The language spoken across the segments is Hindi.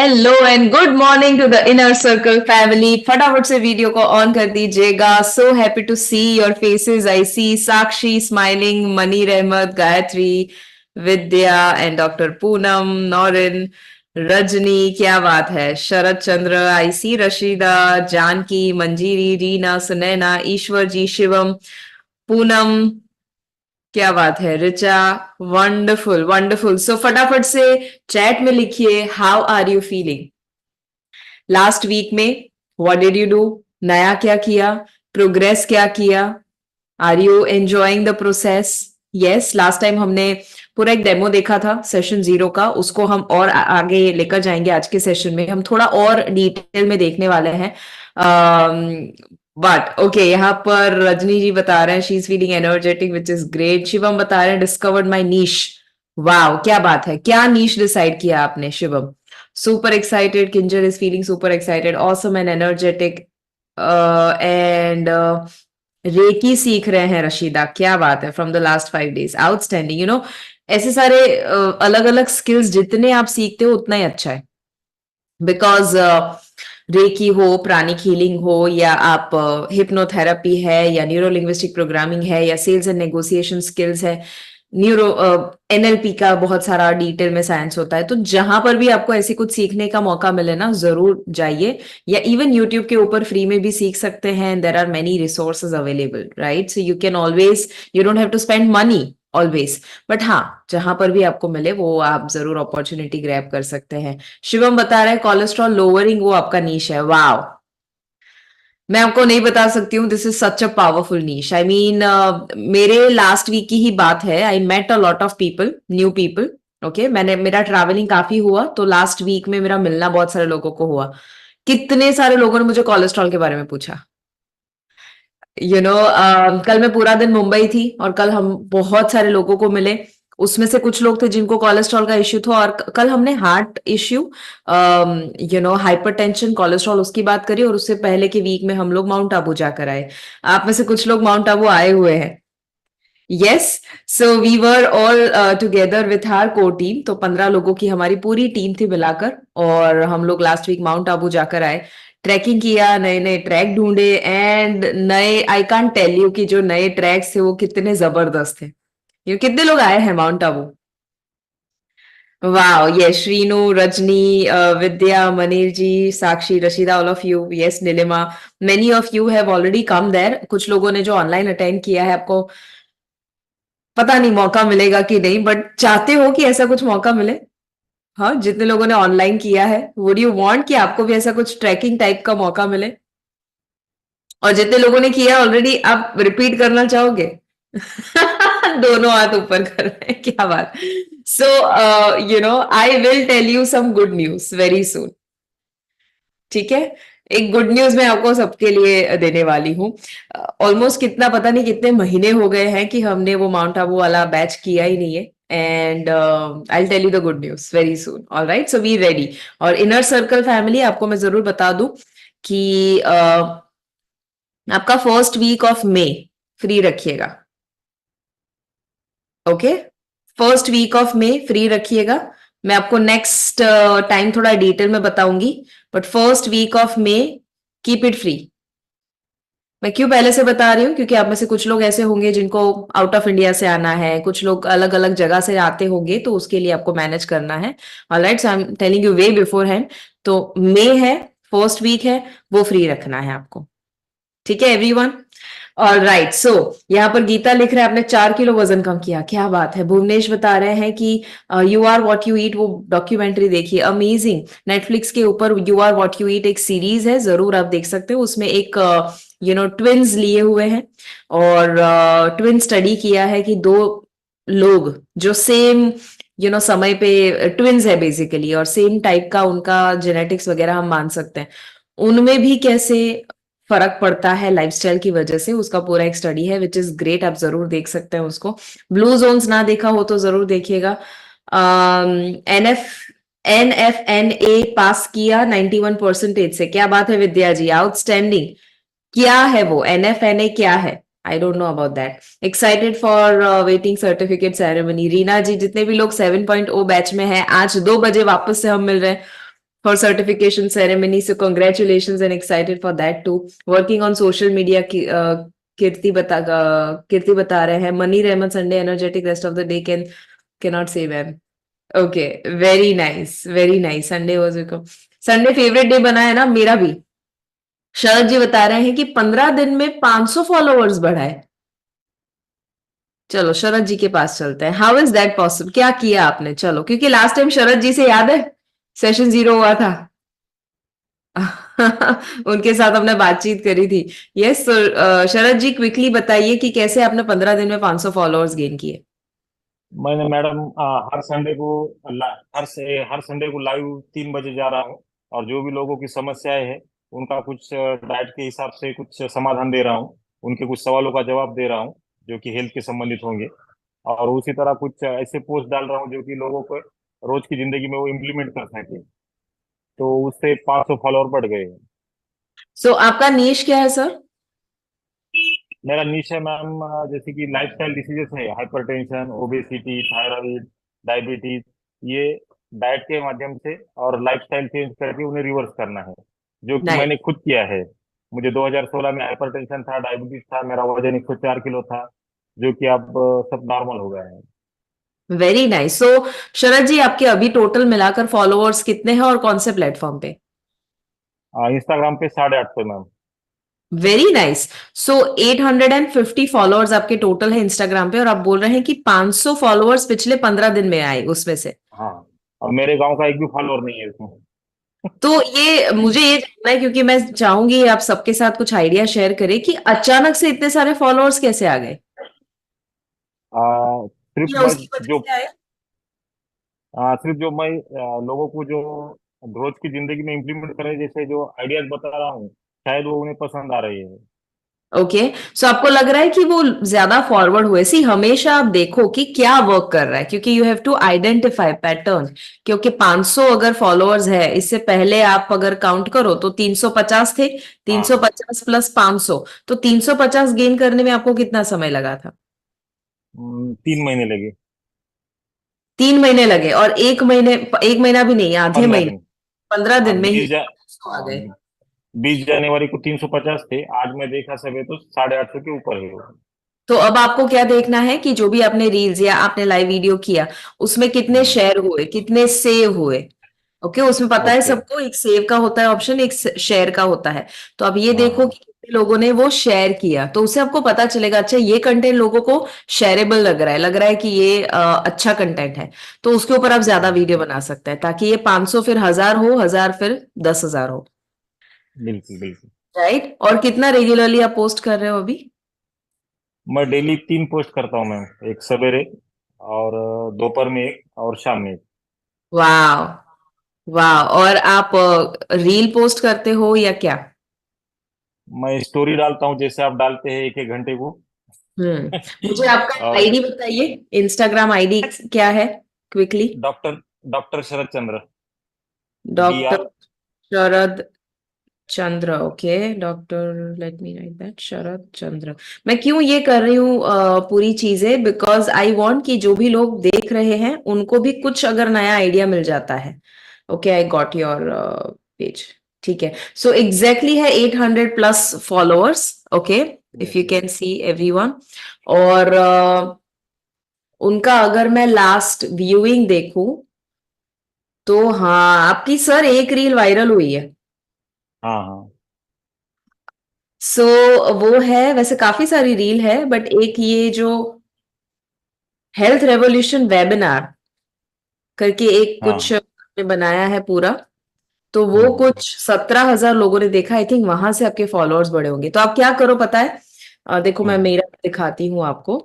Hello and good morning to the inner circle family. फटाफट से वीडियो को ऑन कर दीजिएगा। So happy to see your faces. I see Sakshi smiling, Munir Ahmad, Gayatri, Vidya and doctor Poonam, Naurin, Rajni, क्या बात है, शरद चंद्र, आई सी रशीदा, जानकी, मंजीरी, रीना, सुनैना, ईश्वर जी, शिवम, पूनम, क्या बात है, रिचा, वंडरफुल वंडरफुल। सो फटाफट से चैट में लिखिए how are you feeling last week में, व्हाट डिड यू डू, नया क्या किया, प्रोग्रेस क्या किया, are you enjoying the process. Yes, last time हमने पूरा एक डेमो देखा था सेशन 0 का, उसको हम और आगे लेकर जाएंगे। आज के सेशन में हम थोड़ा और डिटेल में देखने वाले हैं। बट ओके, यहाँ पर रजनी जी बता रहे हैं she is feeling energetic which is great. Shivam बता रहे हैं डिस्कवर्ड माई नीश। वाओ, क्या बात है, क्या नीश डिसाइड किया आपने Shivam? Super excited. Kinjal is feeling super excited. Awesome and energetic. And reiki सीख रहे हैं रशीदा, क्या बात है, from the last 5 days, outstanding. ऐसे सारे अलग अलग स्किल्स जितने आप सीखते हो उतना ही अच्छा है। बिकॉज रेकी हो, प्राणिक हीलिंग हो, या आप हिप्नोथेरेपी है, या न्यूरो लिंग्विस्टिक प्रोग्रामिंग है, या सेल्स एंड नेगोशिएशन स्किल्स है, न्यूरो एनएलपी का बहुत सारा डिटेल में साइंस होता है। तो जहां पर भी आपको ऐसी कुछ सीखने का मौका मिले ना, जरूर जाइए। या इवन यूट्यूब के ऊपर फ्री में भी सीख सकते हैं। There are many resources available, right? So you can always, you don't have to spend money always. But हाँ, जहां पर भी आपको मिले वो आप जरूर अपॉर्चुनिटी ग्रैब कर सकते हैं। शिवम बता रहे हैं कोलेस्ट्रॉल लोअरिंग वो आपका नीश है। वाओ, मैं आपको नहीं बता सकती हूँ, this is such a powerful niche. I mean, मेरे लास्ट वीक की ही बात है। I met a lot of people, new people. Okay, मेरा ट्रैवलिंग काफी हुआ, तो लास्ट वीक में मेरा मिलना बहुत सारे लोगों को हुआ। कितने सारे लोगों ने मुझे कोलेस्ट्रॉल के बारे में पूछा। कल मैं पूरा दिन मुंबई थी और कल हम बहुत सारे लोगों को मिले। उसमें से कुछ लोग थे जिनको कोलेस्ट्रॉल का इश्यू था, और कल हमने हार्ट इश्यू, हाइपरटेंशन, कोलेस्ट्रॉल, उसकी बात करी। और उससे पहले के वीक में हम लोग माउंट आबू जाकर आए। आप में से कुछ लोग माउंट आबू आए हुए हैं। Yes, so we were all together with our core team. तो 15 लोगों की हमारी पूरी टीम थी मिलाकर, और हम लोग लास्ट वीक माउंट आबू जाकर आए। ट्रैकिंग किया, नए नए ट्रैक ढूंढे, एंड नए, आई कांट टेल यू कि जो नए ट्रैक्स थे वो कितने जबरदस्त थे। ये कितने लोग आए हैं माउंट आबू? वाह, ये Srinu, Rajni, Vidya, Munir ji, Sakshi, Rashida, all of you. Yes, Neelima, many of you have already come there. कुछ लोगों ने जो ऑनलाइन अटेंड किया है, आपको पता नहीं मौका मिलेगा कि नहीं, बट चाहते हो कि ऐसा कुछ मौका मिले? हाँ, जितने लोगों ने ऑनलाइन किया है, वुड यू वांट कि आपको भी ऐसा कुछ ट्रैकिंग टाइप का मौका मिले? और जितने लोगों ने किया ऑलरेडी, आप रिपीट करना चाहोगे? दोनों हाथ ऊपर कर रहे हैं, क्या बात। So I will tell you some good news very soon. ठीक है, एक गुड न्यूज मैं आपको सबके लिए देने वाली हूँ। ऑलमोस्ट कितना पता नहीं कितने महीने हो गए हैं कि हमने वो माउंट आबू वाला बैच किया ही नहीं है। And I tell you the good news very soon. All right, so we ready. और इनर सर्कल फैमिली, आपको मैं जरूर बता दूं कि आपका first week of May free रखिएगा। Okay, first week of May free रखिएगा। मैं आपको नेक्स्ट टाइम थोड़ा डिटेल में बताऊंगी, but first week of May keep it free. मैं क्यों पहले से बता रही हूँ, क्योंकि आप में से कुछ लोग ऐसे होंगे जिनको आउट ऑफ इंडिया से आना है, कुछ लोग अलग अलग जगह से आते होंगे, तो उसके लिए आपको मैनेज करना है। Alright, so I am telling you way before hand. तो मे है, फर्स्ट वीक है, वो फ्री रखना है आपको। ठीक है एवरीवन? ऑल राइट, सो यहाँ पर गीता लिख रहे हैं आपने 4 किलो वजन कम किया, क्या बात है। भुवनेश बता रहे हैं कि you are what you eat, वो डॉक्यूमेंट्री देखिए, अमेजिंग। नेटफ्लिक्स के ऊपर you are what you eat एक सीरीज है, जरूर आप देख सकते हो। उसमें एक ट्विन्स लिए हुए हैं, और ट्विन स्टडी किया है कि दो लोग जो सेम समय पे ट्विन्स है बेसिकली, और सेम टाइप का उनका जेनेटिक्स वगैरह हम मान सकते हैं, उनमें भी कैसे फर्क पड़ता है लाइफस्टाइल की वजह से। उसका पूरा एक स्टडी है विच इज ग्रेट, आप जरूर देख सकते हैं उसको। ब्लू जोन्स ना देखा हो तो जरूर देखिएगा। NFNA पास किया 91% से, क्या बात है विद्या जी, आउटस्टैंडिंग। क्या है वो NFNA, क्या है? I don't know about that. Excited for waiting certificate ceremony. Reena ji, जितने भी लोग 7.0 बैच में हैं, आज 2 बजे वापस से हम मिल रहे हैं। for certification ceremony. So congratulations and excited for that too. Working on social media. कीर्ति बता रहे हैं मनी रहमत Sunday energetic rest of the day cannot say ma'am. Okay, very nice. Sunday was Sunday favourite day बना है ना मेरा भी. शरद जी बता रहे हैं कि 15 दिन में 500 फॉलोअर्स बढ़ाए. चलो शरद जी के पास चलते हैं. How is that possible? क्या किया आपने? चलो, क्योंकि लास्ट टाइम शरद जी से याद है सेशन 0 हुआ था. उनके साथ हमने बातचीत करी थी. यस, तो शरद जी क्विकली बताइए कि कैसे आपने 15 दिन में 500 फॉलोअर्स गेन किए. मैंने मैडम हर संडे को हर संडे को लाइव 3 बजे जा रहा हूँ, और जो भी लोगों की समस्याएं हैं उनका कुछ डाइट के हिसाब से कुछ समाधान दे रहा हूँ, उनके कुछ सवालों का जवाब दे रहा हूँ जो कि हेल्थ के संबंधित होंगे, और उसी तरह कुछ ऐसे पोस्ट डाल रहा हूँ जो कि लोगों को रोज की जिंदगी में वो इम्प्लीमेंट कर सके, तो उससे 500 फॉलोअर बढ़ गए हैं। सो आपका नीश क्या है सर? मेरा निश है मैम, जैसे कि लाइफस्टाइल डिसीजेस है, हाइपरटेंशन, ओबेसिटी, थायराइड, डायबिटीज, ये डाइट के माध्यम से और लाइफस्टाइल चेंज करके उन्हें रिवर्स करना है, जो कि नाइस, मैंने खुद किया है। मुझे 2016 में हाइपरटेंशन था, डायबिटीज था, मेरा वजन 104 किलो था, जो कि अब सब नॉर्मल हो गया है। Very nice. सो शरद जी, आपके अभी टोटल मिलाकर फॉलोअर्स कितने हैं और कौन से प्लेटफॉर्म पे? इंस्टाग्राम पे 850 ma'am. Very nice. So 850 followers आपके टोटल है इंस्टाग्राम पे, और आप बोल रहे हैं कि 500 फॉलोअर्स पिछले 15 दिन में आए उसमें से. हाँ, और मेरे गांव का एक भी फॉलोअर नहीं है इसमें। तो ये मुझे ये जानना है, क्योंकि मैं चाहूंगी आप सबके साथ कुछ आइडिया शेयर करें कि अचानक से इतने सारे फॉलोअर्स कैसे आ गए, सिर्फ या मैं उसकी वजह जो क्या है? सिर्फ जो मैं लोगों को जो रोज की जिंदगी में इम्प्लीमेंट करें जैसे जो आइडियाज बता रहा हूँ, शायद वो उन्हें पसंद आ रही है। ओके, सो आपको लग रहा है कि वो ज्यादा फॉरवर्ड हुए. सी, हमेशा आप देखो कि क्या वर्क कर रहा है, क्योंकि you have to identify pattern. क्योंकि 500 अगर फॉलोअर्स है, इससे पहले आप अगर काउंट करो तो 350 थे. हाँ, 350 प्लस 500, तो 350 गेन करने में आपको कितना समय लगा था? 3 महीने लगे। 3 महीने लगे, और 1 महीने, 1 महीना भी नहीं, आधे 15 दिन। महीने, 15 दिन हाँ, में ही 20 जा 500 आ गए. 20 जनवरी को 350 थे, आज मैं देखा सब तो 850 के ऊपर है वो। तो अब आपको क्या देखना है कि जो भी आपने रील्स या आपने लाइव वीडियो किया, उसमें कितने हम्म, शेयर हुए, कितने सेव हुए. ओके, उसमें पता है ओके। सबको, एक सेव का होता है ऑप्शन, एक शेयर का होता है. तो अब ये हाँ देखो हाँ, कि कितने लोगों ने वो शेयर किया, तो उससे आपको पता चलेगा अच्छा ये कंटेंट लोगों को शेयरेबल लग रहा है कि ये अच्छा कंटेंट है. तो उसके ऊपर आप ज्यादा हाँ, वीडियो बना सकते हैं, ताकि ये 500 फिर 1000 हो, 1000 फिर 10,000 हो. बिल्कुल बिल्कुल। राइट. और कितना रेगुलरली आप पोस्ट कर रहे हो अभी? मैं डेली 3 पोस्ट करता हूँ मैम, एक सवेरे, और दोपहर में एक, और शाम में एक। वाह, वाह. और आप रील पोस्ट करते हो या क्या? मैं स्टोरी डालता हूँ जैसे आप डालते हैं, एक एक घंटे को। मुझे आपका और आईडी बताइए, इंस्टाग्राम आईडी क्या है, quickly. Doctor doctor Sharad Chandra, D doctor R. Sharad Chandra. Okay, doctor, let me write that, Sharad Chandra. मैं क्यों ये कर रही हूँ पूरी चीजें, बिकॉज आई वांट कि जो भी लोग देख रहे हैं उनको भी कुछ अगर नया आइडिया मिल जाता है. Okay, I got your page. ठीक है. सो एग्जैक्टली है 800 plus followers. Okay, if yes you yes. Can see everyone. और उनका अगर मैं लास्ट व्यूइंग देखूं, तो हाँ, आपकी सर एक रील वायरल हुई है. हाँ हाँ। सो वो है, वैसे काफी सारी रील है, बट एक ये जो हेल्थ रेवोल्यूशन वेबिनार करके एक कुछ हाँ। आपने बनाया है पूरा, तो वो हम्म, कुछ 17,000 लोगों ने देखा. आई थिंक वहां से आपके फॉलोअर्स बढ़े होंगे. तो आप क्या करो पता है, देखो मैं हम्म, मेरा दिखाती हूँ आपको.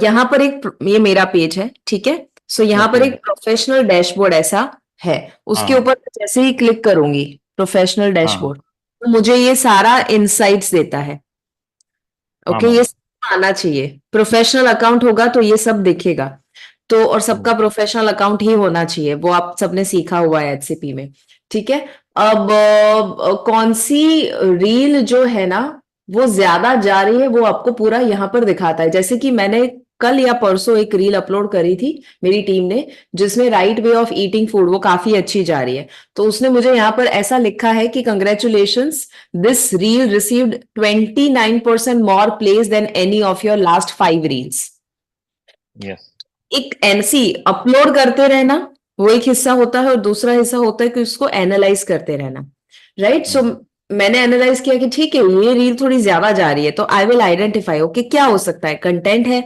यहाँ पर एक, ये मेरा पेज है, ठीक है. सो यहाँ पर ओके। एक प्रोफेशनल डैशबोर्ड ऐसा है. उसके हाँ ऊपर मैं जैसे ही क्लिक करूंगी, प्रोफेशनल हाँ डैशबोर्ड, तो मुझे ये सारा इंसाइट्स देता है. हाँ ओके, ये मैम। सब आना चाहिए. प्रोफेशनल अकाउंट होगा तो ये सब दिखेगा. तो और सबका हम्म, प्रोफेशनल अकाउंट ही होना चाहिए, वो आप सबने सीखा हुआ है एचसीपी में. ठीक है. अब कौन सी रील जो है ना वो ज्यादा जा रही है, वो आपको पूरा यहाँ पर दिखाता है. जैसे कि मैंने कल या परसों एक रील अपलोड करी थी मेरी टीम ने, जिसमें right way of eating food वो काफी अच्छी जा रही है। तो उसने मुझे यहाँ पर ऐसा लिखा है कि congratulations, this reel received 29% more plays than any of your last 5 reels. Yes, एक एनसी अपलोड करते रहना वो एक हिस्सा होता है, और दूसरा हिस्सा होता है कि उसको एनालाइज करते रहना, राइट। सो मैंने एनालाइज किया कि ठीक है, ये रील थोड़ी ज्यादा जा रही है, तो आई विल आइडेंटिफाई ओके क्या हो सकता है, कंटेंट है,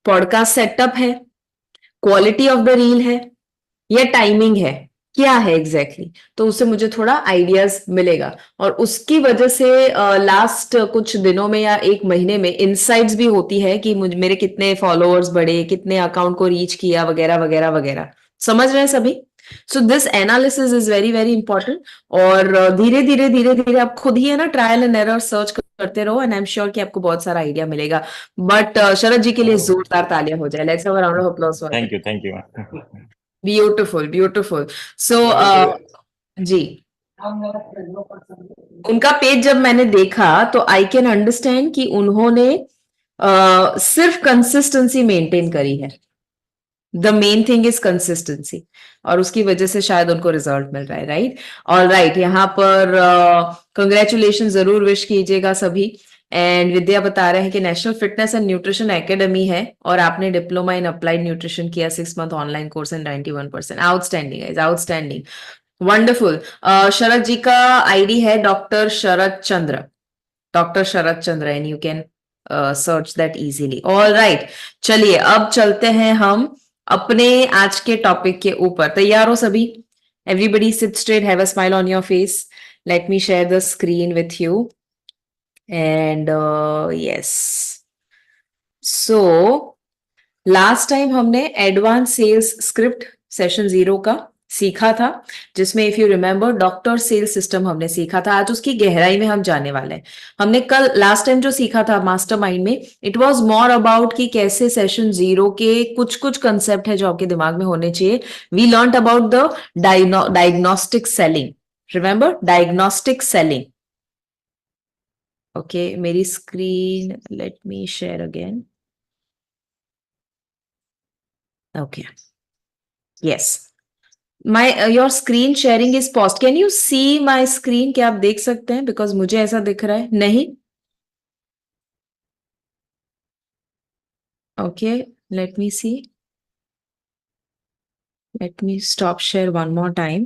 पॉडकास्ट सेटअप है, क्वालिटी ऑफ द रील है, या टाइमिंग है, क्या है एग्जैक्टली तो उससे मुझे थोड़ा आइडियाज मिलेगा। और उसकी वजह से लास्ट कुछ दिनों में या एक महीने में इनसाइट्स भी होती है कि मुझे मेरे कितने फॉलोअर्स बढ़े, कितने अकाउंट को रीच किया, वगैरह वगैरह वगैरह। समझ रहे हैं सभी? So this analysis is very very important. और धीरे धीरे धीरे धीरे आप खुद ही है ना ट्रायल एंड एरर सर्च करते रहो, एंड आई एम श्योर कि आपको बहुत सारा आइडिया मिलेगा। बट शरद जी के लिए जोरदार तालियां हो जाए, let's have a round of applause for them. Thank you. Beautiful beautiful. So जी, उनका पेज जब मैंने देखा तो आई कैन अंडरस्टैंड कि उन्होंने सिर्फ कंसिस्टेंसी मेंटेन करी है। The main thing is consistency, और उसकी वजह से शायद उनको रिजल्ट मिल रहा है, राइट। ऑल राइट, यहाँ पर कंग्रेचुलेशन जरूर विश कीजिएगा सभी। एंड विद्या बता रहे हैं कि national fitness and nutrition academy है, और आपने डिप्लोमा इन अप्लाइड न्यूट्रिशन किया, 6 month online course and 91%। Outstanding is outstanding, wonderful. Sharad ji का आईडी है doctor Sharad Chandra, doctor Sharad Chandra, and you can search that easily. All right, चलिए अब चलते हैं हम अपने आज के टॉपिक के ऊपर। तैयार हो सभी? Everybody sit straight, have a smile on your face, let me share the screen with you. And yes, so last time हमने एडवांस सेल्स स्क्रिप्ट सेशन 0 का सीखा था, जिसमें if you remember doctor sales system हमने सीखा था। आज उसकी गहराई में हम जाने वाले हैं। हमने कल लास्ट टाइम जो सीखा था मास्टरमाइंड में, इट वाज मोर अबाउट कि कैसे सेशन 0 के कुछ कुछ कंसेप्ट है जो आपके दिमाग में होने चाहिए। We learn about the diagnostic selling, remember diagnostic selling. Okay, मेरी screen let me share again. Okay, yes, my your screen sharing is paused, can you see my screen? क्या आप देख सकते हैं? बिकॉज मुझे ऐसा दिख रहा है नहीं। Okay, let me see, let me stop share one more time.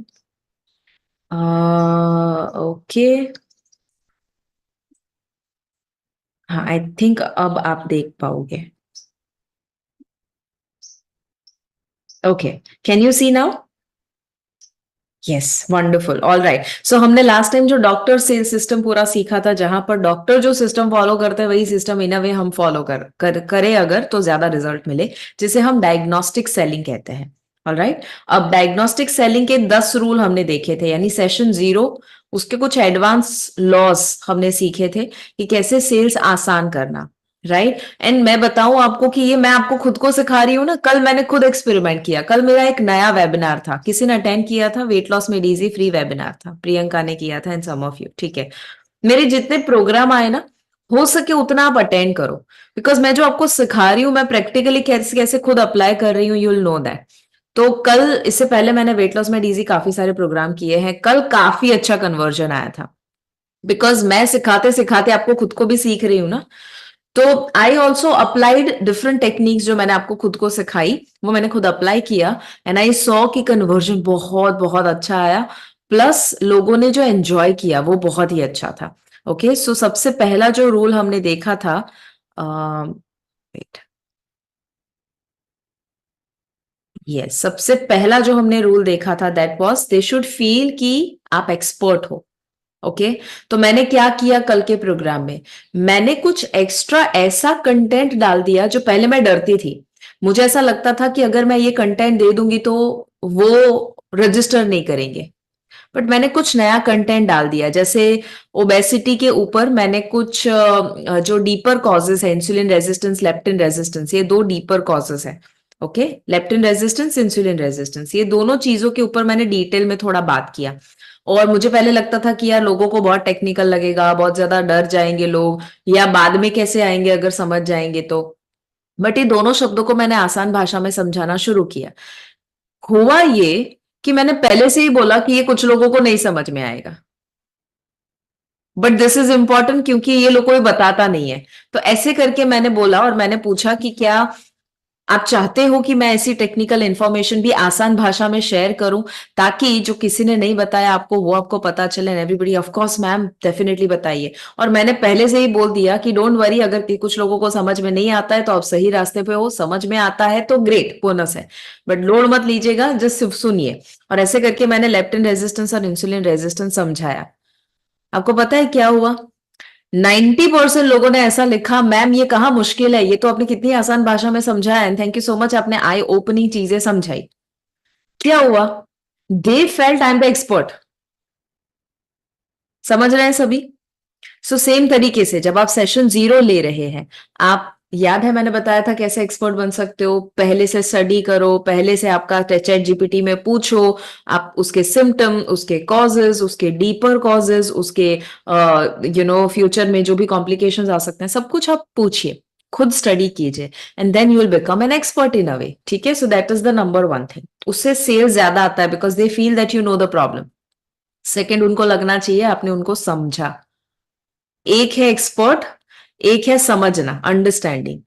Okay, हाँ, आई थिंक अब आप देख पाओगे। Okay, can you see now? Yes, wonderful. All right, so हमने लास्ट टाइम जो डॉक्टर सेल सिस्टम पूरा सीखा था, जहां पर डॉक्टर जो सिस्टम फॉलो करते हैं वही सिस्टम इन अ वे हम फॉलो करें अगर तो ज्यादा रिजल्ट मिले, जिसे हम डायग्नोस्टिक सेलिंग कहते हैं। ऑल राइट, अब डायग्नोस्टिक सेलिंग के 10 रूल हमने देखे थे, यानी सेशन 0 उसके कुछ एडवांस लॉस हमने सीखे थे कि कैसे सेल्स आसान करना, राइट। एंड मैं बताऊं आपको कि ये मैं आपको खुद को सिखा रही हूँ ना, कल मैंने खुद एक्सपेरिमेंट किया। कल मेरा एक नया वेबिनार था, किसी ने अटेंड किया था, wait loss made easy free webinar था, प्रियंका ने किया था एंड सम ऑफ यू, ठीक है। मेरे जितने प्रोग्राम आए ना, हो सके उतना आप अटेंड करो, बिकॉज मैं जो आपको सिखा रही हूँ मैं प्रैक्टिकली कैसे कैसे खुद अप्लाई कर रही हूँ, यू विल नो दैट। तो कल, इससे पहले मैंने वेट लॉस में डीजी काफी सारे प्रोग्राम किए हैं, कल काफी अच्छा कन्वर्जन आया था, बिकॉज मैं सिखाते सिखाते आपको खुद को भी सीख रही हूँ ना। तो I also applied different techniques, जो मैंने आपको खुद को सिखाई वो मैंने खुद अप्लाई किया, एंड आई सॉ कि कन्वर्जन बहुत बहुत अच्छा आया, प्लस लोगों ने जो एंजॉय किया वो बहुत ही अच्छा था। ओके, सो सबसे पहला जो रूल हमने देखा था, वेट, यस, सबसे पहला जो हमने रूल देखा था that was they should feel कि आप एक्सपर्ट हो। ओके, तो मैंने क्या किया कल के प्रोग्राम में, मैंने कुछ एक्स्ट्रा ऐसा कंटेंट डाल दिया जो पहले मैं डरती थी। मुझे ऐसा लगता था कि अगर मैं ये कंटेंट दे दूंगी तो वो रजिस्टर नहीं करेंगे, बट मैंने कुछ नया कंटेंट डाल दिया। जैसे ओबेसिटी के ऊपर मैंने कुछ जो डीपर कॉजेस है, इंसुलिन रेजिस्टेंस, लेप्टिन रेजिस्टेंस, ये 2 डीपर कॉजेस है। Okay, leptin resistance, insulin resistance, ये दोनों चीजों के ऊपर मैंने डिटेल में थोड़ा बात किया। और मुझे पहले लगता था कि यार लोगों को बहुत टेक्निकल लगेगा, बहुत ज्यादा डर जाएंगे लोग, या बाद में कैसे आएंगे अगर समझ जाएंगे तो। बट ये दोनों शब्दों को मैंने आसान भाषा में समझाना शुरू किया। हुआ ये कि मैंने पहले से ही बोला कि ये कुछ लोगों को नहीं समझ में आएगा, बट दिस इज इंपॉर्टेंट क्योंकि ये लोग कोई बताता नहीं है। तो ऐसे करके मैंने बोला और मैंने पूछा कि क्या आप चाहते हो कि मैं ऐसी टेक्निकल इंफॉर्मेशन भी आसान भाषा में शेयर करूं, ताकि जो किसी ने नहीं बताया आपको वो आपको पता चले। Everybody of course ma'am, definitely बताइए। और मैंने पहले से ही बोल दिया कि डोंट वरी, अगर कुछ लोगों को समझ में नहीं आता है तो आप सही रास्ते पे हो, समझ में आता है तो ग्रेट, बोनस है, बट लोड मत लीजिएगा, जस्ट सिर्फ सुनिए। और ऐसे करके मैंने लेप्टिन रेजिस्टेंस और इंसुलिन रेजिस्टेंस समझाया। आपको पता है क्या हुआ? 90% लोगों ने ऐसा लिखा, मैम ये कहाँ मुश्किल है, ये तो आपने कितनी आसान भाषा में समझाया, and thank you so much, आपने आई ओपनिंग चीजें समझाई। क्या हुआ? They felt I am the expert. समझ रहे हैं सभी? सो सेम तरीके से जब आप सेशन 0 ले रहे हैं, आप, याद है मैंने बताया था कैसे एक्सपर्ट बन सकते हो? पहले से स्टडी करो, पहले से आपका चैट जीपीटी में पूछो, आप उसके सिम्टम, उसके कॉजेज, उसके डीपर कॉजेज, उसके फ्यूचर में जो भी कॉम्प्लिकेशंस आ सकते हैं, सब कुछ आप पूछिए, खुद स्टडी कीजिए, and then you will become an expert in a way. ठीक है? So that is the number one thing. उससे सेल्स ज्यादा आता है, because they feel that you know the problem. Second, उनको लगना चाहिए आपने उनको समझा। एक है एक्सपर्ट, एक है समझना, अंडरस्टैंडिंग।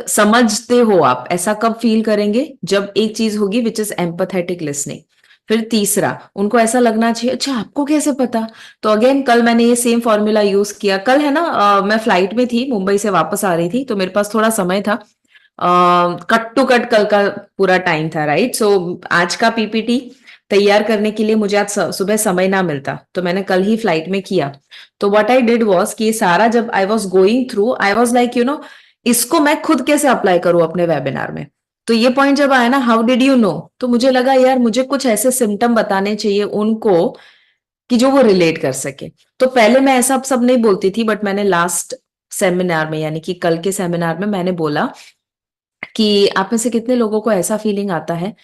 समझते हो आप, ऐसा कब फील करेंगे? जब एक चीज होगी विच इज एम्पथेटिक लिसनिंग। फिर तीसरा, उनको ऐसा लगना चाहिए अच्छा आपको कैसे पता। तो अगेन कल मैंने ये सेम फॉर्मूला यूज किया। कल है ना, मैं फ्लाइट में थी, मुंबई से वापस आ रही थी, तो मेरे पास थोड़ा समय था। कट टू कट कल का पूरा टाइम था, राइट? सो आज का पीपीटी तैयार करने के लिए मुझे आज सुबह समय ना मिलता, तो मैंने कल ही फ्लाइट में किया। तो व्हाट आई डिड वाज कि सारा जब I was going through, I was like इसको मैं खुद कैसे अप्लाई करूं अपने वेबिनार में। तो ये पॉइंट जब आया ना, हाउ डिड यू नो, तो मुझे लगा यार मुझे कुछ ऐसे सिम्टम बताने चाहिए उनको कि जो वो रिलेट कर सके। तो पहले मैं ऐसा सब नहीं बोलती थी, बट मैंने लास्ट सेमिनार में, यानी कि कल के सेमिनार में, मैंने बोला कि आप में से कितने लोगों को ऐसा फीलिंग आता है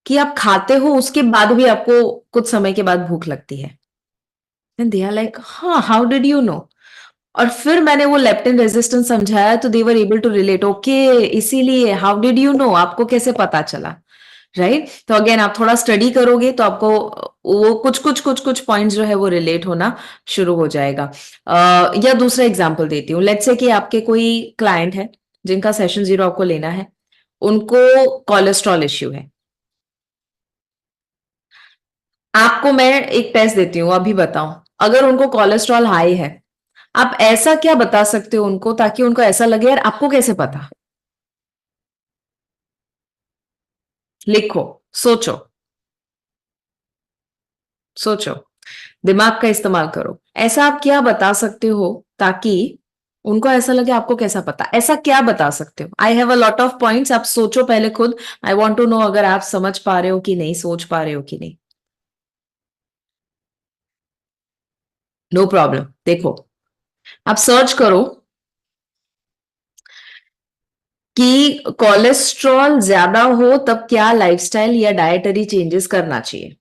कि आप खाते हो उसके बाद भी आपको कुछ समय के बाद भूख लगती है? एंड दे आर लाइक हाँ, हाउ डिड यू नो? और फिर मैंने वो लेप्टिन रेजिस्टेंस समझाया, तो they were able to relate, okay इसीलिए, हाउ डिड यू नो, आपको कैसे पता चला? राइट? तो अगेन आप थोड़ा स्टडी करोगे तो आपको वो कुछ पॉइंट्स जो है वो रिलेट होना शुरू हो जाएगा। या दूसरा एग्जांपल देती हूँ, लेट्स से कि आपके कोई क्लाइंट है जिनका सेशन 0 आपको लेना है, उनको कोलेस्ट्रॉल इश्यू है। आपको मैं एक टेस्ट देती हूँ, अभी बताओ, अगर उनको कोलेस्ट्रॉल हाई है, आप ऐसा क्या बता सकते हो उनको ताकि उनको ऐसा लगे यार आपको कैसे पता? लिखो, सोचो, सोचो, दिमाग का इस्तेमाल करो। ऐसा आप क्या बता सकते हो ताकि उनको ऐसा लगे आपको कैसा पता? ऐसा क्या बता सकते हो? I have a lot of points, आप सोचो पहले खुद। आई वॉन्ट टू नो अगर आप समझ पा रहे हो कि नहीं, सोच पा रहे हो कि नहीं। No problem. देखो, आप सर्च करो कि कोलेस्ट्रॉल ज्यादा हो तब क्या लाइफस्टाइल या डाइटरी चेंजेस करना चाहिए।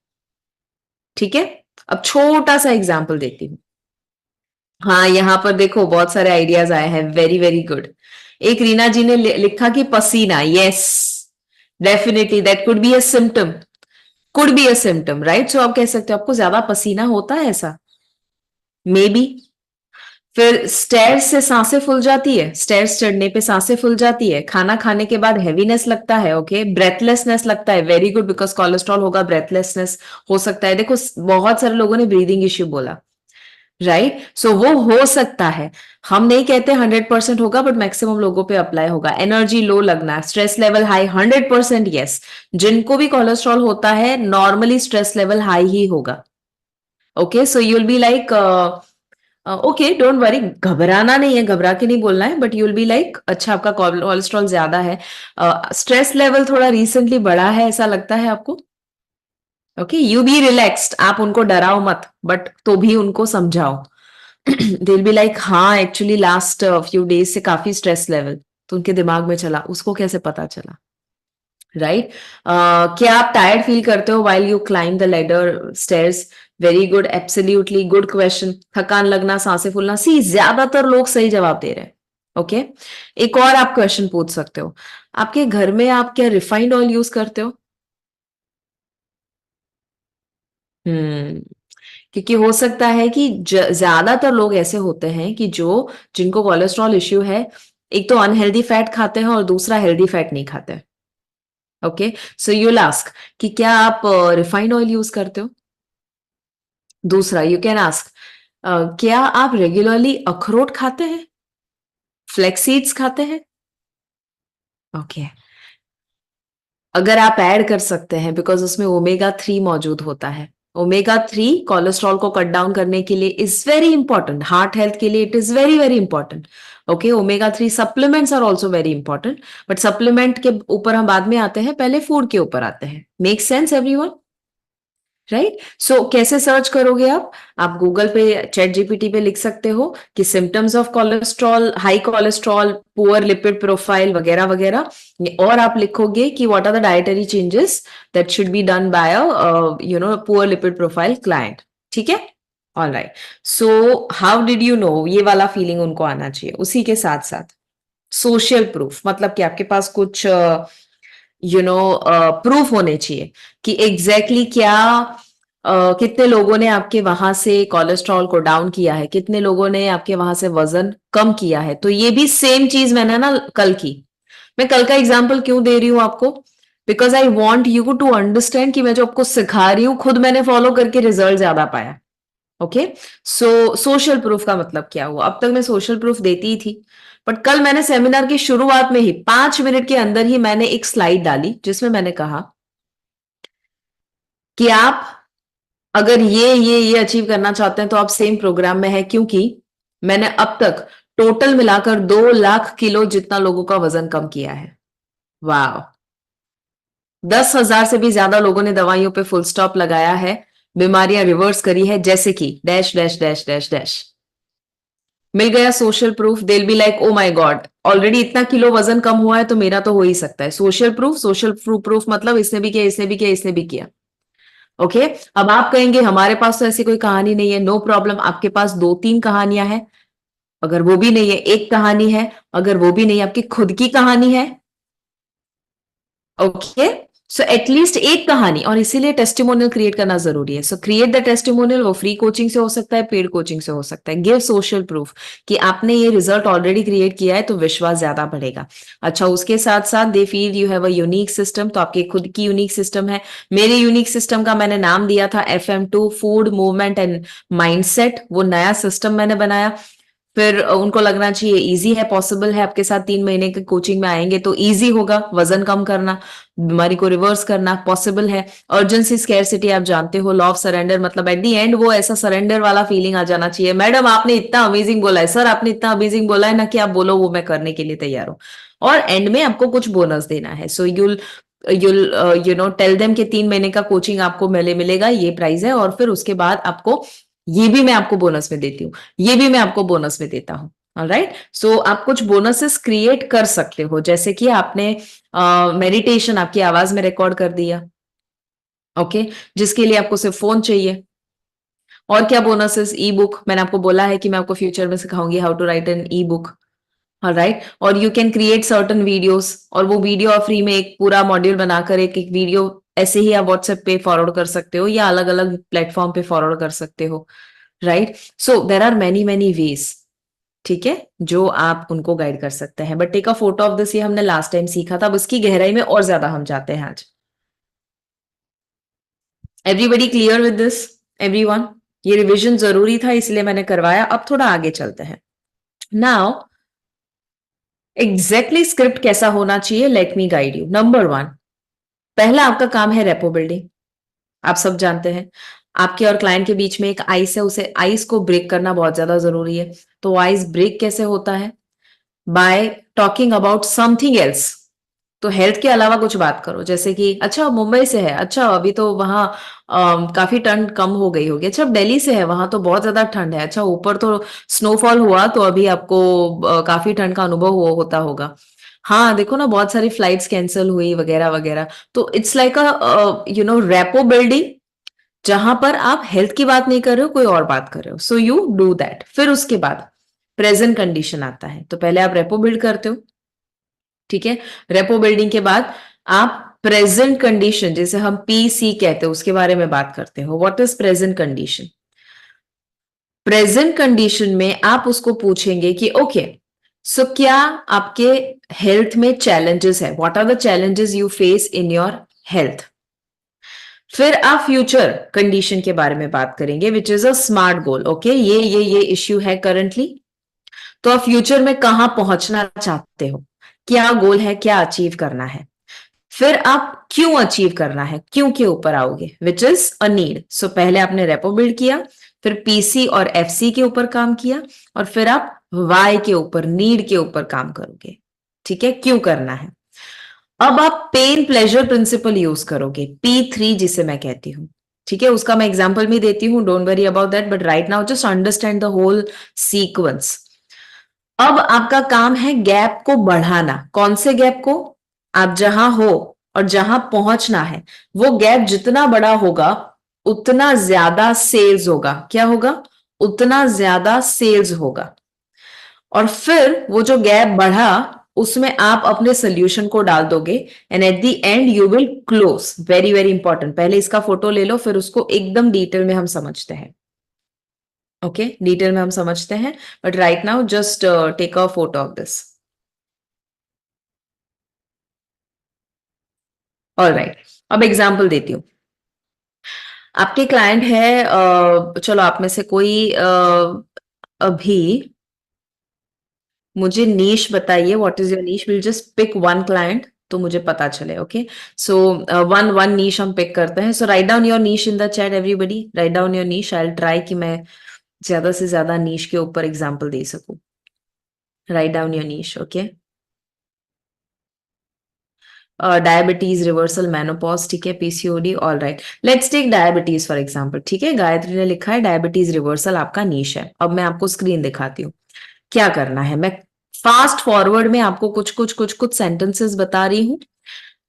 ठीक है? अब छोटा सा एग्जांपल देती हूँ। हाँ, यहां पर देखो बहुत सारे आइडियाज आए हैं, वेरी वेरी गुड। एक रीना जी ने लिखा कि पसीना, yes, definitely that could be a symptom, could be a symptom, right? So आप कह सकते हो आपको ज्यादा पसीना होता है, ऐसा मे बी। फिर स्टेयर्स से सांसें फूल जाती है, स्टेयर्स चढ़ने पे सांसें फूल जाती है, खाना खाने के बाद हैवीनेस लगता है, ओके, ब्रेथलेसनेस लगता है, वेरी गुड, बिकॉज कोलेस्ट्रॉल होगा, ब्रेथलेसनेस हो सकता है। देखो बहुत सारे लोगों ने ब्रीदिंग इश्यू बोला, राइट? सो वो हो सकता है, हम नहीं कहते 100% होगा, बट मैक्सिमम लोगों पे अप्लाई होगा। एनर्जी लो लगना, स्ट्रेस लेवल हाई, 100% यस। जिनको भी कोलेस्ट्रॉल होता है नॉर्मली स्ट्रेस लेवल हाई ही होगा। Okay, so you will be like okay, don't worry, घबराना नहीं है, घबरा के नहीं बोलना है, but you will be like अच्छा आपका कोलेस्ट्रॉल ज्यादा है, स्ट्रेस लेवल थोड़ा रिसेंटली बढ़ा है, ऐसा लगता है आपको? ओके, यू बी रिलैक्स्ड, आप उनको डराओ मत, बट तो भी उनको समझाओ। दिल बी लाइक हाँ, एक्चुअली लास्ट फ्यू डेज से काफी स्ट्रेस लेवल, तो उनके दिमाग में चला, उसको कैसे पता चला? राइट? क्या आप टायर्ड फील करते हो while you climb the ladder stairs? Very good, absolutely good question. थकान लगना, सांसें फूलना, सी ज्यादातर लोग सही जवाब दे रहे हैं। ओके, एक और आप क्वेश्चन पूछ सकते हो, आपके घर में आप क्या रिफाइंड ऑयल यूज करते हो? हम्म, क्योंकि हो सकता है कि ज्यादातर लोग ऐसे होते हैं कि जो जिनको कोलेस्ट्रॉल इश्यू है, एक तो अनहेल्दी फैट खाते हैं और दूसरा हेल्दी फैट नहीं खाते। ओके, सो यू आस्क कि क्या आप रिफाइंड ऑयल यूज करते हो? दूसरा यू कैन आस्क क्या आप रेगुलरली अखरोट खाते हैं, फ्लेक्स सीड्स खाते हैं? ओके, अगर आप ऐड कर सकते हैं बिकॉज उसमें ओमेगा 3 मौजूद होता है। ओमेगा 3 कोलेस्ट्रॉल को कट डाउन करने के लिए is very important, heart health के लिए it is very very important. Okay, omega 3 supplements are also very important, but supplement के ऊपर हम बाद में आते हैं, पहले फूड के ऊपर आते हैं। Make sense everyone? राइट, सो कैसे सर्च करोगे आप गूगल पे, चैट जीपीटी पे लिख सकते हो कि symptoms of cholesterol, high cholesterol, poor lipid profile वगैरह वगैरह, और आप लिखोगे कि what are the dietary changes that should be done by poor lipid profile client. ठीक है, all right. So how did you know, ये वाला फीलिंग उनको आना चाहिए। उसी के साथ साथ सोशल प्रूफ, मतलब कि आपके पास कुछ प्रूफ होने चाहिए कि एग्जैक्टली क्या कितने लोगों ने आपके वहां से कोलेस्ट्रॉल को डाउन किया है, कितने लोगों ने आपके वहां से वजन कम किया है। तो ये भी सेम चीज मैंने ना कल की, मैं कल का एग्जाम्पल क्यों दे रही हूं आपको, because I want you to understand कि मैं जो आपको सिखा रही हूँ खुद मैंने फॉलो करके रिजल्ट ज्यादा पाया। ओके, सो सोशल प्रूफ का मतलब क्या हुआ, अब तक मैं सोशल प्रूफ देती ही थी, बट कल मैंने सेमिनार की शुरुआत में ही 5 मिनट के अंदर ही मैंने एक स्लाइड डाली जिसमें मैंने कहा कि आप अगर ये अचीव करना चाहते हैं तो आप सेम प्रोग्राम में है, क्योंकि मैंने अब तक टोटल मिलाकर 2 लाख किलो जितना लोगों का वजन कम किया है। वाह, 10,000 से भी ज्यादा लोगों ने दवाइयों पे फुल स्टॉप लगाया है, बीमारियां रिवर्स करी है, जैसे कि dash dash dash dash dash. मिल गया सोशल प्रूफ, दिल be like oh my god, already इतना किलो वजन कम हुआ है तो मेरा तो हो ही सकता है। सोशल प्रूफ, सोशल प्रूफ मतलब इसने भी किया, इसने भी किया, इसने भी किया। ओके, अब आप कहेंगे हमारे पास तो ऐसी कोई कहानी नहीं है, नो प्रॉब्लम, आपके पास 2-3 कहानियां हैं। अगर वो भी नहीं है, एक कहानी है। अगर वो भी नहीं, आपकी खुद की कहानी है। ओके, सो एटलीस्ट एक कहानी, और इसीलिए टेस्टिमोनियल क्रिएट करना जरूरी है। सो क्रिएट द टेस्टिमोनियल, वो फ्री कोचिंग से हो सकता है, पेड कोचिंग से हो सकता है। गिव सोशल प्रूफ कि आपने ये रिजल्ट ऑलरेडी क्रिएट किया है, तो विश्वास ज्यादा बढ़ेगा। अच्छा, उसके साथ साथ they feel you have a unique system, तो आपकी खुद की यूनिक सिस्टम है। मेरे यूनिक सिस्टम का मैंने नाम दिया था FM2, food movement and mindset. वो नया सिस्टम मैंने बनाया, फिर उनको लगना चाहिए इजी है, पॉसिबल है, आपके साथ 3 महीने के कोचिंग में आएंगे तो इजी होगा, वजन कम करना, बीमारी को रिवर्स करना पॉसिबल है। अर्जेंसी स्कैरसिटी आप जानते हो, लॉ ऑफ सरेंडर, मतलब एट दी एंड वो ऐसा सरेंडर वाला फीलिंग आ जाना चाहिए, मैडम आपने इतना अमेजिंग बोला है, सर आपने इतना अमेजिंग बोला है ना, कि आप बोलो वो मैं करने के लिए तैयार हूँ। और एंड में आपको कुछ बोनस देना है। सो यूल टेल देम कि 3 महीने का कोचिंग आपको मिलेगा, ये प्राइस है, और फिर उसके बाद आपको ये भी मैं आपको बोनस में देती हूँ, ये भी मैं आपको बोनस में देता हूँ। ऑलराइट, सो आप कुछ बोनसेस क्रिएट कर सकते हो, जैसे कि आपने मेडिटेशन आपकी आवाज में रिकॉर्ड कर दिया। ओके, जिसके लिए आपको सिर्फ फोन चाहिए। और क्या बोनसेस, ई बुक, मैंने आपको बोला है कि मैं आपको फ्यूचर में सिखाऊंगी how to write an e book. Right, और you can create certain videos, और वो वीडियो आप फ्री में एक पूरा मॉड्यूल बनाकर एक एक वीडियो ऐसे ही आप व्हाट्सएप पे फॉरवर्ड कर सकते हो, या अलग अलग प्लेटफॉर्म पे फॉरवर्ड कर सकते हो। Right, so there are many many ways, ठीक है, जो आप उनको गाइड कर सकते हैं। But take a photo of this, ये हमने लास्ट टाइम सीखा था, अब उसकी गहराई में और ज्यादा हम जाते हैं आज। Everybody clear with this? Everyone, ये रिवीजन जरूरी था इसलिए मैंने करवाया। अब थोड़ा आगे चलते हैं। नाउ एग्जैक्टली स्क्रिप्ट कैसा होना चाहिए, let me guide you. Number 1, पहला आपका काम है रेपो बिल्डिंग। आप सब जानते हैं आपके और क्लाइंट के बीच में एक आइस है, उसे आइस को ब्रेक करना बहुत ज्यादा जरूरी है। तो आइस ब्रेक कैसे होता है? Bye talking about something else. तो हेल्थ के अलावा कुछ बात करो, जैसे कि अच्छा मुंबई से है, अच्छा अभी तो वहां काफी ठंड कम हो गई होगी, अच्छा दिल्ली से है, वहां तो बहुत ज्यादा ठंड है, अच्छा ऊपर तो स्नोफॉल हुआ तो अभी आपको काफी ठंड का अनुभव होता होगा। हाँ देखो ना, बहुत सारी फ्लाइट्स कैंसिल हुई वगैरह वगैरह। तो it's like a rapport building, जहां पर आप हेल्थ की बात नहीं कर रहे हो, कोई और बात कर रहे हो। So you do that. फिर उसके बाद प्रेजेंट कंडीशन आता है। तो पहले आप रेपो बिल्ड करते हो, ठीक है। रेपो बिल्डिंग के बाद आप प्रेजेंट कंडीशन, जैसे हम पीसी कहते हैं, उसके बारे में बात करते हो। What is present condition? Present condition में आप उसको पूछेंगे कि ओके, सो क्या आपके हेल्थ में चैलेंजेस है? What are the challenges you face in your health? फिर आप फ्यूचर कंडीशन के बारे में बात करेंगे, which is a smart goal. Okay, ये इश्यू है करंटली, तो आप फ्यूचर में कहां पहुंचना चाहते हो, क्या गोल है, क्या अचीव करना है। फिर आप क्यों अचीव करना है, क्यों के ऊपर आओगे, विच इज अ नीड। सो पहले आपने रेपो बिल्ड किया, फिर पीसी और एफसी के ऊपर काम किया, और फिर आप वाई के ऊपर, नीड के ऊपर काम करोगे, ठीक है, क्यों करना है। अब आप पेन प्लेजर प्रिंसिपल यूज करोगे, P3 जिसे मैं कहती हूं, ठीक है। उसका मैं एग्जांपल भी देती हूं, don't worry about that, but right now just understand the whole sequence. अब आपका काम है गैप को बढ़ाना। कौन से गैप को? आप जहां हो और जहां पहुंचना है, वो गैप जितना बड़ा होगा उतना ज्यादा सेल्स होगा। क्या होगा? उतना ज्यादा सेल्स होगा। और फिर वो जो गैप बढ़ा, उसमें आप अपने सोल्यूशन को डाल दोगे, and at the end you will close. Very very important, पहले इसका फोटो ले लो, फिर उसको एकदम डिटेल में हम समझते हैं। ओके, डिटेल में हम समझते हैं, but right now just take a photo of this. All right, अब एग्जाम्पल देती हूँ। आपके क्लाइंट है, चलो आप में से कोई अभी मुझे नीश बताइए, what is your niche. Will just pick one client, तो मुझे पता चले। Okay, so one one niche हम पिक करते हैं। So write down your niche in the chat, everybody write down your niche. I will try कि मैं ज्यादा से ज्यादा नीश के ऊपर एग्जाम्पल दे सकूं। Write down your niche. Okay, diabetes, reversal, menopause, ठीक है, PCOD. All right, let's take diabetes for example, ठीक है। गायत्री ने लिखा है डायबिटीज रिवर्सल आपका नीश है। अब मैं आपको स्क्रीन दिखाती हूँ क्या करना है। मैं फास्ट फॉरवर्ड में आपको कुछ सेंटेंसेस बता रही हूँ,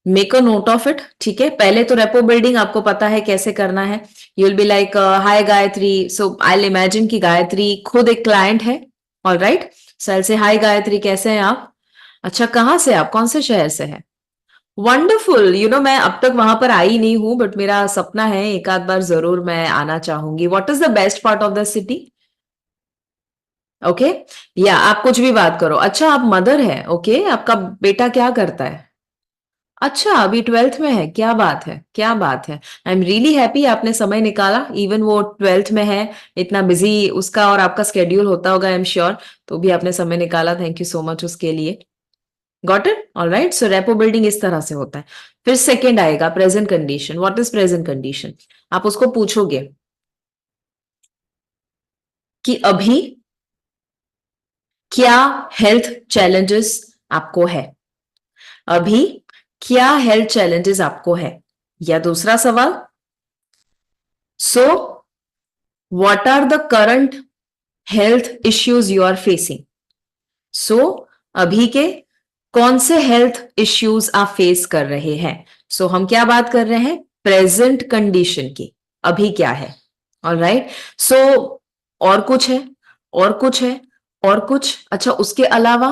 make a note of it, ठीक है। पहले तो रेपो बिल्डिंग आपको पता है कैसे करना है। You will be like hi Gayatri, so I imagine कि गायत्री खुद एक क्लाइंट है। ऑल राइट, सो आई से हाय गायत्री, कैसे हैं आप? अच्छा, कहाँ से आप, कौन से शहर से है? वंडरफुल, यू नो मैं अब तक वहां पर आई नहीं हूं, बट मेरा सपना है एक आध बार जरूर मैं आना चाहूंगी। What is the best part of the city? Okay, या आप कुछ भी बात करो। अच्छा, आप मदर है, ओके, आपका बेटा क्या करता है? अच्छा, अभी 12th में है, क्या बात है, क्या बात है। आई एम रियली हैप्पी आपने समय निकाला, इवन वो 12th में है, इतना बिजी उसका और आपका स्केड्यूल होता होगा, आई एम श्योर, तो भी आपने समय निकाला, थैंक यू सो मच उसके लिए। Got it? All right, so rapport building इस तरह से होता है। फिर सेकेंड आएगा present condition. What is present condition? आप उसको पूछोगे कि अभी क्या हेल्थ चैलेंजेस आपको है, अभी क्या हेल्थ चैलेंजेस आपको है। या दूसरा सवाल, so what are the current health issues you are facing. So अभी के कौन से हेल्थ इश्यूज आप फेस कर रहे हैं। सो हम क्या बात कर रहे हैं? प्रेजेंट कंडीशन की, अभी क्या है। ऑल राइट, सो और कुछ है, और कुछ है, और कुछ, अच्छा उसके अलावा।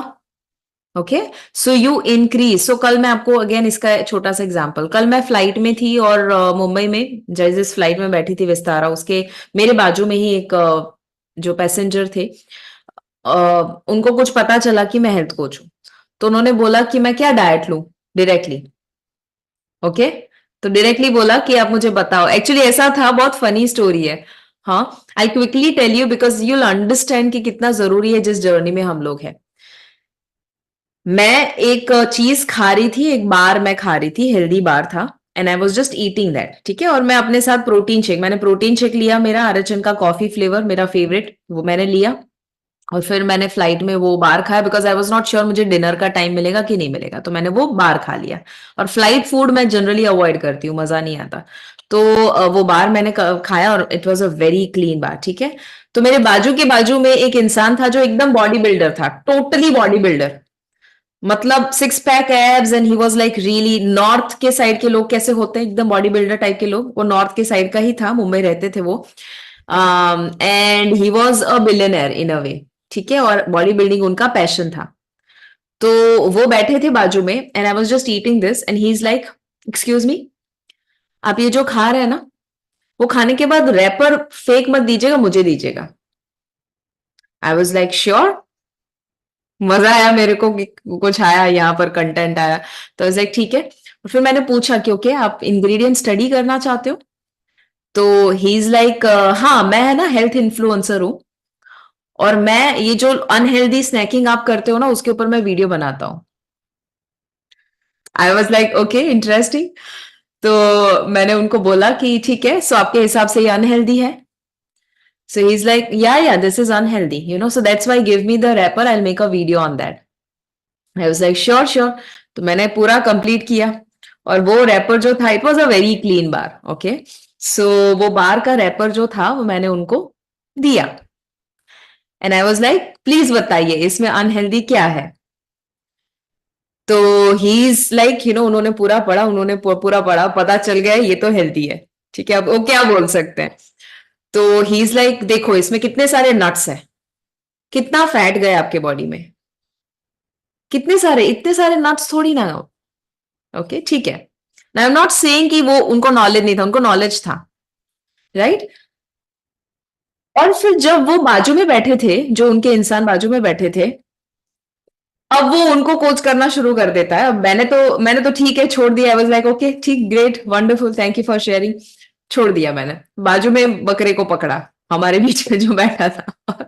Okay, so you increase. So कल मैं आपको अगेन इसका छोटा सा एग्जांपल, कल मैं फ्लाइट में थी और मुंबई में जिस फ्लाइट में बैठी थी विस्तारा, उसके मेरे बाजू में ही एक जो पैसेंजर थे, उनको कुछ पता चला कि मैं हेल्थ कोच हूं, तो उन्होंने बोला कि मैं क्या डाइट लूं डायरेक्टली। ओके, तो डायरेक्टली बोला कि आप मुझे बताओ। एक्चुअली ऐसा था, बहुत फनी स्टोरी है। हाँ, I quickly tell you because you'll understand कि कितना जरूरी है जिस जर्नी में हम लोग हैं। मैं एक चीज खा रही थी, एक बार मैं खा रही थी, हेल्दी बार था, and I was just eating that, ठीक है। और मैं अपने साथ प्रोटीन शेक, मैंने प्रोटीन शेक लिया, मेरा आरएचएन का कॉफी फ्लेवर मेरा फेवरेट, वो मैंने लिया। और फिर मैंने फ्लाइट में वो बार खाया, because I was not sure मुझे डिनर का टाइम मिलेगा कि नहीं मिलेगा, तो मैंने वो बार खा लिया। और फ्लाइट फूड मैं जनरली अवॉइड करती हूँ, मजा नहीं आता। तो वो बार मैंने खाया और it was a very clean bar, ठीक है। तो मेरे बाजू में एक इंसान था जो एकदम बॉडी बिल्डर था, टोटली बॉडी बिल्डर, मतलब six pack abs, and he was like really, north के साइड के लोग कैसे होते हैं एकदम बॉडी बिल्डर टाइप के लोग, वो नॉर्थ के साइड का ही था, मुंबई रहते थे वो। And he was a billionaire in a way. ठीक है, और बॉडी बिल्डिंग उनका पैशन था। तो वो बैठे थे बाजू में and I was just eating this and he is like, excuse me, आप ये जो खा रहे हैं ना, वो खाने के बाद रैपर फेक मत दीजिएगा, मुझे दीजिएगा। आई वाज लाइक श्योर। मजा आया मेरे को कि कुछ आया यहाँ पर, कंटेंट आया। तो आई वाज लाइक ठीक है। और फिर मैंने पूछा कि ओके आप इंग्रेडिएंट स्टडी करना चाहते हो? तो ही इज लाइक हाँ मैं है ना हेल्थ इन्फ्लुएंसर हूँ, और मैं ये जो अनहेल्दी स्नैकिंग आप करते हो ना उसके ऊपर मैं वीडियो बनाता हूँ। आई वॉज लाइक ओके इंटरेस्टिंग। तो मैंने उनको बोला कि ठीक है, सो आपके हिसाब से ये अनहेल्दी है? So he is like yeah this is unhealthy, so that's why give me the wrapper, I make a video on that. I was like sure sure. तो मैंने पूरा कंप्लीट किया, और वो रैपर जो था, it was a very clean bar, okay. So वो बार का रैपर जो था वो मैंने उनको दिया, and I was like please बताइए इसमें अनहेल्दी क्या है? तो ही इज लाइक उन्होंने पूरा पढ़ा, उन्होंने पूरा पढ़ा, पता चल गया ये तो हेल्दी है। ठीक है, अब वो क्या बोल सकते हैं? तो ही इज लाइक देखो इसमें कितने सारे नट्स हैं, कितना फैट गया आपके बॉडी में, कितने सारे, इतने सारे नट्स थोड़ी ना हो। ओके ठीक है, आई एम नॉट सेइंग कि वो उनको नॉलेज नहीं था, उनको नॉलेज था, राइट। और फिर जब वो बाजू में बैठे थे, जो उनके इंसान बाजू में बैठे थे, अब वो उनको कोच करना शुरू कर देता है। अब मैंने तो ठीक है छोड़ दिया। आई वाज लाइक ओके ठीक, great, wonderful, thank you for sharing. छोड़ दिया मैंने, बाजू में बकरे को पकड़ा, हमारे बीच में जो बैठा था,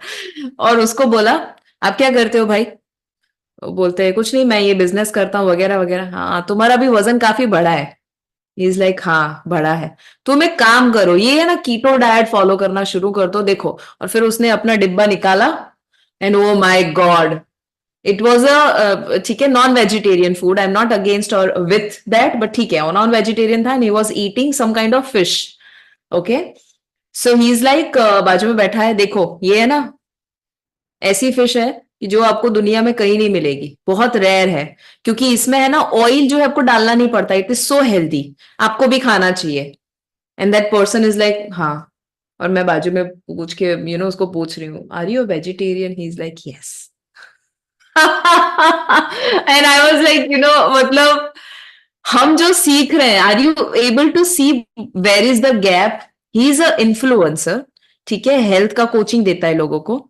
और उसको बोला आप क्या करते हो भाई? वो बोलते हैं कुछ नहीं, मैं ये बिजनेस करता हूँ वगैरह वगैरह। हाँ तुम्हारा भी वजन काफी बढ़ा है। इज लाइक हाँ बड़ा है। तुम एक काम करो, ये है ना कीटो डाइट फॉलो करना शुरू कर दो, देखो। और फिर उसने अपना डिब्बा निकाला, and oh my god, it was a ठीक है non vegetarian food. I am not against और विथ दैट, बट ठीक है वो नॉन वेजिटेरियन था and he was eating some kind of fish. Okay, so he is like बाजू में बैठा है, देखो ये है ना ऐसी फिश है कि जो आपको दुनिया में कहीं नहीं मिलेगी, बहुत रेयर है, क्योंकि इसमें है ना ऑयल जो है आपको डालना नहीं पड़ता, इट इज सो हेल्दी, आपको भी खाना चाहिए। And that person is like हाँ। और मैं बाजू में पूछ के उसको पूछ रही हूँ are you vegetarian? He is like yes. And I was like मतलब हम जो सीख रहे हैं, are you able to see where is the gap? He is a influencer, ठीक है, हेल्थ का कोचिंग देता है लोगों को,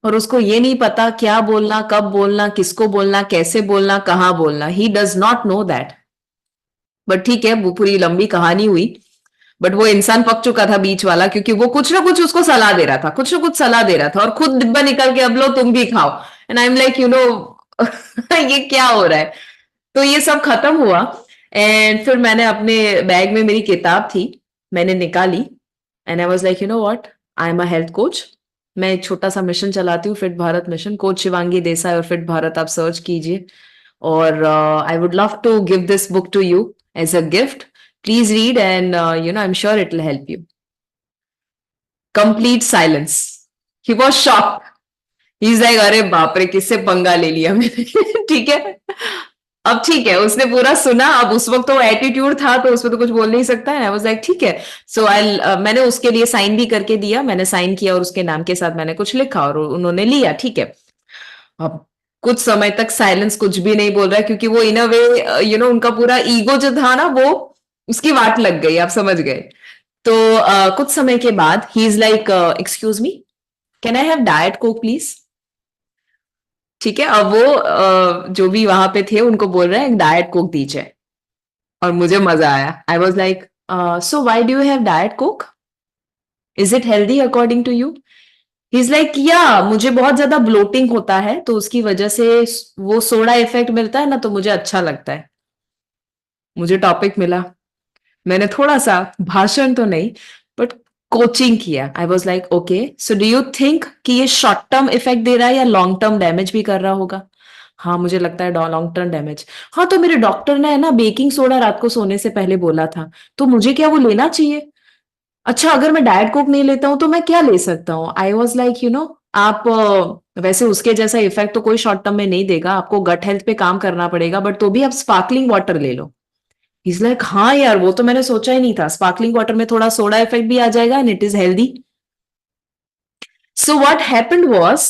और उसको ये नहीं पता क्या बोलना, कब बोलना, किसको बोलना, कैसे बोलना, कहाँ बोलना। He does not know that. But ठीक है, वो पूरी लंबी कहानी हुई। बट वो इंसान पक चुका था बीच वाला, क्योंकि वो कुछ ना कुछ उसको सलाह दे रहा था, कुछ ना कुछ सलाह दे रहा था, और खुद डिब्बा निकाल के अब लो तुम भी खाओ। एंड आई एम लाइक ये क्या हो रहा है? तो ये सब खत्म हुआ, एंड फिर मैंने अपने बैग में मेरी किताब थी, मैंने निकाली, and I was like what, I am a health coach. मैं एक छोटा सा मिशन चलाती हूँ, fit Bharat mission, coach Shivangi Desai और फिट भारत, आप सर्च कीजिए। और I would love to give this book to you as a gift. Please read and I am sure it will help you. Complete silence. He was shocked. He is like अरे बाप रे, किससे पंगा ले लिया मैंने। ठीक है, अब ठीक है, उसने पूरा सुना। अब उस वक्त तो एटीट्यूड था तो उसमें तो कुछ बोल नहीं सकता है। आई वाज लाइक ठीक है। सो आई मैंने उसके लिए साइन भी करके दिया, मैंने साइन किया और उसके नाम के साथ मैंने कुछ लिखा और उन्होंने लिया, ठीक है। अब कुछ समय तक साइलेंस, कुछ भी नहीं बोल रहा है, क्योंकि वो इन अ वे उनका पूरा ईगो जो था ना, वो उसकी वाट लग गई, आप समझ गए। तो कुछ समय के बाद ही is like excuse me, can I have diet Coke please? ठीक है, अब वो जो भी वहां पे थे उनको बोल रहे हैं डाइट कोक दीजिए, और मुझे मजा आया। I was like so why do you have diet coke? Is it healthy according to you? He is like yeah मुझे बहुत ज्यादा ब्लोटिंग होता है तो उसकी वजह से वो सोडा इफेक्ट मिलता है ना, तो मुझे अच्छा लगता है। मुझे टॉपिक मिला, मैंने थोड़ा सा भाषण तो नहीं बट कोचिंग किया। आई was like okay, so do you think कि ये शॉर्ट टर्म इफेक्ट दे रहा है या लॉन्ग टर्म डैमेज भी कर रहा होगा? हाँ मुझे लगता है लॉन्ग टर्म डैमेज। हाँ तो मेरे डॉक्टर ने है ना बेकिंग सोडा रात को सोने से पहले बोला था, तो मुझे क्या वो लेना चाहिए? अच्छा अगर मैं डाइट कोक नहीं लेता हूं तो मैं क्या ले सकता हूँ? आई वॉज लाइक आप वैसे उसके जैसा इफेक्ट तो कोई शॉर्ट टर्म में नहीं देगा, आपको गट हेल्थ पे काम करना पड़ेगा, बट तो भी आप स्पार्कलिंग वाटर ले लो। इज लाइक हाँ यार, वो तो मैंने सोचा ही नहीं था, स्पार्कलिंग वाटर में थोड़ा सोडा इफेक्ट भी आ जाएगा and it is healthy. So what happened was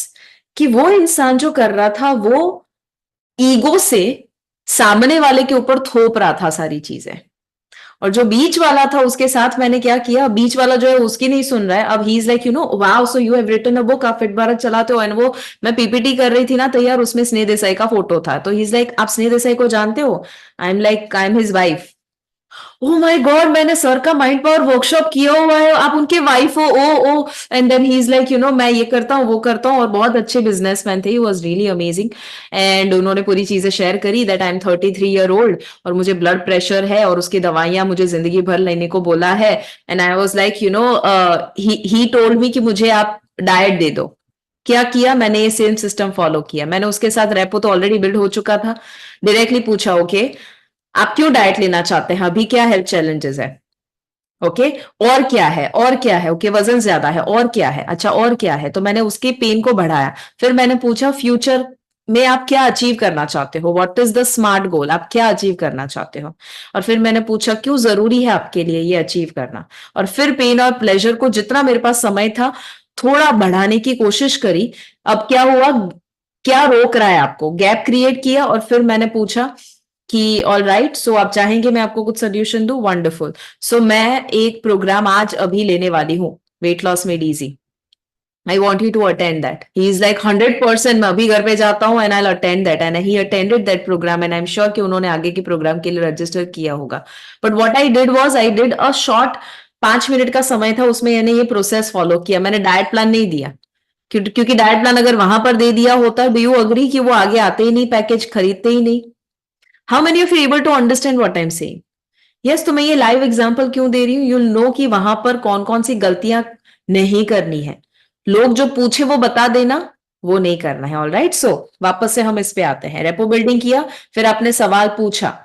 कि वो इंसान जो कर रहा था वो ईगो से सामने वाले के ऊपर थोप रहा था सारी चीजें, और जो बीच वाला था उसके साथ मैंने क्या किया, बीच वाला जो है उसकी नहीं सुन रहा है। अब he is like, wow, so you have written a book, आप फिट भारत चलाते हो। एंड वो, मैं पीपीटी कर रही थी ना तैयार, उसमें स्नेह देसाई का फोटो था, तो ही इज लाइक, आप स्नेह देसाई को जानते हो? I am like, I am his wife. Oh my god, मैंने सर का माइंड पावर वर्कशॉप किया हुआ है, आप उनके वाइफ हो? Oh oh. And then he is like, मैं ये करता हूँ वो करता हूँ, और बहुत अच्छे बिजनेसमैन थे, he was really amazing. And उन्होंने पूरी चीजें शेयर करी that I am 33 year old और मुझे ब्लड प्रेशर है और उसकी दवाइयां मुझे जिंदगी भर लेने को बोला है। And I was like, he told me कि मुझे आप डाइट दे दो। क्या किया मैंने? ये सेम सिस्टम फॉलो किया मैंने, उसके साथ रेपो तो ऑलरेडी बिल्ड हो चुका था। डायरेक्टली पूछा, ओके आप क्यों डाइट लेना चाहते हैं, अभी क्या हेल्थ चैलेंजेस है? ओके, और क्या है, और क्या है? ओके, वजन ज्यादा है, और क्या है? अच्छा, और क्या है? तो मैंने उसके पेन को बढ़ाया। फिर मैंने पूछा, फ्यूचर में आप क्या अचीव करना चाहते हो, व्हाट इज द स्मार्ट गोल, आप क्या अचीव करना चाहते हो? और फिर मैंने पूछा, क्यों जरूरी है आपके लिए ये अचीव करना? और फिर पेन और प्लेजर को जितना मेरे पास समय था थोड़ा बढ़ाने की कोशिश करी। अब क्या हुआ, क्या रोक रहा है आपको, गैप क्रिएट किया। और फिर मैंने पूछा कि ऑल राइट, सो आप चाहेंगे मैं आपको कुछ सोल्यूशन दूं? वंडरफुल। सो मैं एक प्रोग्राम आज अभी लेने वाली हूँ, weight loss made easy. I want you to attend that. He is like 100%, मैं अभी घर पे जाता हूँ and I attend that. And he attended that program and I am sure कि उन्होंने आगे के प्रोग्राम के लिए रजिस्टर किया होगा। But what I did was, I did a short 5 minute का समय था उसमें, यानी ये प्रोसेस फॉलो किया मैंने, डाइट प्लान नहीं दिया। क्योंकि डाइट प्लान अगर वहां पर दे दिया होता, डू यू अग्री कि वो आगे आते ही नहीं, पैकेज खरीदते ही नहीं। How many of you able to understand what I am saying? Yes, तो मैं ये लाइव एग्जांपल क्यों दे रही हूँ, यू नो कि वहां पर कौन कौन सी गलतियां नहीं करनी है। लोग जो पूछे वो बता देना, वो नहीं करना है। ऑल राइट, सो वापस से हम इस पे आते हैं। रेपो बिल्डिंग किया, फिर आपने सवाल पूछा,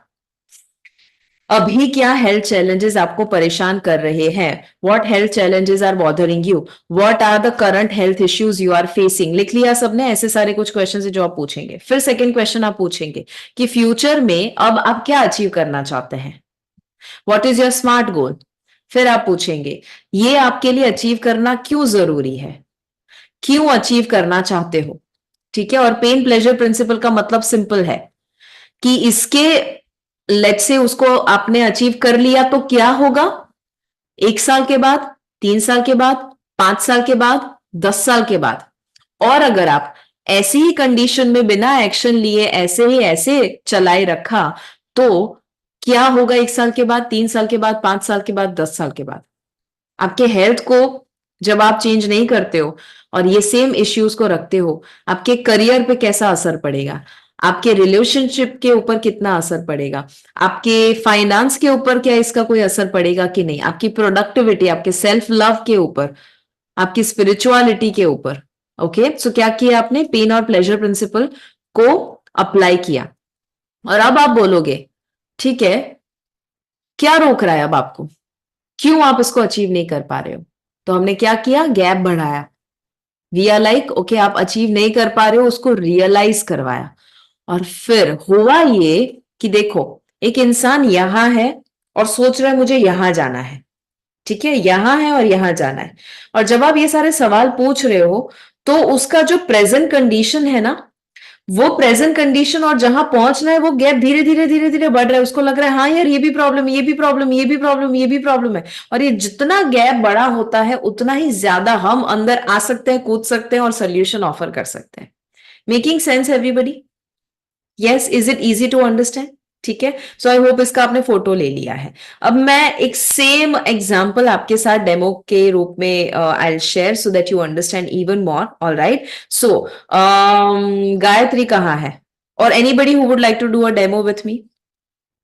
अभी क्या हेल्थ चैलेंजेस आपको परेशान कर रहे हैं? What health challenges are bothering you? What are the current health issues you are facing? लिख लिया सबने? ऐसे सारे कुछ क्वेश्चन है जो आप पूछेंगे। फिर सेकेंड क्वेश्चन आप पूछेंगे कि फ्यूचर में अब आप क्या अचीव करना चाहते हैं, व्हाट इज योर स्मार्ट गोल? फिर आप पूछेंगे, ये आपके लिए अचीव करना क्यों जरूरी है, क्यों अचीव करना चाहते हो? ठीक है, और पेन प्लेजर प्रिंसिपल का मतलब सिंपल है कि इसके, लेट से उसको आपने अचीव कर लिया तो क्या होगा 1 साल के बाद, 3 साल के बाद, 5 साल के बाद, 10 साल के बाद? और अगर आप ऐसी ही कंडीशन में बिना एक्शन लिए ऐसे ही ऐसे चलाए रखा, तो क्या होगा 1 साल के बाद, 3 साल के बाद, 5 साल के बाद, 10 साल के बाद? आपके हेल्थ को जब आप चेंज नहीं करते हो और ये सेम इश्यूज को रखते हो, आपके करियर पे कैसा असर पड़ेगा, आपके रिलेशनशिप के ऊपर कितना असर पड़ेगा, आपके फाइनेंस के ऊपर क्या इसका कोई असर पड़ेगा कि नहीं, आपकी प्रोडक्टिविटी, आपके सेल्फ लव के ऊपर, आपकी स्पिरिचुअलिटी के ऊपर। ओके, सो क्या किया आपने? पेन और प्लेजर प्रिंसिपल को अप्लाई किया। और अब आप बोलोगे, ठीक है, क्या रोक रहा है अब आपको, क्यों आप इसको अचीव नहीं कर पा रहे हो? तो हमने क्या किया, गैप बढ़ाया। वी आर लाइक, ओके आप अचीव नहीं कर पा रहे हो, उसको रियलाइज करवाया। और फिर हुआ ये कि देखो, एक इंसान यहां है और सोच रहा है मुझे यहां जाना है, ठीक है, यहां है और यहां जाना है। और जब आप ये सारे सवाल पूछ रहे हो तो उसका जो प्रेजेंट कंडीशन है ना, वो प्रेजेंट कंडीशन और जहां पहुंचना है वो गैप धीरे धीरे धीरे धीरे बढ़ रहा है। उसको लग रहा है हाँ यार, ये भी प्रॉब्लम, ये भी प्रॉब्लम, ये भी प्रॉब्लम, ये भी प्रॉब्लम है। और ये जितना गैप बड़ा होता है उतना ही ज्यादा हम अंदर आ सकते हैं, कूद सकते हैं और सोल्यूशन ऑफर कर सकते हैं। Making sense everybody? Yes, is it easy to understand? ठीक है, सो आई होप इसका आपने फोटो ले लिया है। अब मैं एक सेम एग्जांपल आपके साथ डेमो के रूप में I will share so that you understand even more. All right, so Gayatri कहाँ है? और anybody who would like to do a demo with me?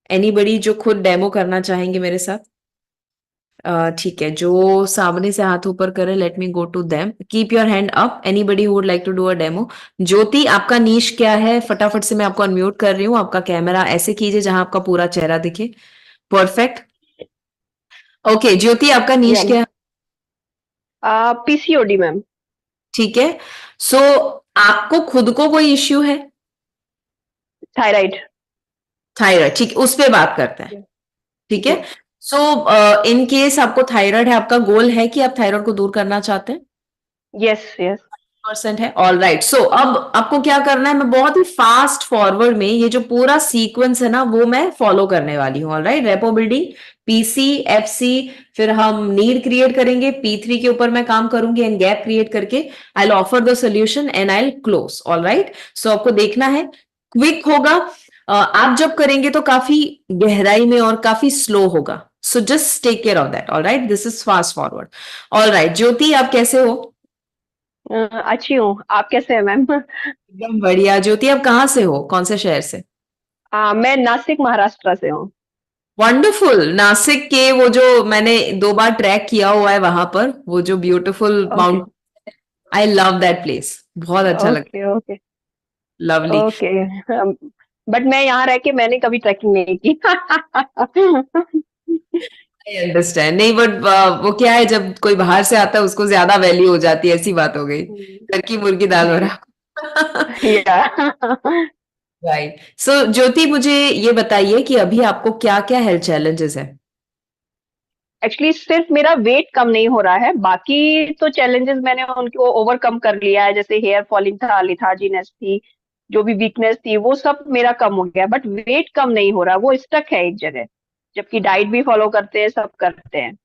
Anybody जो खुद डेमो करना चाहेंगे मेरे साथ? ठीक है, जो सामने से हाथ ऊपर करे, let me go to them, keep your hand up, anybody who would like to do a demo. Jyoti, आपका नीश क्या है? फटाफट से मैं आपको अनम्यूट कर रही हूँ, आपका कैमरा ऐसे कीजिए जहां आपका पूरा चेहरा दिखे। परफेक्ट। ओके ज्योति, आपका नीश क्या है? PCOD ma'am. ठीक है, सो आपको खुद को कोई इश्यू है? थायराइड। थायराइड, ठीक, उस पे बात करते हैं। ठीक है, सो इन केस आपको थायराइड है, आपका गोल है कि आप थायराइड को दूर करना चाहते हैं? Yes yes. 50% है। ऑल राइट, सो अब आपको क्या करना है, मैं बहुत ही फास्ट फॉरवर्ड में ये जो पूरा सीक्वेंस है ना वो मैं फॉलो करने वाली हूँ। All right, rapport building, PC, FC, फिर हम नीड क्रिएट करेंगे, P3 के ऊपर मैं काम करूंगी एंड गैप क्रिएट करके I offer the solution and I close. All right, so आपको देखना है, क्विक होगा। आप जब करेंगे तो काफी गहराई में और काफी स्लो होगा, so just take care of that. All right, this is fast forward. All right, Jyoti आप कैसे हो? अच्छी हूँ। आप कैसे हैं मैम? एकदम बढ़िया। ज्योति आप कहाँ से हो, कौन से शहर से? मैं नासिक महाराष्ट्र से हूँ। वंडरफुल। नासिक के वो जो मैंने 2 बार ट्रैक किया हुआ है वहां पर, वो जो beautiful okay mount, I love that place, बहुत अच्छा लगता ओके ओके है, लवली। ओके। बट मैं यहाँ रह के मैंने कभी ट्रैकिंग नहीं की। आई अंडरस्टैंड, नहीं बट वो क्या है, जब कोई बाहर से आता है उसको ज्यादा वैल्यू हो जाती है, ऐसी बात हो गई। घर की मुर्गी दाल हो जी। रहा। या राइट, सो ज्योति मुझे ये बताइए कि अभी आपको क्या क्या हेल्थ चैलेंजेस है? एक्चुअली सिर्फ मेरा वेट कम नहीं हो रहा है, बाकी तो चैलेंजेस मैंने उनको ओवरकम कर लिया है। जैसे हेयर फॉलिंग था, लिथार्जीनेस थी, जो भी वीकनेस थी वो सब मेरा कम हो गया, बट वेट कम नहीं हो रहा, वो स्टक है एक जगह। जबकि डाइट भी फॉलो करते हैं, सब करते हैं।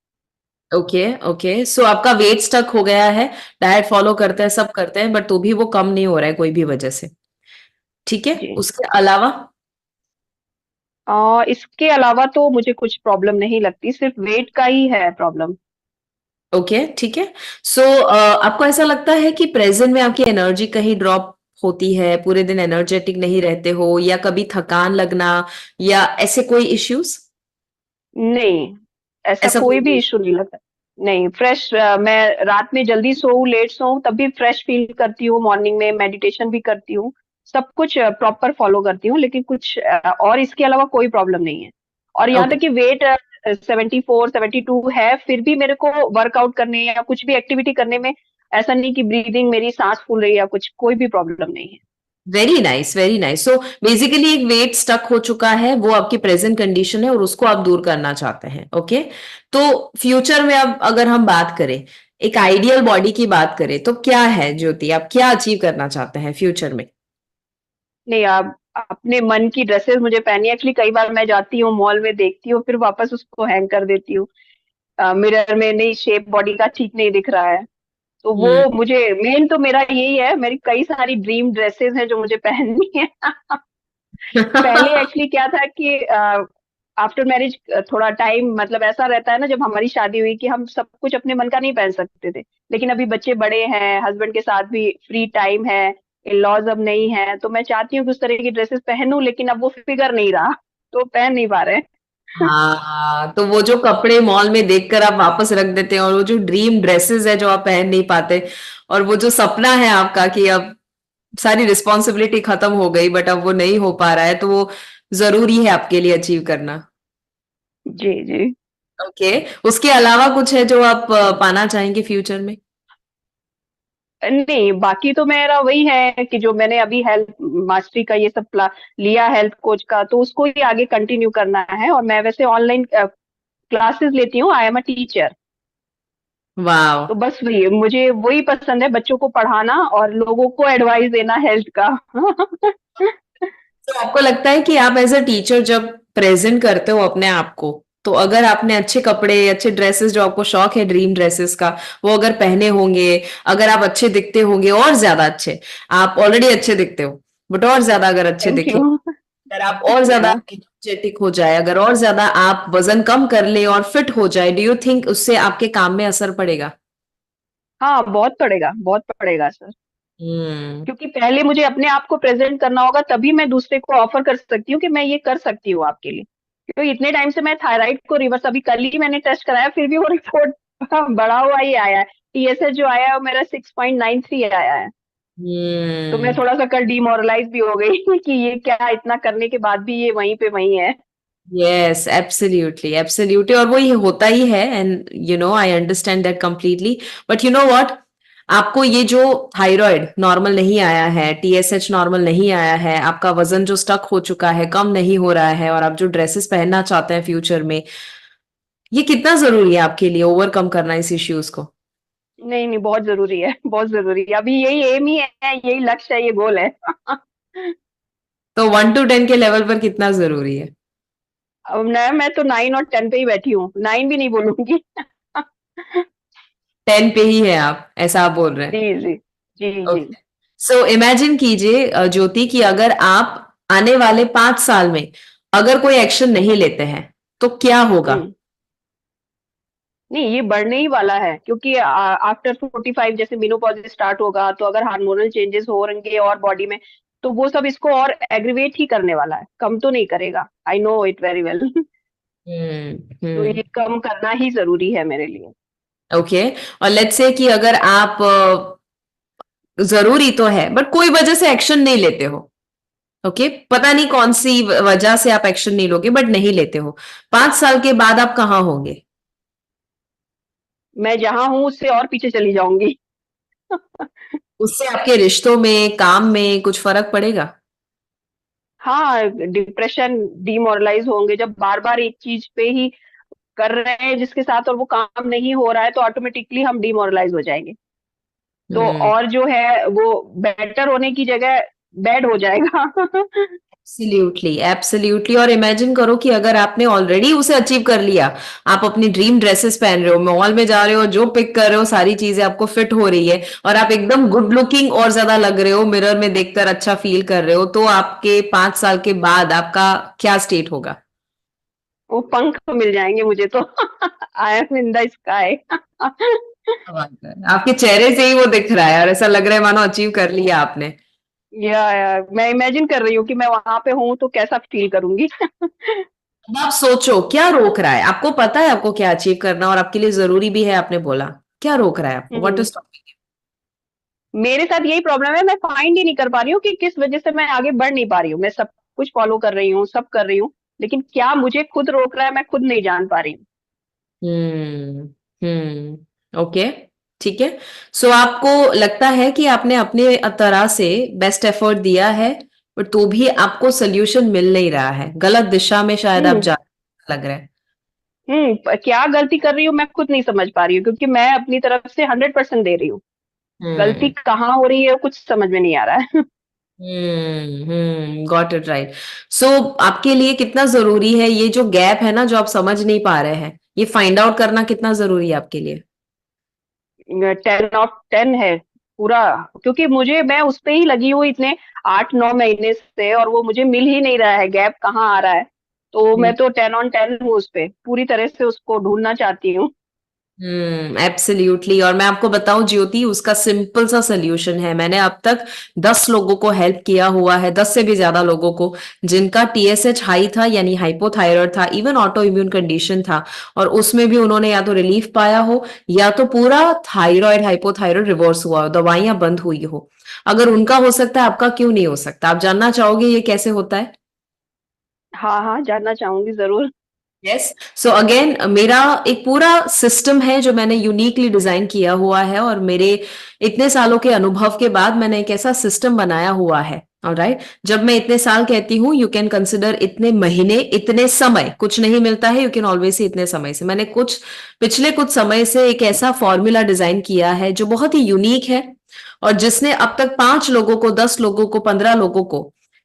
ओके ओके, सो आपका वेट स्टक हो गया है, डाइट फॉलो करते हैं, सब करते हैं, बट तो भी वो कम नहीं हो रहा है कोई भी वजह से। ठीक है, जी। उसके अलावा? इसके अलावा तो मुझे कुछ प्रॉब्लम नहीं लगती, सिर्फ वेट का ही है प्रॉब्लम। ओके, ठीक है। सो आपको ऐसा लगता है कि प्रेजेंट में आपकी एनर्जी कहीं ड्रॉप होती है, पूरे दिन एनर्जेटिक नहीं रहते हो, या कभी थकान लगना, या ऐसे कोई इश्यूज? नहीं, ऐसा ऐसा कोई कोई भी भी? इशू नहीं लगता। नहीं, फ्रेश। मैं रात में जल्दी सोऊं, लेट सोऊं, तब भी फ्रेश फील करती हूँ। मॉर्निंग में मेडिटेशन भी करती हूँ, सब कुछ प्रॉपर फॉलो करती हूँ, लेकिन कुछ और इसके अलावा कोई प्रॉब्लम नहीं है। और यहाँ ओके, तक कि वेट 74 72 है, फिर भी मेरे को वर्कआउट करने या कुछ भी एक्टिविटी करने में ऐसा नहीं कि ब्रीदिंग मेरी सांस फूल रही है या कुछ, कोई भी प्रॉब्लम नहीं है। Very nice, very nice. So basically एक वेट स्टक हो चुका है, वो आपकी प्रेजेंट कंडीशन है और उसको आप दूर करना चाहते हैं। ओके, तो फ्यूचर में अब अगर हम बात करें, एक आइडियल बॉडी की बात करें, तो क्या है ज्योति, आप क्या अचीव करना चाहते हैं फ्यूचर में? नहीं, आप अपने मन की ड्रेसेस मुझे पहनी है। एक्चुअली कई बार मैं जाती हूँ मॉल में, देखती हूँ, फिर वापस उसको हैंग कर देती हूँ। मिरर में नहीं, शेप बॉडी का ठीक नहीं दिख रहा है। तो हम्म। वो मुझे मेन तो मेरा यही है। मेरी कई सारी ड्रीम ड्रेसेस हैं जो मुझे पहननी है। पहले एक्चुअली क्या था कि आफ्टर मैरिज थोड़ा टाइम, मतलब ऐसा रहता है ना, जब हमारी शादी हुई कि हम सब कुछ अपने मन का नहीं पहन सकते थे। लेकिन अभी बच्चे बड़े हैं, हस्बैंड के साथ भी फ्री टाइम है, इन लॉज अब नहीं है, तो मैं चाहती हूँ कि उस तरह की ड्रेसेस पहनूं, लेकिन अब वो फिगर नहीं रहा, तो पहन नहीं पा रहे। हाँ, तो वो जो कपड़े मॉल में देखकर आप वापस रख देते हैं, और वो जो ड्रीम ड्रेसेस है जो आप पहन नहीं पाते, और वो जो सपना है आपका कि अब सारी रिस्पॉन्सिबिलिटी खत्म हो गई बट अब वो नहीं हो पा रहा है, तो वो जरूरी है आपके लिए अचीव करना। जी जी। ओके, उसके अलावा कुछ है जो आप पाना चाहेंगे फ्यूचर में? नहीं, बाकी तो मेरा वही है कि जो मैंने अभी हेल्थ मास्टरी का ये सब लिया, हेल्थ कोच का, तो उसको ही आगे कंटिन्यू करना है। और मैं वैसे ऑनलाइन क्लासेस लेती हूँ, आई एम अ टीचर। वाह, तो बस वही मुझे वही पसंद है, बच्चों को पढ़ाना और लोगों को एडवाइस देना हेल्थ का। तो आपको लगता है कि आप एज अ टीचर जब प्रेजेंट करते हो अपने आप को, तो अगर आपने अच्छे कपड़े, अच्छे ड्रेसेस, जो आपको शौक है ड्रीम ड्रेसेस का, वो अगर पहने होंगे, अगर आप अच्छे दिखते होंगे और ज्यादा अच्छे, आप ऑलरेडी अच्छे दिखते हो, बट और ज्यादा अगर अच्छे थैंक दिखे, यू। अगर आप और ज्यादा एनर्जेटिक हो जाए, अगर और ज्यादा आप वजन कम कर ले और फिट हो जाए, डू यू थिंक उससे आपके काम में असर पड़ेगा? हाँ, बहुत पड़ेगा, बहुत पड़ेगा सर। हम्म। क्योंकि पहले मुझे अपने आप को प्रेजेंट करना होगा, तभी मैं दूसरे को ऑफर कर सकती हूँ कि मैं ये कर सकती हूँ आपके लिए। क्योंकि इतने टाइम से मैं थायराइड को रिवर्स, अभी कल ही मैंने टेस्ट कराया, फिर भी वो रिपोर्ट बढ़ा हुआ ही आया है। TSH जो आया है वो मेरा 6.93 आया है। तो मैं हम्म। थोड़ा सा कल डिमोरलाइज भी हो गई कि ये क्या, इतना करने के बाद भी ये वहीं पे वहीं है। यस, एब्सोल्युटली एब्सोल्युटली, और वो ये होता ही है, and you no I understand that completely. But you know what, आपको ये जो थायराइड नॉर्मल नहीं आया है, TSH नॉर्मल नहीं आया है, आपका वजन जो स्टक हो चुका है, कम नहीं हो रहा है, और आप जो ड्रेसेस पहनना चाहते हैं फ्यूचर में, ये कितना जरूरी है आपके लिए ओवरकम करना इस इश्यूज को? नहीं नहीं, बहुत जरूरी है, बहुत जरूरी है। अभी यही एम ही है, यही लक्ष्य है, ये गोल है। तो 1 to 10 के लेवल पर कितना जरूरी है? अब मैं तो 9 और 10 पे ही बैठी हूँ, 9 भी नहीं बोलूंगी। 10 पे ही है आप, ऐसा आप बोल रहे हैं? जी जी जी जी। ओके। सो इमेजिन कीजिए ज्योति, कि अगर आप आने वाले 5 साल में अगर कोई एक्शन नहीं लेते हैं तो क्या होगा? हम्म। नहीं, ये बढ़ने ही वाला है, क्योंकि आफ्टर 45 जैसे मेनोपॉज स्टार्ट होगा, तो अगर हार्मोनल चेंजेस हो रहेंगे और बॉडी में, तो वो सब इसको और एग्रीवेट ही करने वाला है, कम तो नहीं करेगा। I know it very well. तो हम्म। ये कम करना ही जरूरी है मेरे लिए। ओके। और लेट्स से कि अगर आप जरूरी तो है बट कोई वजह से एक्शन नहीं लेते हो, ओके, पता नहीं कौन सी वजह से आप एक्शन नहीं लोगे बट नहीं लेते हो, 5 साल के बाद आप कहाँ होंगे? मैं जहां हूँ उससे और पीछे चली जाऊंगी। उससे आपके रिश्तों में, काम में कुछ फर्क पड़ेगा? हाँ, डिप्रेशन, डिमोरलाइज होंगे जब बार बार एक चीज पे ही कर रहे हैं जिसके साथ, और वो काम नहीं हो रहा है, तो ऑटोमेटिकली हम डिमोरलाइज हो जाएंगे। तो हम्म। और जो है वो बेटर होने की जगह बैड हो जाएगा। Absolutely, absolutely. और इमेजिन करो कि अगर आपने ऑलरेडी उसे अचीव कर लिया, आप अपनी ड्रीम ड्रेसेस पहन रहे हो, मॉल में जा रहे हो, जो पिक कर रहे हो सारी चीजें आपको फिट हो रही है, और आप एकदम गुड लुकिंग और ज्यादा लग रहे हो, मिरर में देखकर अच्छा फील कर रहे हो, तो आपके 5 साल के बाद आपका क्या स्टेट होगा? वो पंख मिल जाएंगे मुझे तो। I am in the sky. क्या बात है। आपके चेहरे से ही वो दिख रहा है और ऐसा लग रहा है मानो अचीव कर लिया आपने। या मैं इमेजिन कर रही हूँ कि मैं वहां पे हूँ तो कैसा फील करूंगी। अब आप सोचो क्या रोक रहा है? आपको पता है आपको क्या अचीव करना और आपके लिए जरूरी भी है, आपने बोला, क्या रोक रहा है आपको? What hmm. इज? मेरे साथ यही प्रॉब्लम है, मैं फाइंड ही नहीं कर पा रही हूँ कि किस वजह से मैं आगे बढ़ नहीं पा रही हूँ। मैं सब कुछ फॉलो कर रही हूँ, सब कर रही हूँ, लेकिन क्या मुझे खुद रोक रहा है, मैं खुद नहीं जान पा रही हूँ। हम्म। ओके। ठीक है। सो आपको लगता है कि आपने अपने तरह से बेस्ट एफर्ट दिया है, पर तो भी आपको सोल्यूशन मिल नहीं रहा है, गलत दिशा में शायद आप हम्म। जा, लग रहा है। क्या गलती कर रही हूँ मैं खुद नहीं समझ पा रही हूँ, क्योंकि मैं अपनी तरफ से 100% दे रही हूँ। गलती हम्म। कहाँ हो रही है कुछ समझ में नहीं आ रहा है। Got it right. सो आपके लिए कितना जरूरी है ये जो गैप है ना, जो आप समझ नहीं पा रहे हैं, ये फाइंड आउट करना कितना जरूरी है आपके लिए? 10 ऑफ 10 है पूरा, क्योंकि मुझे, मैं उस पे ही लगी हुई इतने 8-9 महीने से, और वो मुझे मिल ही नहीं रहा है, गैप कहाँ आ रहा है। तो मैं तो 10 ऑन 10 हूँ उस पे, पूरी तरह से उसको ढूंढना चाहती हूँ। एब्सोल्युटली। और मैं आपको बताऊं ज्योति, उसका सिंपल सा सोल्यूशन है। मैंने अब तक 10 लोगों को हेल्प किया हुआ है, 10 से भी ज्यादा लोगों को, जिनका टीएसएच हाई था यानी हाइपोथायराइड था, इवन ऑटो इम्यून कंडीशन था, और उसमें भी उन्होंने या तो रिलीफ पाया हो या तो पूरा थायराइड हाइपोथायराइड रिवर्स हुआ हो, दवाइयां बंद हुई हो। अगर उनका हो सकता है, आपका क्यों नहीं हो सकता? आप जानना चाहोगे ये कैसे होता है? हाँ हाँ, जानना चाहूंगी जरूर। यस। सो अगेन मेरा एक पूरा सिस्टम है जो मैंने यूनिकली डिजाइन किया हुआ है, और मेरे इतने सालों के अनुभव के बाद मैंने एक ऐसा सिस्टम बनाया हुआ है। ऑलराइट। जब मैं इतने साल कहती हूँ, यू कैन कंसिडर इतने महीने, इतने समय, कुछ नहीं मिलता है, यू कैन ऑलवेज से इतने समय से, मैंने कुछ पिछले कुछ समय से एक ऐसा फॉर्मूला डिजाइन किया है जो बहुत ही यूनिक है, और जिसने अब तक 5 लोगों को, 10 लोगों को, 15 लोगों को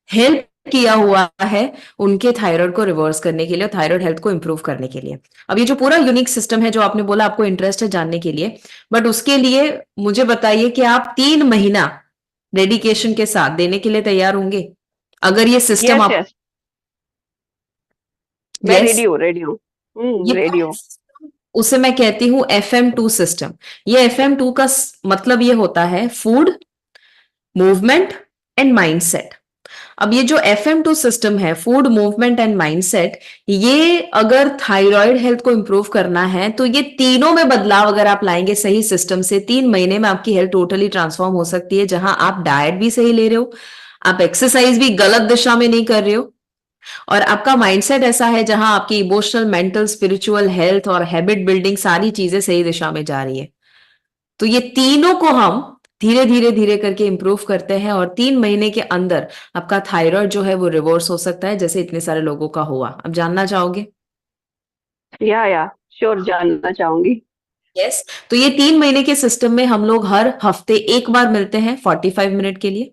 हेल्प किया हुआ है, उनके थायराइड को रिवर्स करने के लिए, थायराइड हेल्थ को इंप्रूव करने के लिए। अब ये जो पूरा यूनिक सिस्टम है, जो आपने बोला आपको इंटरेस्ट है जानने के लिए, बट उसके लिए मुझे बताइए कि आप 3 महीना डेडिकेशन के साथ देने के लिए तैयार होंगे? अगर ये सिस्टम यस आप, यस, मैं यस, रेडी हूँ, रेडी हूँ। ये रेडी पूरा हूँ। system, उसे मैं कहती हूँ FM2 सिस्टम। ये FM2 का मतलब ये होता है फूड, मूवमेंट एंड माइंडसेट। अब ये जो FM2 सिस्टम है, फूड, मूवमेंट एंड माइंडसेट, ये अगर थायराइड हेल्थ को इंप्रूव करना है तो ये तीनों में बदलाव अगर आप लाएंगे सही सिस्टम से, 3 महीने में आपकी हेल्थ टोटली ट्रांसफॉर्म हो सकती है, जहां आप डाइट भी सही ले रहे हो, आप एक्सरसाइज भी गलत दिशा में नहीं कर रहे हो, और आपका माइंडसेट ऐसा है जहां आपकी इमोशनल, मेंटल, स्पिरिचुअल हेल्थ और हैबिट बिल्डिंग सारी चीजें सही दिशा में जा रही है। तो ये तीनों को हम धीरे धीरे धीरे करके इंप्रूव करते हैं, और 3 महीने के अंदर आपका थायराइड जो है वो रिवर्स हो सकता है, जैसे इतने सारे लोगों का हुआ। अब जानना चाहोगे? या श्योर, जानना चाहूंगी। यस, तो ये 3 महीने के सिस्टम में हम लोग हर हफ्ते एक बार मिलते हैं 45 मिनट के लिए।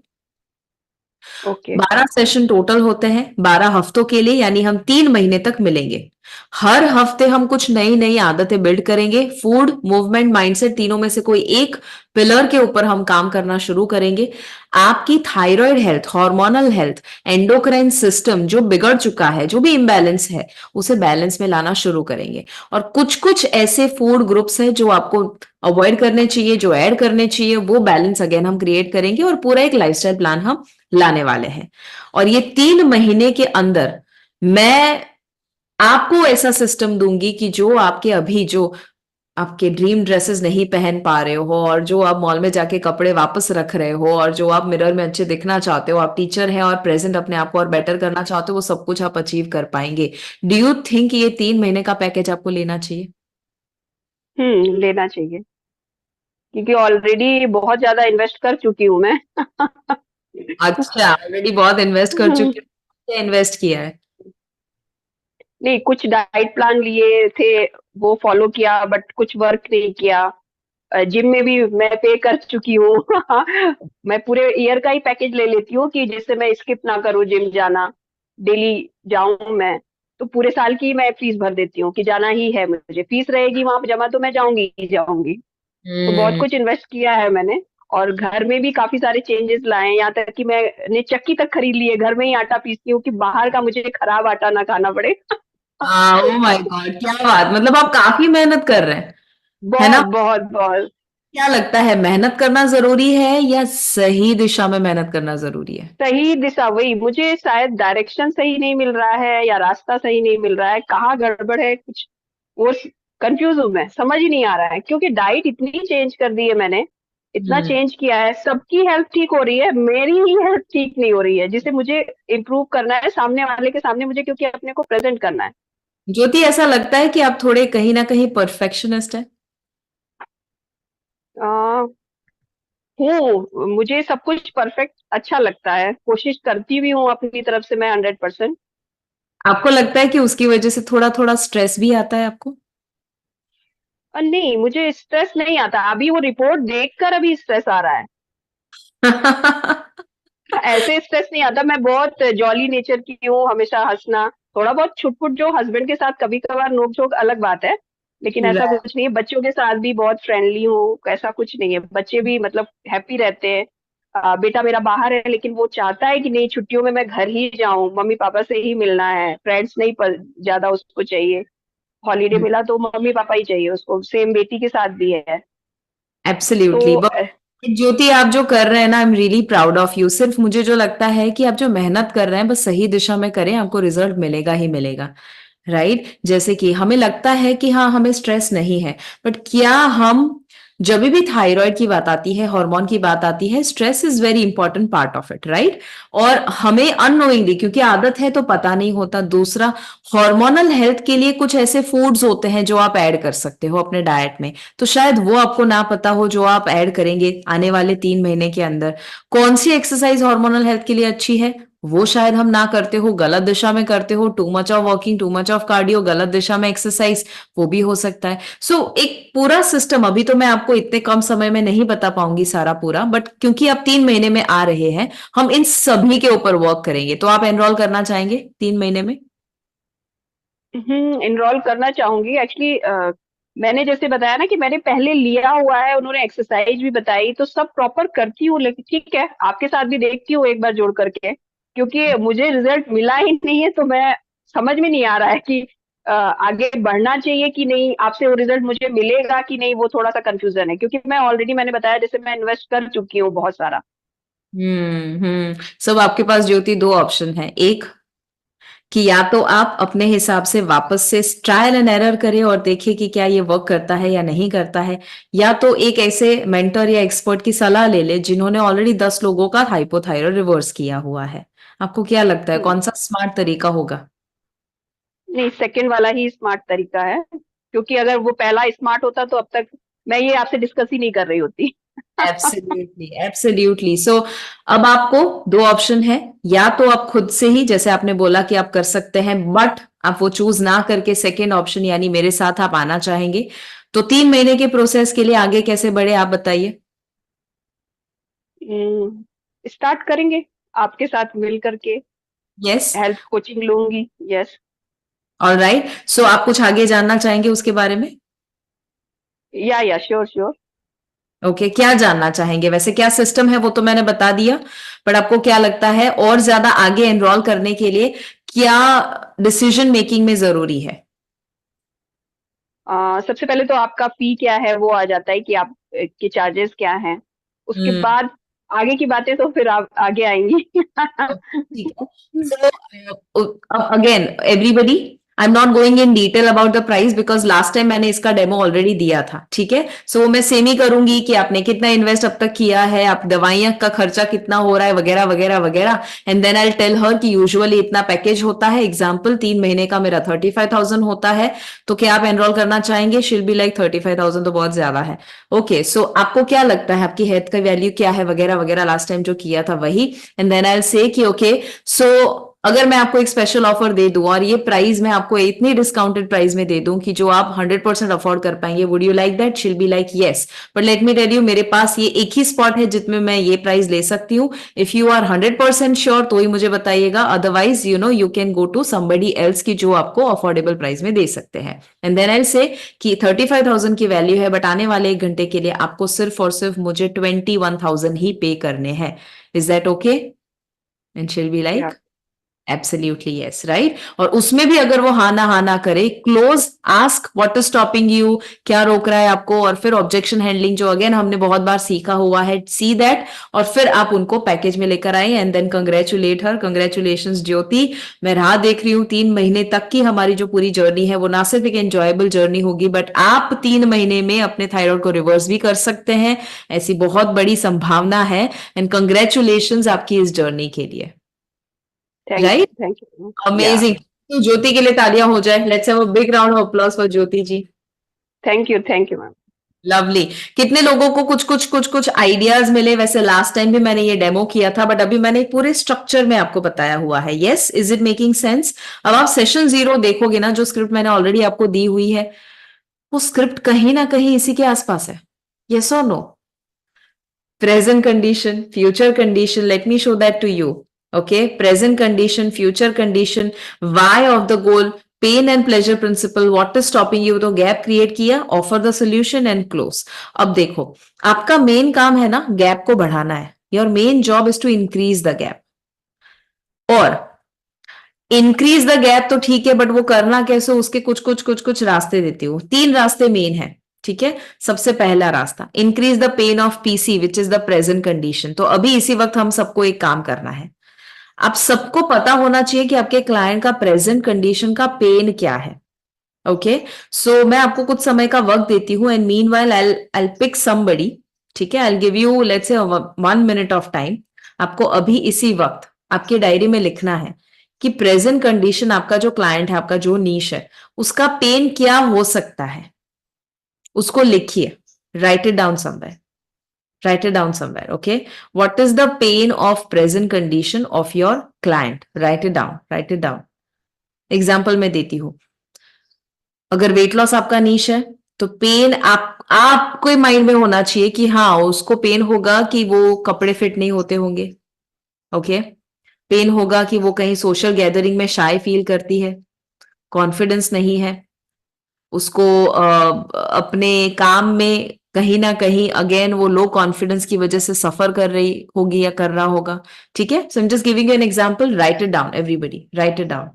ओके। 12 सेशन टोटल होते हैं 12 हफ्तों के लिए, यानी हम 3 महीने तक मिलेंगे। हर हफ्ते हम कुछ नई नई आदतें बिल्ड करेंगे। फूड, मूवमेंट, माइंडसेट, तीनों में से कोई एक पिलर के ऊपर हम काम करना शुरू करेंगे। आपकी thyroid health, hormonal health, endocrine system जो बिगड़ चुका है, जो भी इम्बैलेंस है, उसे बैलेंस में लाना शुरू करेंगे। और कुछ कुछ ऐसे फूड ग्रुप्स हैं जो आपको अवॉइड करने चाहिए, जो ऐड करने चाहिए, वो बैलेंस अगेन हम क्रिएट करेंगे और पूरा एक लाइफस्टाइल प्लान हम लाने वाले हैं। और ये 3 महीने के अंदर मैं आपको ऐसा सिस्टम दूंगी कि जो आपके अभी जो आपके ड्रीम ड्रेसेस नहीं पहन पा रहे हो, और जो आप मॉल में जाके कपड़े वापस रख रहे हो, और जो आप मिरर में अच्छे दिखना चाहते हो, आप टीचर हैं और प्रेजेंट अपने आप को और बेटर करना चाहते हो, वो सब कुछ आप अचीव कर पाएंगे। डू यू थिंक ये 3 महीने का पैकेज आपको लेना चाहिए? लेना चाहिए, क्योंकि ऑलरेडी बहुत ज्यादा इन्वेस्ट कर चुकी हूँ मैं। अच्छा, ऑलरेडी बहुत इन्वेस्ट कर चुके हो, क्या इन्वेस्ट किया है? नहीं, कुछ डाइट प्लान लिए थे, वो फॉलो किया, बट कुछ वर्क नहीं किया। जिम में भी मैं पे कर चुकी हूँ। मैं पूरे ईयर का ही पैकेज ले लेती हूँ कि जिससे मैं स्किप ना करूँ जिम जाना, डेली जाऊं मैं। तो पूरे साल की मैं फीस भर देती हूँ कि जाना ही है, मुझे फीस रहेगी वहां पे जमा, तो मैं जाऊंगी ही जाऊंगी। तो बहुत हम्म। कुछ इन्वेस्ट किया है मैंने। और घर में भी काफी सारे चेंजेस लाए हैं, यहाँ तक कि मैंने चक्की तक खरीद ली है, घर में ही आटा पीसती हूँ कि बाहर का मुझे खराब आटा ना खाना पड़े। ओ माय गॉड, क्या बात, मतलब आप काफी मेहनत कर रहे हैं, है ना? बहुत बहुत बहुत। क्या लगता है, मेहनत करना जरूरी है या सही दिशा में मेहनत करना जरूरी है? सही दिशा, वही मुझे शायद डायरेक्शन सही नहीं मिल रहा है या रास्ता सही नहीं मिल रहा है, कहाँ गड़बड़ है कुछ, वो कंफ्यूज हूँ मैं, समझ ही नहीं आ रहा है। क्योंकि डाइट इतनी चेंज कर दी है मैंने, इतना हम्म। चेंज किया है, सबकी हेल्थ ठीक हो रही है, मेरी ही हेल्थ ठीक नहीं हो रही है, जिसे मुझे इम्प्रूव करना है सामने वाले के सामने मुझे, क्योंकि अपने को प्रेजेंट करना है। ज्योति, ऐसा लगता है कि आप थोड़े कहीं ना कहीं परफेक्शनिस्ट है? आ, हूँ, मुझे सब कुछ परफेक्ट अच्छा लगता है, कोशिश करती भी हूँ अपनी तरफ से मैं 100%। आपको लगता है कि उसकी वजह से थोड़ा थोड़ा स्ट्रेस भी आता है आपको? और नहीं, मुझे स्ट्रेस नहीं आता, अभी वो रिपोर्ट देखकर अभी स्ट्रेस आ रहा है। ऐसे स्ट्रेस नहीं आता, मैं बहुत जॉली नेचर की हूँ, हमेशा हंसना, थोड़ा बहुत छुटपुट जो हस्बैंड के साथ कभी कभार नोक झोंक अलग बात है, लेकिन ऐसा Right. कुछ नहीं है। बच्चों के साथ भी बहुत फ्रेंडली हूँ, ऐसा कुछ नहीं है, बच्चे भी मतलब हैप्पी रहते हैं। बेटा मेरा बाहर है, लेकिन वो चाहता है कि नहीं, छुट्टियों में मैं घर ही जाऊं, मम्मी पापा से ही मिलना है, फ्रेंड्स नहीं ज्यादा उसको चाहिए। हॉलीडे मिला तो मम्मी पापा ही चाहिए उसको, सेम बेटी के साथ भी है। तो एब्सोल्युटली। ज्योति, आप जो कर रहे हैं ना, I am really proud of you. सिर्फ मुझे जो लगता है कि आप जो मेहनत कर रहे हैं बस सही दिशा में करें, आपको रिजल्ट मिलेगा ही मिलेगा। राइट? जैसे कि हमें लगता है कि हाँ हमें स्ट्रेस नहीं है, बट क्या हम, जब भी थायराइड की बात आती है, हार्मोन की बात आती है, stress is very important part of it, right? और हमें अननोइंगली, क्योंकि आदत है तो पता नहीं होता। दूसरा, हार्मोनल हेल्थ के लिए कुछ ऐसे फूड्स होते हैं जो आप ऐड कर सकते हो अपने डाइट में, तो शायद वो आपको ना पता हो, जो आप ऐड करेंगे आने वाले 3 महीने के अंदर। कौन सी एक्सरसाइज हार्मोनल हेल्थ के लिए अच्छी है, वो शायद हम ना करते हो, गलत दिशा में करते हो, too much of walking, too much of cardio, गलत दिशा में एक्सरसाइज, वो भी हो सकता है। एक पूरा सिस्टम, अभी तो मैं आपको इतने कम समय में नहीं बता पाऊंगी सारा पूरा, बट क्योंकि आप 3 महीने में आ रहे हैं, हम इन सभी के ऊपर वर्क करेंगे। तो आप एनरोल करना चाहेंगे 3 महीने में? इनरोल करना चाहूंगी एक्चुअली। मैंने जैसे बताया ना कि मैंने पहले लिया हुआ है, उन्होंने एक्सरसाइज भी बताई, तो सब प्रॉपर करती हूँ, लेकिन ठीक है, आपके साथ भी देखती हूँ एक बार जोड़ करके, क्योंकि मुझे रिजल्ट मिला ही नहीं है, तो मैं समझ में नहीं आ रहा है कि आगे बढ़ना चाहिए कि नहीं, आपसे वो रिजल्ट मुझे मिलेगा कि नहीं, वो थोड़ा सा कंफ्यूजन है, क्योंकि मैं ऑलरेडी, मैंने बताया जैसे मैं इन्वेस्ट कर चुकी हूँ बहुत सारा। सब आपके पास ज्योति दो ऑप्शन है। एक, कि या तो आप अपने हिसाब से वापस से ट्रायल एंड एरर करें और देखिए कि क्या ये वर्क करता है या नहीं करता है, या तो एक ऐसे मेंटर या एक्सपर्ट की सलाह ले ले जिन्होंने ऑलरेडी 10 लोगों का हाइपोथायराइड रिवर्स किया हुआ है। आपको क्या लगता है हम्म, कौन सा स्मार्ट तरीका होगा? नहीं, सेकंड वाला ही स्मार्ट तरीका है, क्योंकि अगर वो पहला स्मार्ट होता तो अब तक मैं ये आपसे डिस्कस ही नहीं कर रही होती। Absolutely, absolutely. अब आपको दो ऑप्शन है, या तो आप खुद से ही, जैसे आपने बोला कि आप कर सकते हैं, बट आप वो चूज ना करके सेकेंड ऑप्शन यानी मेरे साथ आप आना चाहेंगे, तो 3 महीने के प्रोसेस के लिए आगे कैसे बढ़े आप बताइए। स्टार्ट करेंगे आपके साथ मिल करके, यस। हेल्थ कोचिंग लूंगी। यस। ऑलराइट, सो आप कुछ आगे जानना चाहेंगे उसके बारे में। या श्योर श्योर। ओके, क्या जानना चाहेंगे वैसे, क्या सिस्टम है वो तो मैंने बता दिया, बट आपको क्या लगता है और ज्यादा आगे एनरोल करने के लिए क्या डिसीजन मेकिंग में जरूरी है। सबसे पहले तो आपका फी क्या है वो आ जाता है कि आप के चार्जेस क्या हैं। उसके हम्म। बाद आगे की बातें तो फिर आप आगे आएंगी। ठीक है, so again everybody, I am not going in detail about the price because last time मैंने इसका डेमो ऑलरेडी दिया था, ठीक है। सो मैं सेम ही करूंगी कि आपने कितना इन्वेस्ट अब तक किया है, आप दवाइयां का खर्चा कितना हो रहा है, वगैरह वगैरह वगैरह, and then I tell her कि यूजुअली इतना पैकेज होता है, एग्जाम्पल 3 महीने का मेरा 35,000 होता है, तो क्या आप एनरोल करना चाहेंगे। शील बी लाइक 35,000 तो बहुत ज्यादा है। ओके, सो आपको क्या लगता है आपकी हेल्थ का वैल्यू क्या है, वगैरह वगैरह, लास्ट टाइम जो किया था वही, एंड देन आई से कि ओके, सो अगर मैं आपको एक स्पेशल ऑफर दे दूं और ये प्राइस मैं आपको इतनी डिस्काउंटेड प्राइस में दे दूं कि जो आप 100% अफोर्ड कर पाएंगे, would you like that. She'll be like yes, but let me tell you, मेरे पास ये एक ही स्पॉट है जितमें मैं ये प्राइस ले सकती हूँ। इफ यू आर 100% श्योर तो ही मुझे बताइएगा, otherwise you know you can go to somebody else की जो आपको अफोर्डेबल प्राइस में दे सकते हैं। एंड देन आई से कि 35,000 की वैल्यू है, बट आने वाले 1 घंटे के लिए आपको सिर्फ और सिर्फ मुझे 21,000 ही पे करने हैं। Is that okay. And she'll be या लाइक एब्सोल्युटली यस, राइट। और उसमें भी अगर वो हा ना करे, close, ask what is stopping you, क्या रोक रहा है आपको, और फिर ऑब्जेक्शन हैंडलिंग जो अगेन हमने बहुत बार सीखा हुआ है, सी दैट, और फिर आप उनको पैकेज में लेकर आए। And then congratulate her, congratulations Jyoti, मैं राह देख रही हूँ 3 महीने तक की हमारी जो पूरी जर्नी है वो ना सिर्फ एक एंजॉयबल जर्नी होगी, बट आप 3 महीने में अपने थायराइड को रिवर्स भी कर सकते हैं, ऐसी बहुत बड़ी संभावना है। एंड कंग्रेचुलेशंस आपकी इस जर्नी के लिए, right. Thank you. Yeah amazing. तो ज्योति के लिए तालियां हो जाए, let's have a big round of applause for Jyoti ji. Thank you ma'am. Lovely. कितने लोगों को कुछ कुछ कुछ कुछ आइडियाज मिले, वैसे लास्ट टाइम भी मैंने ये डेमो किया था, बट अभी मैंने एक पूरे स्ट्रक्चर में आपको बताया हुआ है। Yes, is it making sense. अब आप सेशन 0 देखोगे ना, जो स्क्रिप्ट मैंने ऑलरेडी आपको दी हुई है, वो स्क्रिप्ट कहीं ना कहीं इसी के आसपास है। यस और no. present condition, future condition, let me show that to you. Okay, present condition, future condition, why of the goal, pain and pleasure principle, what is stopping you, तो गैप क्रिएट किया, offer the solution and close. अब देखो, आपका मेन काम है ना गैप को बढ़ाना है, your main job is to increase the gap. और इंक्रीज द गैप तो ठीक है, बट वो करना कैसे, उसके कुछ कुछ कुछ कुछ रास्ते देती हूँ। 3 रास्ते मेन है, ठीक है। सबसे पहला रास्ता, increase the pain of PC which is the present condition. तो अभी इसी वक्त हम सबको एक काम करना है, आप सबको पता होना चाहिए कि आपके क्लाइंट का प्रेजेंट कंडीशन का पेन क्या है। ओके, सो मैं आपको कुछ समय का वक्त देती हूँ, and meanwhile I pick somebody, ठीक है। आई give you let's say 1 minute of time. आपको अभी इसी वक्त आपकी डायरी में लिखना है कि प्रेजेंट कंडीशन आपका जो क्लाइंट है, आपका जो नीश है, उसका पेन क्या हो सकता है, उसको लिखिए। Right it down somewhere, write it down somewhere. Okay, what is the pain of present condition of your client, write it down, write it down. Example मैं देती हूँ, अगर वेट लॉस आपका नीश है, तो पेन आपको माइंड में होना चाहिए कि हाँ उसको पेन होगा कि वो कपड़े फिट नहीं होते होंगे। ओके, पेन होगा कि वो कहीं सोशल गैदरिंग में शाय फील करती है, कॉन्फिडेंस नहीं है उसको, अपने काम में कहीं ना कहीं अगेन वो लो कॉन्फिडेंस की वजह से सफर कर रही होगी या कर रहा होगा। ठीक है, so I am just giving you an example, write it down everybody, write it down.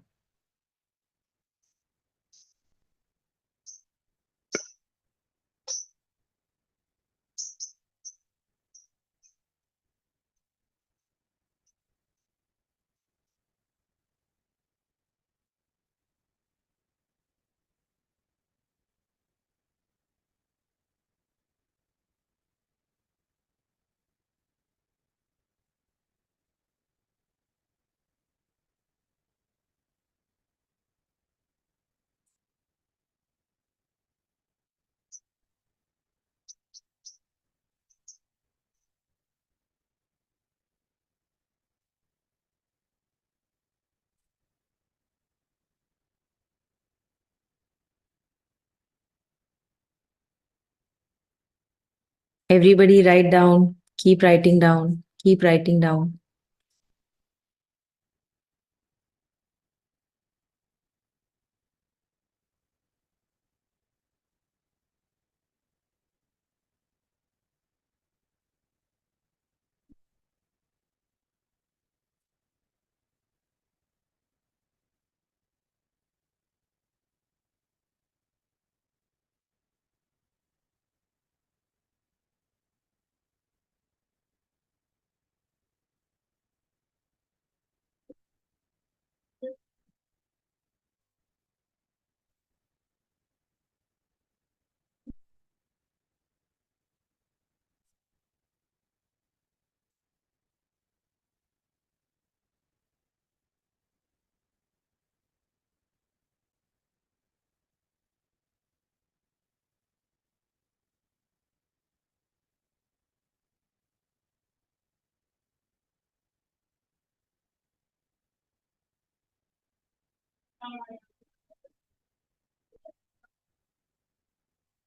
Everybody write down, keep writing down, keep writing down.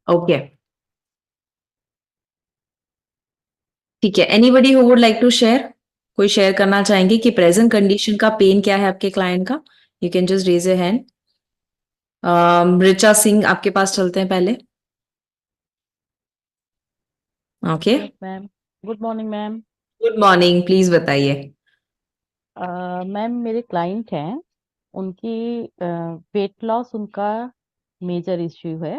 Okay. ठीक है, anybody who would like to share, कोई शेयर करना चाहेंगे कि प्रेजेंट कंडीशन का पेन क्या है आपके क्लाइंट का? You can just raise a hand. Richa Singh आपके पास चलते हैं पहले। Okay, ma'am good morning ma'am. Good morning, please बताइए। मैम मेरे क्लाइंट हैं, उनकी वेट लॉस उनका मेजर इश्यू है।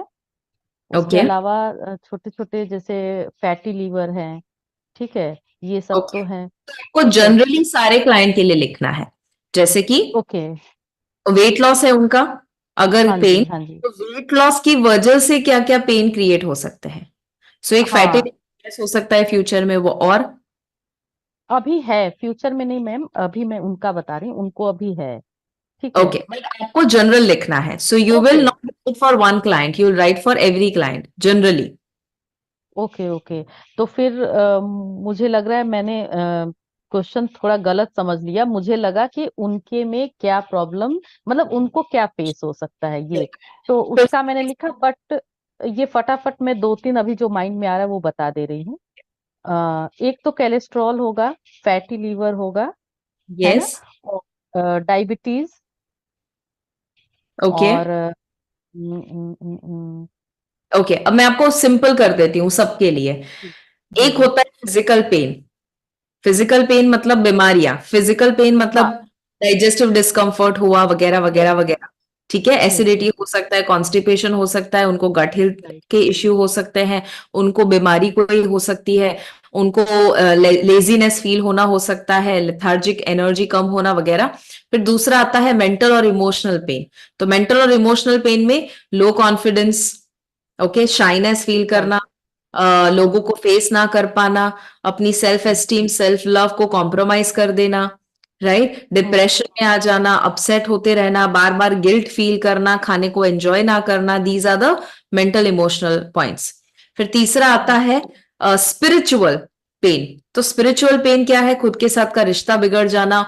उसके ओके अलावा छोटे छोटे जैसे फैटी लीवर है, ठीक है, ये सब ओके, तो है। आपको जनरली सारे क्लाइंट के लिए लिखना है, जैसे कि ओके, वेट लॉस है उनका, अगर हाँ पेन, जी हाँ जी, तो वेट लॉस की वजह से क्या क्या पेन क्रिएट हो सकते हैं? सो एक फैटी हाँ हो सकता है फ्यूचर में वो, और अभी है, फ्यूचर में नहीं मैम, अभी मैं उनका बता रही हूँ, उनको अभी है, ठीक है। ओके, बट आपको जनरल लिखना है, so you will okay not right for one client, you will write for every client generally. Okay okay, तो फिर मुझे लग रहा है मैंने क्वेश्चन थोड़ा गलत समझ लिया। मुझे लगा कि उनके में क्या प्रॉब्लम, मतलब उनको क्या फेस हो सकता है ये, तो उसका मैंने लिखा। बट ये फटाफट मैं दो तीन अभी जो माइंड में आ रहा है वो बता दे रही हूँ। एक तो कोलेस्ट्रॉल होगा, फैटी लीवर होगा, है ना, यस, और डायबिटीज, ओके और ओके, अब मैं आपको सिंपल कर देती हूँ सबके लिए। जी एक जी, होता है फिजिकल पेन, फिजिकल पेन मतलब बीमारियां, फिजिकल पेन मतलब हाँ डाइजेस्टिव डिस्कम्फर्ट हुआ वगैरह वगैरह वगैरह, ठीक है, जी एसिडिटी जी, हो सकता है, कॉन्स्टिपेशन हो सकता है, उनको गट हेल्थ राइट, के इश्यू हो सकते हैं, उनको बीमारी कोई हो सकती है, उनको लेजीनेस फील होना हो सकता है, लेथार्जिक एनर्जी कम होना वगैरह। फिर दूसरा आता है मेंटल और इमोशनल पेन। तो मेंटल और इमोशनल पेन में low confidence, okay, shyness feel right, करना, लोगों को फेस ना कर पाना, अपनी सेल्फ एस्टीम सेल्फ लव को कॉम्प्रोमाइज कर देना, राइट, डिप्रेशन में आ जाना, अपसेट होते रहना, बार बार गिल्ट फील करना, खाने को एंजॉय ना करना, these are the mental emotional points. फिर तीसरा आता है स्पिरिचुअल पेन। तो स्पिरिचुअल पेन क्या है? खुद के साथ का रिश्ता बिगड़ जाना,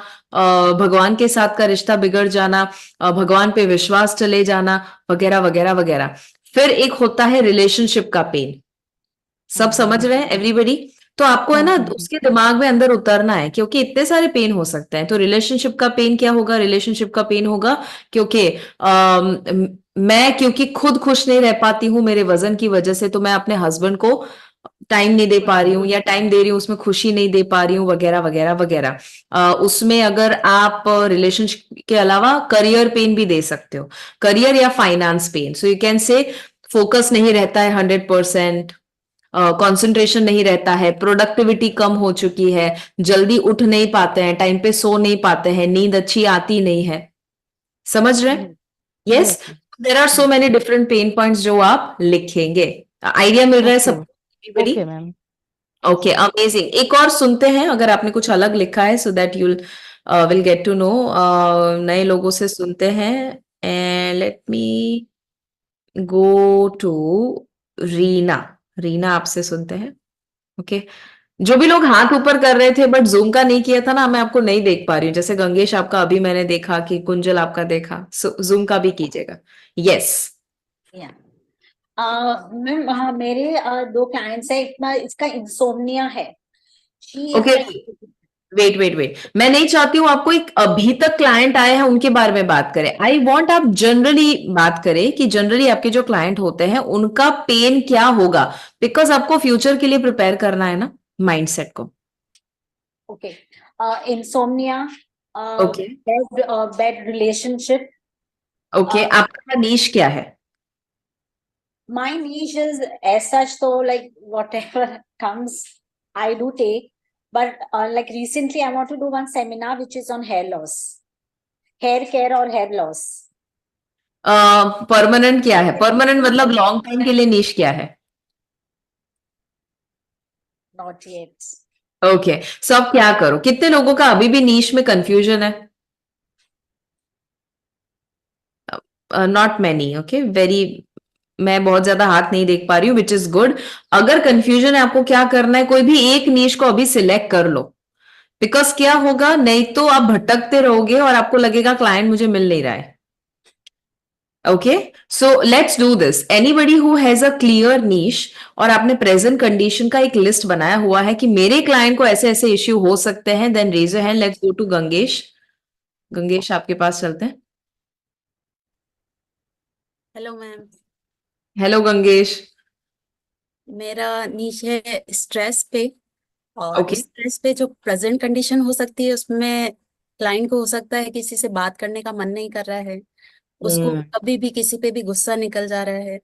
भगवान के साथ का रिश्ता बिगड़ जाना, भगवान पे विश्वास चले जाना, वगैरह वगैरह वगैरह। फिर एक होता है रिलेशनशिप का पेन। सब समझ रहे हैं एवरीबडी? तो आपको है ना उसके दिमाग में अंदर उतरना है, क्योंकि इतने सारे पेन हो सकते हैं। तो रिलेशनशिप का पेन क्या होगा? रिलेशनशिप का पेन होगा क्योंकि मैं क्योंकि खुद खुश नहीं रह पाती हूँ मेरे वजन की वजह से, तो मैं अपने हस्बैंड को टाइम नहीं दे पा रही हूँ, या टाइम दे रही हूँ उसमें खुशी नहीं दे पा रही हूँ, वगैरह वगैरह वगैरह। उसमें अगर आप रिलेशनशिप के अलावा करियर पेन भी दे सकते हो, करियर या finance pain. So you can say focus नहीं रहता है 100%, कंसंट्रेशन नहीं रहता है, प्रोडक्टिविटी कम हो चुकी है, जल्दी उठ नहीं पाते हैं, टाइम पे सो नहीं पाते हैं, नींद अच्छी आती नहीं है। समझ रहे हैं? Yes, yes, there are so many different pain points जो आप लिखेंगे। आइडिया मिल रहा है ओके सब? Everybody? Okay ma'am, yes okay, ma'am, amazing. एक और सुनते हैं अगर आपने कुछ अलग लिखा है, so that you'll will get to know. नए लोगों से सुनते हैं, and let me go to Reena. Reena, आपसे सुनते हैं। ओके, जो भी लोग हाथ ऊपर कर रहे थे बट जूम का नहीं किया था ना, मैं आपको नहीं देख पा रही हूँ। जैसे गंगेश आपका अभी मैंने देखा, कि कुंजल आपका देखा, जूम का भी कीजिएगा। Yes, Yeah. मैम हाँ, मेरे दो क्लाइंट्स है, इतना इसका इंसोम्निया है। She is okay, like, wait, मैं नहीं चाहती हूँ आपको एक अभी तक क्लाइंट आए हैं उनके बारे में बात करें। आई वांट आप जनरली बात करें कि जनरली आपके जो क्लाइंट होते हैं उनका पेन क्या होगा, बिकॉज आपको फ्यूचर के लिए प्रिपेयर करना है ना माइंडसेट को। Okay, insomnia, okay bad relationship. Okay, आपका नीश क्या है? My niche is as such, so like whatever comes, I do take. But like recently, I want to do one seminar which is on hair loss, hair care or hair loss. Permanent क्या है? परमानेंट मतलब लॉन्ग टाइम के लिए नीश क्या है? Not yet. ओके, सो अब क्या करो, कितने लोगों का अभी भी नीश में कंफ्यूजन है? नॉट मैनी, ओके, वेरी, मैं बहुत ज्यादा हाथ नहीं देख पा रही हूँ, विच इज गुड। अगर कंफ्यूजन है, आपको क्या करना है, कोई भी एक नीश को अभी सिलेक्ट कर लो, बिकॉज क्या होगा, नहीं तो आप भटकते रहोगे और आपको लगेगा क्लाइंट मुझे मिल नहीं रहा है। Okay, so let's do this. Anybody who has a clear niche और आपने प्रेजेंट कंडीशन का एक लिस्ट बनाया हुआ है कि मेरे क्लाइंट को ऐसे ऐसे इश्यू हो सकते हैं, then raise your hand. Let's go to Gangesh. Gangesh, आपके पास चलते हैं। Hello ma'am, hello Gangesh. मेरा नीच है स्ट्रेस पे। और ओके, स्ट्रेस पे जो प्रेजेंट कंडीशन हो सकती है उसमें क्लाइंट को हो सकता है किसी से बात करने का मन नहीं कर रहा है, उसको हम्म कभी भी किसी पे भी गुस्सा निकल जा रहा है,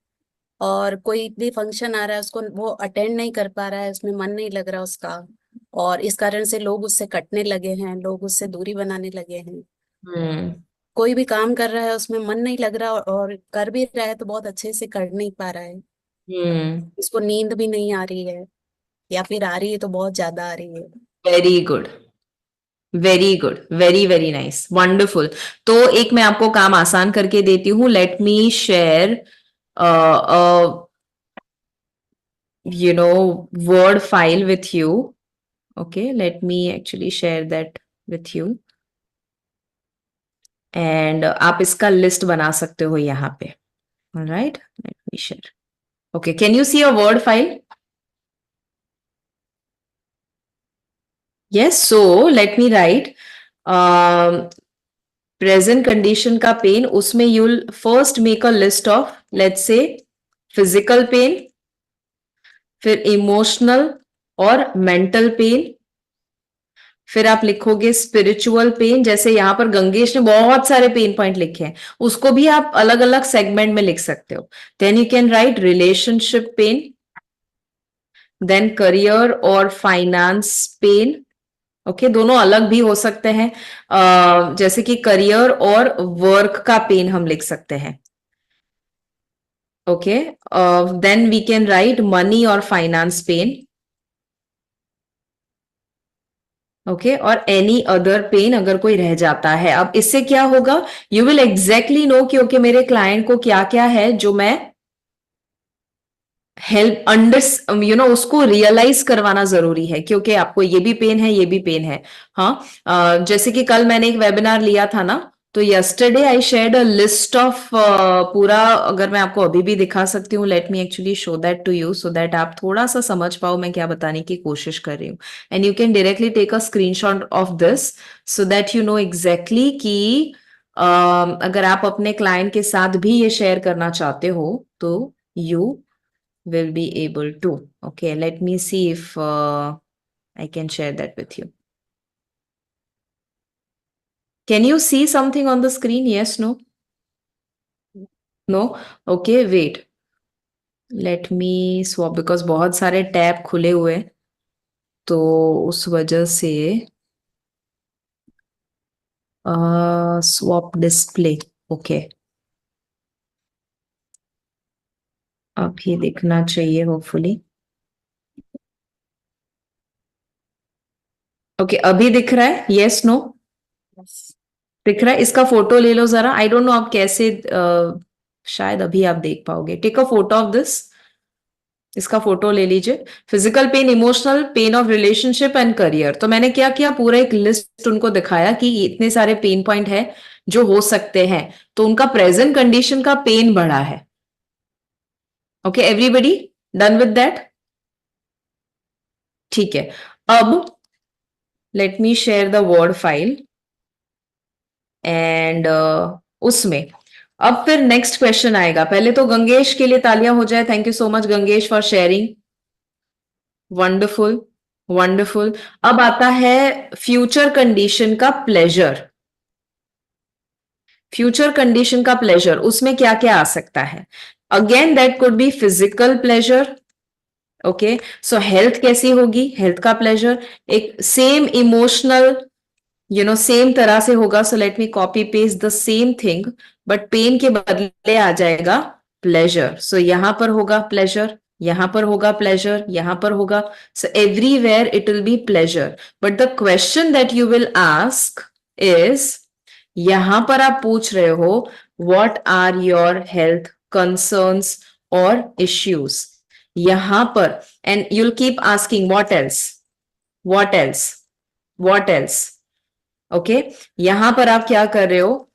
और कोई भी फंक्शन आ रहा है उसको वो अटेंड नहीं कर पा रहा है, उसमें मन नहीं लग रहा उसका, और इस कारण से लोग उससे कटने लगे हैं, लोग उससे दूरी बनाने लगे हैं। हम्म कोई भी काम कर रहा है उसमें मन नहीं लग रहा, और कर भी रहा है तो बहुत अच्छे से कर नहीं पा रहा है। हम्म उसको नींद भी नहीं आ रही है, या फिर आ रही है तो बहुत ज्यादा आ रही है। Very good, very good, very very nice, wonderful. तो एक मैं आपको काम आसान करके देती हूँ। Let me share you know word file with you. Okay, let me actually share that with you. And आप इसका लिस्ट बना सकते हो यहाँ पे. All right, let me share. Okay, can you see a word file? Yes, so let me write present condition का pain, उसमें you'll first make a list of, let's say, physical pain, फिर इमोशनल और मेंटल पेन, फिर आप लिखोगे स्पिरिचुअल पेन। जैसे यहाँ पर गंगेश ने बहुत सारे पेन पॉइंट लिखे हैं, उसको भी आप अलग अलग सेगमेंट में लिख सकते हो। Then you can write relationship pain, then career और फाइनेंस पेन। ओके, दोनों अलग भी हो सकते हैं। जैसे कि करियर और वर्क का पेन हम लिख सकते हैं। Okay, then we can write money और फाइनेंस पेन। ओके, और एनी अदर पेन अगर कोई रह जाता है। अब इससे क्या होगा, यू विल एग्जैक्टली नो कि ओके मेरे क्लाइंट को क्या क्या है जो मैं हेल्प अंडर उसको रियलाइज करवाना जरूरी है, क्योंकि आपको ये भी पेन है, ये भी पेन है। हाँ, जैसे कि कल मैंने एक वेबिनार लिया था ना, तो yesterday I shared a list of पूरा, अगर मैं आपको अभी भी दिखा सकती हूँ, let me actually show that to you so that आप थोड़ा सा समझ पाओ मैं क्या बताने की कोशिश कर रही हूँ। And you can directly take a screenshot of this so that you know exactly कि अगर आप अपने क्लाइंट के साथ भी ये शेयर करना चाहते हो तो you will be able to. Okay, let me see if I can share that with you. Can you see something on the screen? Yes, no? No? Okay, wait. Let me swap because बहुत सारे टैब खुले हुए हैं, तो उस वजह से swap display. Okay. अब ये दिखना चाहिए होपफुली। ओके, अभी दिख रहा है? Yes no? दिख रहा है? इसका फोटो ले लो जरा। आई डोंट नो आप कैसे, शायद अभी आप देख पाओगे। Take a photo of this, इसका फोटो ले लीजिए। Physical pain, emotional pain of relationship and career. तो मैंने क्या किया, पूरा एक लिस्ट उनको दिखाया कि इतने सारे पेन पॉइंट है जो हो सकते हैं, तो उनका प्रेजेंट कंडीशन का पेन बढ़ा है। Okay, everybody done with that? ठीक है, अब late me share the word file and उसमें अब फिर नेक्स्ट क्वेश्चन आएगा। पहले तो गंगेश के लिए तालियां हो जाए। Thank you so much Gangesh for sharing, wonderful wonderful. अब आता है फ्यूचर कंडीशन का प्लेजर। फ्यूचर कंडीशन का प्लेजर, उसमें क्या क्या आ सकता है? Again that could B physical pleasure. Okay, so health कैसी होगी? हेल्थ का प्लेजर एक सेम इमोशनल सेम तरह से होगा। So let me copy paste the same thing, but pain के बदले आ जाएगा प्लेजर। सो यहां पर होगा प्लेजर, यहां पर होगा प्लेजर, यहां पर होगा। So everywhere it will be pleasure. But the question that you will ask is, यहां पर आप पूछ रहे हो what are your health concerns और इश्यूज, यहां पर and you'll keep asking what else, what else, what else. Okay, यहां पर आप क्या कर रहे हो?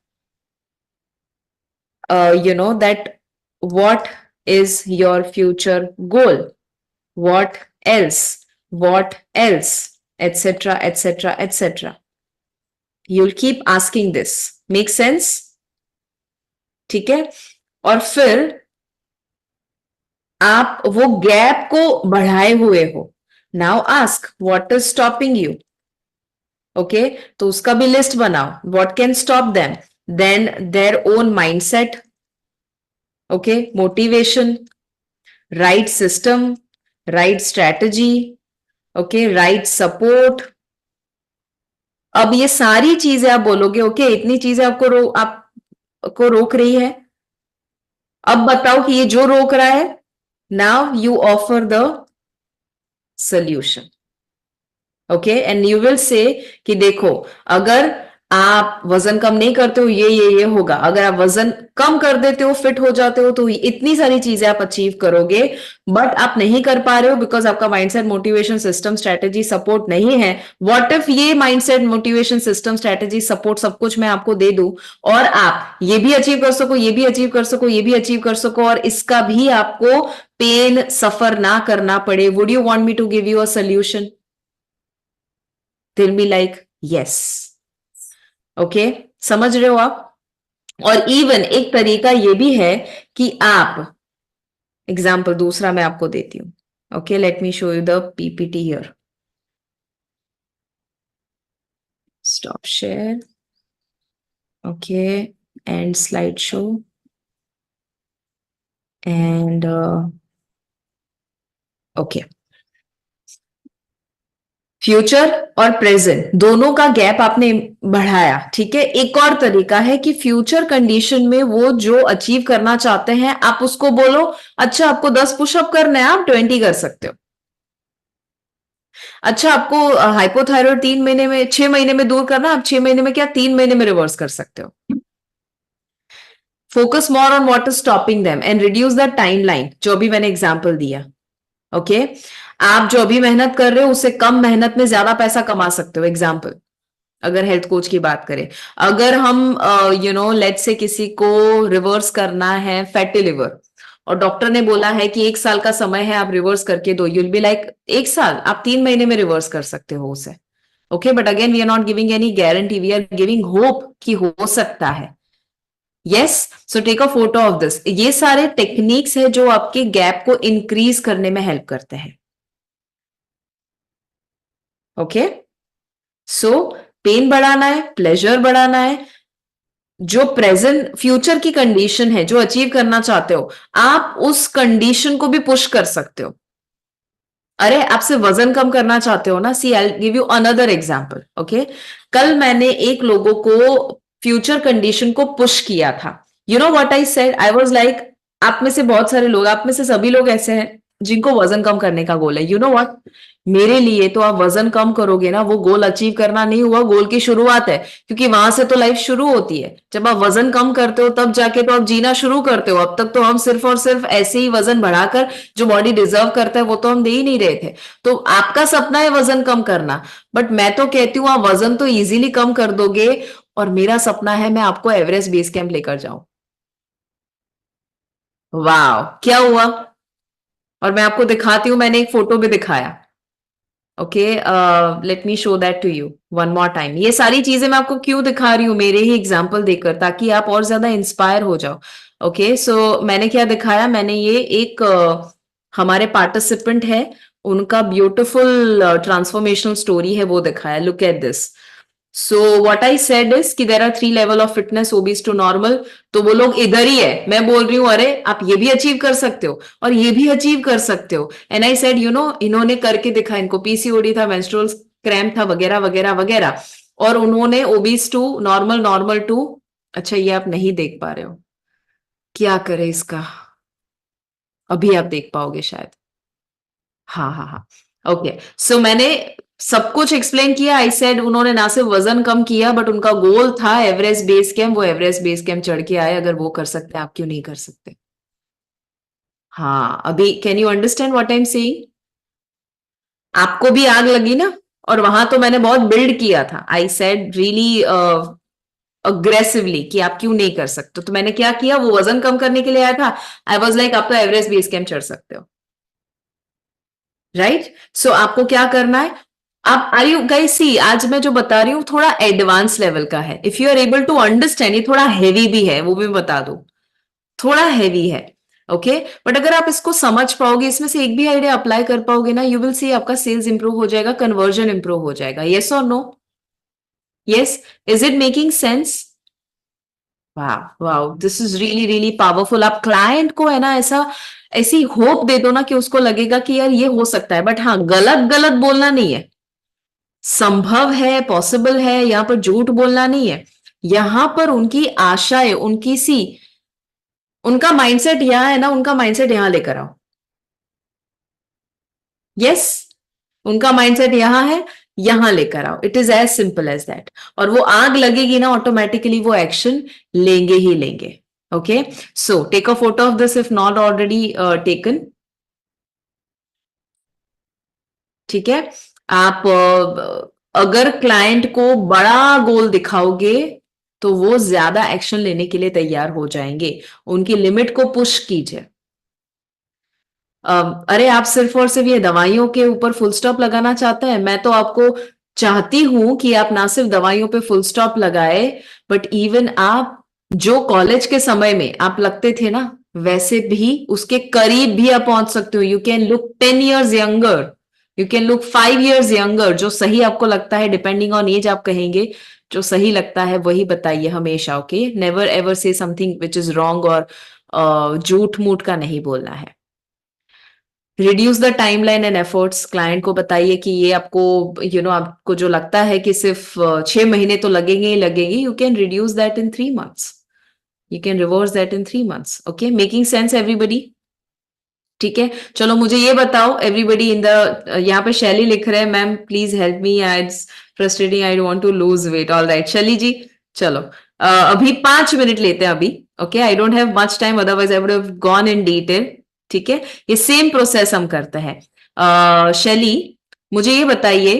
That what is your future goal, what else, what else, etcetera etcetera etcetera. You'll keep asking this, make sense? ठीक है, और फिर आप वो गैप को बढ़ाए हुए हो। Now ask what is stopping you. Okay, तो उसका भी लिस्ट बनाओ, what can stop them, then their own mindset, okay, motivation, right system, right strategy, okay, right support. अब ये सारी चीजें आप बोलोगे, ओके, इतनी चीजें आपको रोक रही है। अब बताओ कि ये जो रोक रहा है, now you offer the solution. Okay, and you will say कि देखो, अगर आप वजन कम नहीं करते हो ये होगा, अगर आप वजन कम कर देते हो, फिट हो जाते हो, तो इतनी सारी चीजें आप अचीव करोगे। बट आप नहीं कर पा रहे हो बिकॉज आपका mindset, motivation, system, strategy, support नहीं है। व्हाट इफ ये mindset, motivation, system, strategy, support सब कुछ मैं आपको दे दूं और आप ये भी अचीव कर सको, ये भी अचीव कर सको, ये भी अचीव कर सको, और इसका भी आपको पेन सफर ना करना पड़े? Would you want me to give you a solution? They'll be like yes. Okay, समझ रहे हो आप? और इवन एक तरीका ये भी है कि आप, एग्जाम्पल दूसरा मैं आपको देती हूं। Okay, let me show you the PPT here. Stop share, okay, and slide show, and okay, future और प्रेजेंट दोनों का गैप आपने बढ़ाया। ठीक है, एक और तरीका है कि फ्यूचर कंडीशन में वो जो अचीव करना चाहते हैं, आप उसको बोलो अच्छा आपको 10 पुशअप करने हैं, आप 20 कर सकते हो। अच्छा आपको हाइपोथायरॉयड 3 महीने में, 6 महीने में दूर करना, आप 6 महीने में क्या 3 महीने में रिवर्स कर सकते हो। Focus more on what is stopping them and reduce the timeline, जो भी मैंने एग्जांपल दिया। ओके, आप जो अभी मेहनत कर रहे हो उससे कम मेहनत में ज्यादा पैसा कमा सकते हो। एग्जाम्पल, अगर हेल्थ कोच की बात करें, अगर हम लेट्स से किसी को रिवर्स करना है फैटी लिवर, और डॉक्टर ने बोला है कि 1 साल का समय है, आप रिवर्स करके दो, यूल बी लाइक 1 साल, आप 3 महीने में रिवर्स कर सकते हो उसे। Okay, but again we are not giving any guarantee, we are giving hope कि हो सकता है। Yes, so take a photo of this. ये सारे टेक्निक्स है जो आपके गैप को इंक्रीज करने में हेल्प करते हैं। ओके, सो पेन बढ़ाना है, प्लेजर बढ़ाना है, जो प्रेजेंट फ्यूचर की कंडीशन है जो अचीव करना चाहते हो, आप उस कंडीशन को भी पुश कर सकते हो। अरे आपसे वजन कम करना चाहते हो ना, see I give you another example. Okay, कल मैंने एक लोगों को फ्यूचर कंडीशन को पुश किया था। You know what I said? I was like, आप में से बहुत सारे लोग, आप में से सभी लोग ऐसे हैं जिनको वजन कम करने का गोल है। यू नो व्हाट, मेरे लिए तो आप वजन कम करोगे ना, वो गोल अचीव करना नहीं हुआ, गोल की शुरुआत है, क्योंकि वहां से तो लाइफ शुरू होती है। जब आप वजन कम करते हो तब जाके तो आप जीना शुरू करते हो। अब तक तो हम सिर्फ और सिर्फ ऐसे ही वजन बढ़ाकर जो बॉडी डिजर्व करता है वो तो हम दे ही नहीं रहे थे। तो आपका सपना है वजन कम करना, बट मैं तो कहती हूँ आप वजन तो इजीली कम कर दोगे, और मेरा सपना है मैं आपको एवरेस्ट बेस कैंप लेकर जाऊं। वाह, क्या हुआ? और मैं आपको दिखाती हूँ, मैंने एक फोटो भी दिखाया। Okay, let me show that to you one more time. ये सारी चीजें मैं आपको क्यों दिखा रही हूँ, मेरे ही एग्जाम्पल देकर, ताकि आप और ज्यादा इंस्पायर हो जाओ। ओके, सो मैंने क्या दिखाया, मैंने ये एक हमारे पार्टिसिपेंट है, उनका ब्यूटिफुल ट्रांसफॉर्मेशनल स्टोरी है, वो दिखाया। Look at this. So what I said is कि there are 3 level of fitness, obese to normal. तो वो लोग इधर ही है, मैं बोल रही हूँ अरे आप ये भी अचीव कर सकते हो और ये भी अचीव कर सकते हो। एंड आई सेड इन्होंने करके दिखा, इनको पीसीओडी था, मेंस्ट्रुअल क्रैम्प था, वगैरह वगैरह वगैरह, और उन्होंने obese to normal, normal to. अच्छा, ये आप नहीं देख पा रहे हो, क्या करे इसका, अभी आप देख पाओगे शायद। हाँ हाँ हाँ, ओके। सो मैंने सब कुछ एक्सप्लेन किया। आई सेड उन्होंने ना सिर्फ वजन कम किया, बट उनका गोल था एवरेस्ट बेस कैंप, वो एवरेस्ट बेस कैंप चढ़ के आए। अगर वो कर सकते हैं, आप क्यों नहीं कर सकते? हाँ, अभी can you understand what I am saying? आपको भी आग लगी ना? और वहां तो मैंने बहुत बिल्ड किया था, आई सेड रियली अग्रेसिवली कि आप क्यों नहीं कर सकते। तो मैंने क्या किया, वो वजन कम करने के लिए आया था, आई वॉज लाइक आप तो एवरेस्ट बेस कैंप चढ़ सकते हो, राइट? सो आपको क्या करना है, आप आर यू गाइस सी, आज मैं जो बता रही हूँ थोड़ा एडवांस लेवल का है। If you are able to understand, ये थोड़ा हैवी भी है, वो भी मैं बता दूं, थोड़ा हैवी है। ओके, बट अगर आप इसको समझ पाओगे, इसमें से एक भी आइडिया अप्लाई कर पाओगे ना, यू विल सी आपका सेल्स इंप्रूव हो जाएगा, कन्वर्जन इंप्रूव हो जाएगा। यस और no? Yes, is it making sense? वाह वाह, this is really really powerful. आप क्लाइंट को है ना ऐसा, ऐसी होप दे दो ना कि उसको लगेगा कि यार ये हो सकता है। बट हाँ, गलत गलत बोलना नहीं है, संभव है, पॉसिबल है, यहां पर झूठ बोलना नहीं है। यहां पर उनकी आशाएं, उनकी सी, उनका माइंडसेट यहां है ना, उनका माइंडसेट यहां लेकर आओ। यस, उनका माइंडसेट यहां है, यहां लेकर आओ। It is as simple as that. और वो आग लगेगी ना, ऑटोमेटिकली वो एक्शन लेंगे ही लेंगे। Okay, so take a photo of this if not already taken. ठीक है, आप अगर क्लाइंट को बड़ा गोल दिखाओगे तो वो ज्यादा एक्शन लेने के लिए तैयार हो जाएंगे। उनकी लिमिट को पुश कीजिए। अरे आप सिर्फ और सिर्फ ये दवाइयों के ऊपर फुल स्टॉप लगाना चाहते हैं? मैं तो आपको चाहती हूं कि आप ना सिर्फ दवाइयों पे फुल स्टॉप लगाए, बट इवन आप जो कॉलेज के समय में आप लगते थे ना, वैसे भी उसके करीब भी आप पहुंच सकते हो। You can look 10 years younger, you can look 5 years younger. जो सही आपको लगता है, डिपेंडिंग ऑन एज आप कहेंगे, जो सही लगता है वही बताइए हमेशा। ओके, नेवर एवर से समथिंग विच इज रॉन्ग, और झूठ मूठ का नहीं बोलना है। Reduce the timeline and efforts. Client को बताइए कि ये आपको आपको जो लगता है कि सिर्फ 6 महीने तो लगेंगे ही लगेंगे, you can reduce that in 3 months, you can reverse that in 3 months। Okay, making sense everybody? ठीक है, चलो मुझे ये बताओ एवरीबडी इन द, यहाँ पे शैली लिख रहे हैं, ma'am please help me, it's frustrating, I want to lose weight. All right Shaili ji, चलो अभी 5 मिनट लेते हैं अभी। Okay, I don't have much time, otherwise I would have gone in detail. ठीक है, ये सेम प्रोसेस हम करते हैं। शैली, मुझे ये बताइए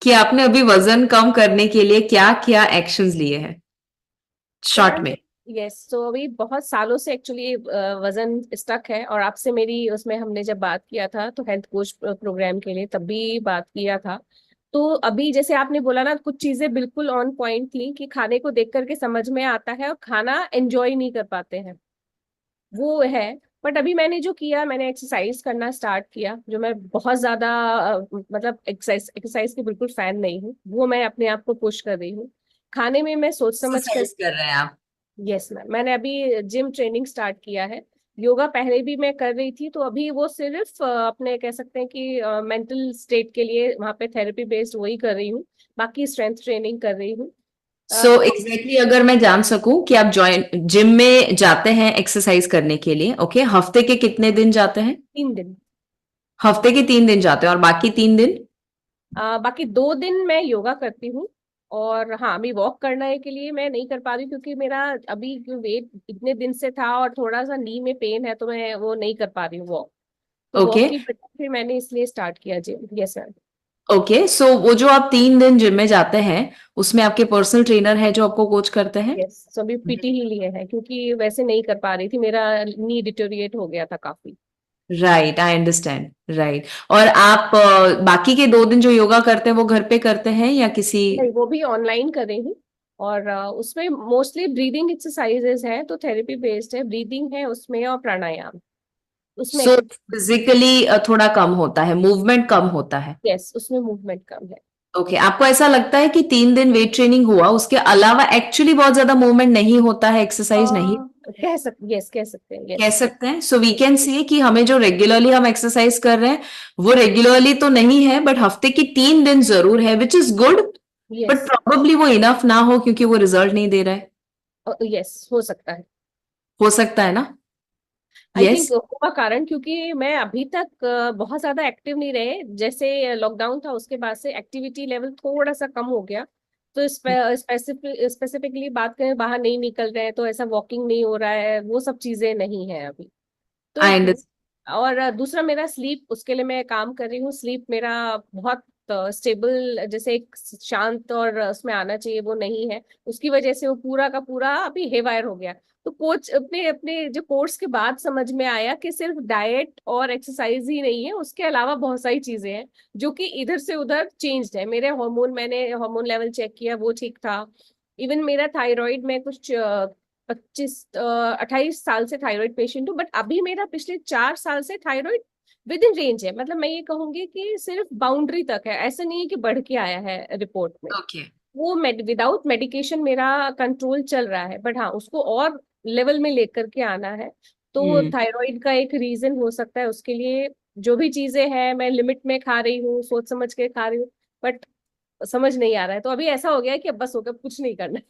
कि आपने अभी वजन कम करने के लिए क्या क्या एक्शंस लिए हैं, शॉर्ट में? यस, तो अभी बहुत सालों से एक्चुअली वजन स्टक है, और आपसे मेरी उसमें हमने जब बात किया था तो हेल्थ कोच प्रोग्राम के लिए तब भी बात किया था। तो अभी जैसे आपने बोला ना, कुछ चीजें बिल्कुल ऑन पॉइंट थी कि खाने को देख करके समझ में आता है और खाना एंजॉय नहीं कर पाते हैं, वो है। बट अभी मैंने जो किया, मैंने एक्सरसाइज करना स्टार्ट किया, जो मैं बहुत ज्यादा मतलब एक्सरसाइज की बिल्कुल फैन नहीं हूँ, वो मैं अपने आप को पुश कर रही हूँ। खाने में मैं सोच समझ कर, एक्सरसाइज कर रहे हैं आप? यस मैम, मैंने अभी जिम ट्रेनिंग स्टार्ट किया है। योगा पहले भी मैं कर रही थी, तो अभी वो सिर्फ अपने कह सकते हैं कि मेंटल स्टेट के लिए वहाँ पे थेरेपी बेस्ड वही कर रही हूँ, बाकी स्ट्रेंथ ट्रेनिंग कर रही हूँ। सो एग्जैक्टली अगर मैं जान सकूं कि आप जिम में जाते हैं एक्सरसाइज करने के लिए, ओके, हफ्ते के कितने दिन जाते हैं? 3 दिन। हफ्ते के 3 दिन जाते हैं, और बाकी 3 दिन? बाकी 2 दिन मैं योगा करती हूँ। और हाँ, अभी वॉक करने के लिए मैं नहीं कर पा रही, क्योंकि मेरा अभी वेट इतने दिन से था और थोड़ा सा नी में पेन है, तो मैं वो नहीं कर पा रही हूँ वॉक। तो ओके वॉक की वजह से मैंने इसलिए स्टार्ट किया gym. Yes ma'am. Okay, so वो जो आप 3 दिन जिम में जाते हैं, उसमें आपके पर्सनल ट्रेनर है जो आपको कोच करते हैं? यस, तो अभी पीटी ही लिए है, क्योंकि वैसे नहीं कर पा रही थी, मेरा नी डिटोरिएट हो गया था काफी। Right, I understand, right. और आप बाकी के 2 दिन जो योगा करते हैं वो घर पे करते हैं या किसी? नहीं, वो भी ऑनलाइन कर रही हूँ। और उसमें मोस्टली ब्रीदिंग एक्सरसाइजेस हैं, तो थेरेपी बेस्ड है, ब्रीदिंग है उसमें और प्राणायाम उसमें। सो फिजिकली थोड़ा कम होता है, मूवमेंट कम होता है। यस, उसमें मूवमेंट कम है। ओके, आपको ऐसा लगता है कि 3 दिन वेट ट्रेनिंग हुआ उसके अलावा एक्चुअली बहुत ज्यादा मूवमेंट नहीं होता है, एक्सरसाइज नहीं कह सकते, यस कह सकते हैं, कह यस। सकते हैं? सो वी कैन से कि हमें जो रेगुलरली हम एक्सरसाइज कर रहे हैं वो रेगुलरली तो नहीं है, बट हफ्ते की 3 दिन जरूर है, which is good, but yes, probably वो इनफ ना हो क्योंकि वो रिजल्ट नहीं दे रहा है। यस हो सकता है। हो सकता है ना? आई यस। थिंक उसका कारण, क्योंकि मैं अभी तक बहुत ज्यादा एक्टिव नहीं रहे, जैसे लॉकडाउन था उसके बाद से एक्टिविटी लेवल थोड़ा सा कम हो गया। तो स्पेसिफिकली बात करें, बाहर नहीं निकल रहे हैं तो ऐसा वॉकिंग नहीं हो रहा है, वो सब चीजें नहीं है अभी आई तो। अंडरस्टैंड। और दूसरा मेरा स्लीप, उसके लिए मैं काम कर रही हूँ, स्लीप मेरा बहुत स्टेबल, जैसे एक शांत और उसमें आना चाहिए वो नहीं है, उसकी वजह से वो पूरा का पूरा अभी हेवायर हो गया। तो कोच अपने अपने जो कोर्स के बाद समझ में आया कि सिर्फ डाइट और एक्सरसाइज ही नहीं है, उसके अलावा बहुत सारी चीजें हैं जो कि इधर से उधर चेंज्ड है। मैंने हार्मोन लेवल चेक किया, वो ठीक था। इवन मेरा थायराइड में कुछ 28 साल से थायराइड पेशेंट हूँ, बट अभी मेरा पिछले 4 साल से थायराइड विद इन रेंज है। मतलब मैं ये कहूंगी कि सिर्फ बाउंड्री तक है, ऐसा नहीं है कि बढ़ के आया है रिपोर्ट में। ओके। वो विदाउट मेडिकेशन मेरा कंट्रोल चल रहा है, बट हाँ उसको और लेवल में लेकर के आना है। तो थायराइड का एक रीजन हो सकता है, उसके लिए जो भी चीजें हैं मैं लिमिट में खा रही हूँ, सोच समझ के खा रही हूँ, बट समझ नहीं आ रहा है। तो अभी ऐसा हो गया है कि अब बस हो गया, कुछ नहीं करना है।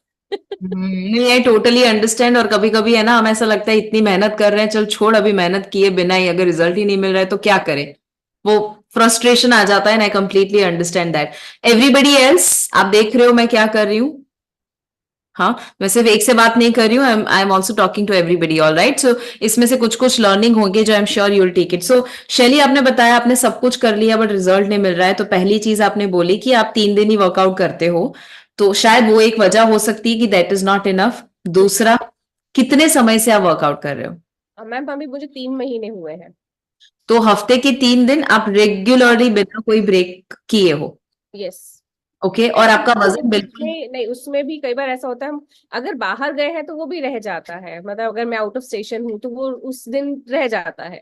नहीं, आई टोटली अंडरस्टैंड। और कभी कभी है ना, हमें ऐसा लगता है इतनी मेहनत कर रहे हैं, चल छोड़, अभी मेहनत किए बिना ही अगर रिजल्ट ही नहीं मिल रहा है तो क्या करें, वो फ्रस्ट्रेशन आ जाता है। And I completely understand that. Everybody else, आप देख रहे हो मैं क्या कर रही हूँ? हाँ, मैं सिर्फ एक से बात नहीं कर रही हूँ, I am also talking to everybody. All right, so इसमें से कुछ कुछ लर्निंग होंगे जो I am sure you will take it. So Shelly, आपने बताया आपने सब कुछ कर लिया बट रिजल्ट नहीं मिल रहा है, तो पहली चीज आपने बोली कि आप 3 दिन ही वर्कआउट करते हो, तो शायद वो एक वजह हो सकती है कि दैट इज नॉट इनफ। दूसरा, कितने समय से आप वर्कआउट कर रहे हो? मैम अभी मुझे 3 महीने हुए हैं। तो हफ्ते के 3 दिन आप रेगुलरली बिना कोई ब्रेक किए हो? यस। ओके। और आपका वजन बिल्कुल? उसमें नहीं, उसमें भी कई बार ऐसा होता है, हम अगर बाहर गए हैं तो वो भी रह जाता है, मतलब अगर मैं आउट ऑफ स्टेशन हूँ तो वो उस दिन रह जाता है।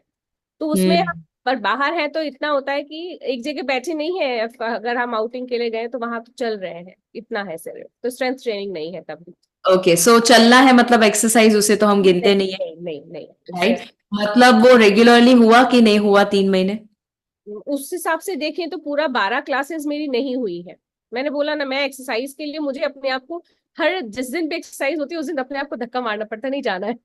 तो उसमें हम्म। पर बाहर है तो इतना होता है कि एक जगह बैठे नहीं है, अगर हम आउटिंग के लिए गए तो वहां तो चल रहे हैं, इतना है सिर्फ, तो स्ट्रेंथ ट्रेनिंग नहीं है तब भी। ओके, सो चलना है मतलब एक्सरसाइज, उसे तो हम गिनते नहीं नहीं है, नहीं नहीं नहीं, राइट? strength- मतलब वो रेगुलरली हुआ कि नहीं हुआ 3 महीने? उस हिसाब से देखें तो पूरा 12 क्लासेस मेरी नहीं हुई है। मैंने बोला ना, मैं एक्सरसाइज के लिए मुझे अपने आप को, हर जिस दिन भी एक्सरसाइज होती है उस दिन अपने आप को धक्का मारना पड़ता है, नहीं जाना है।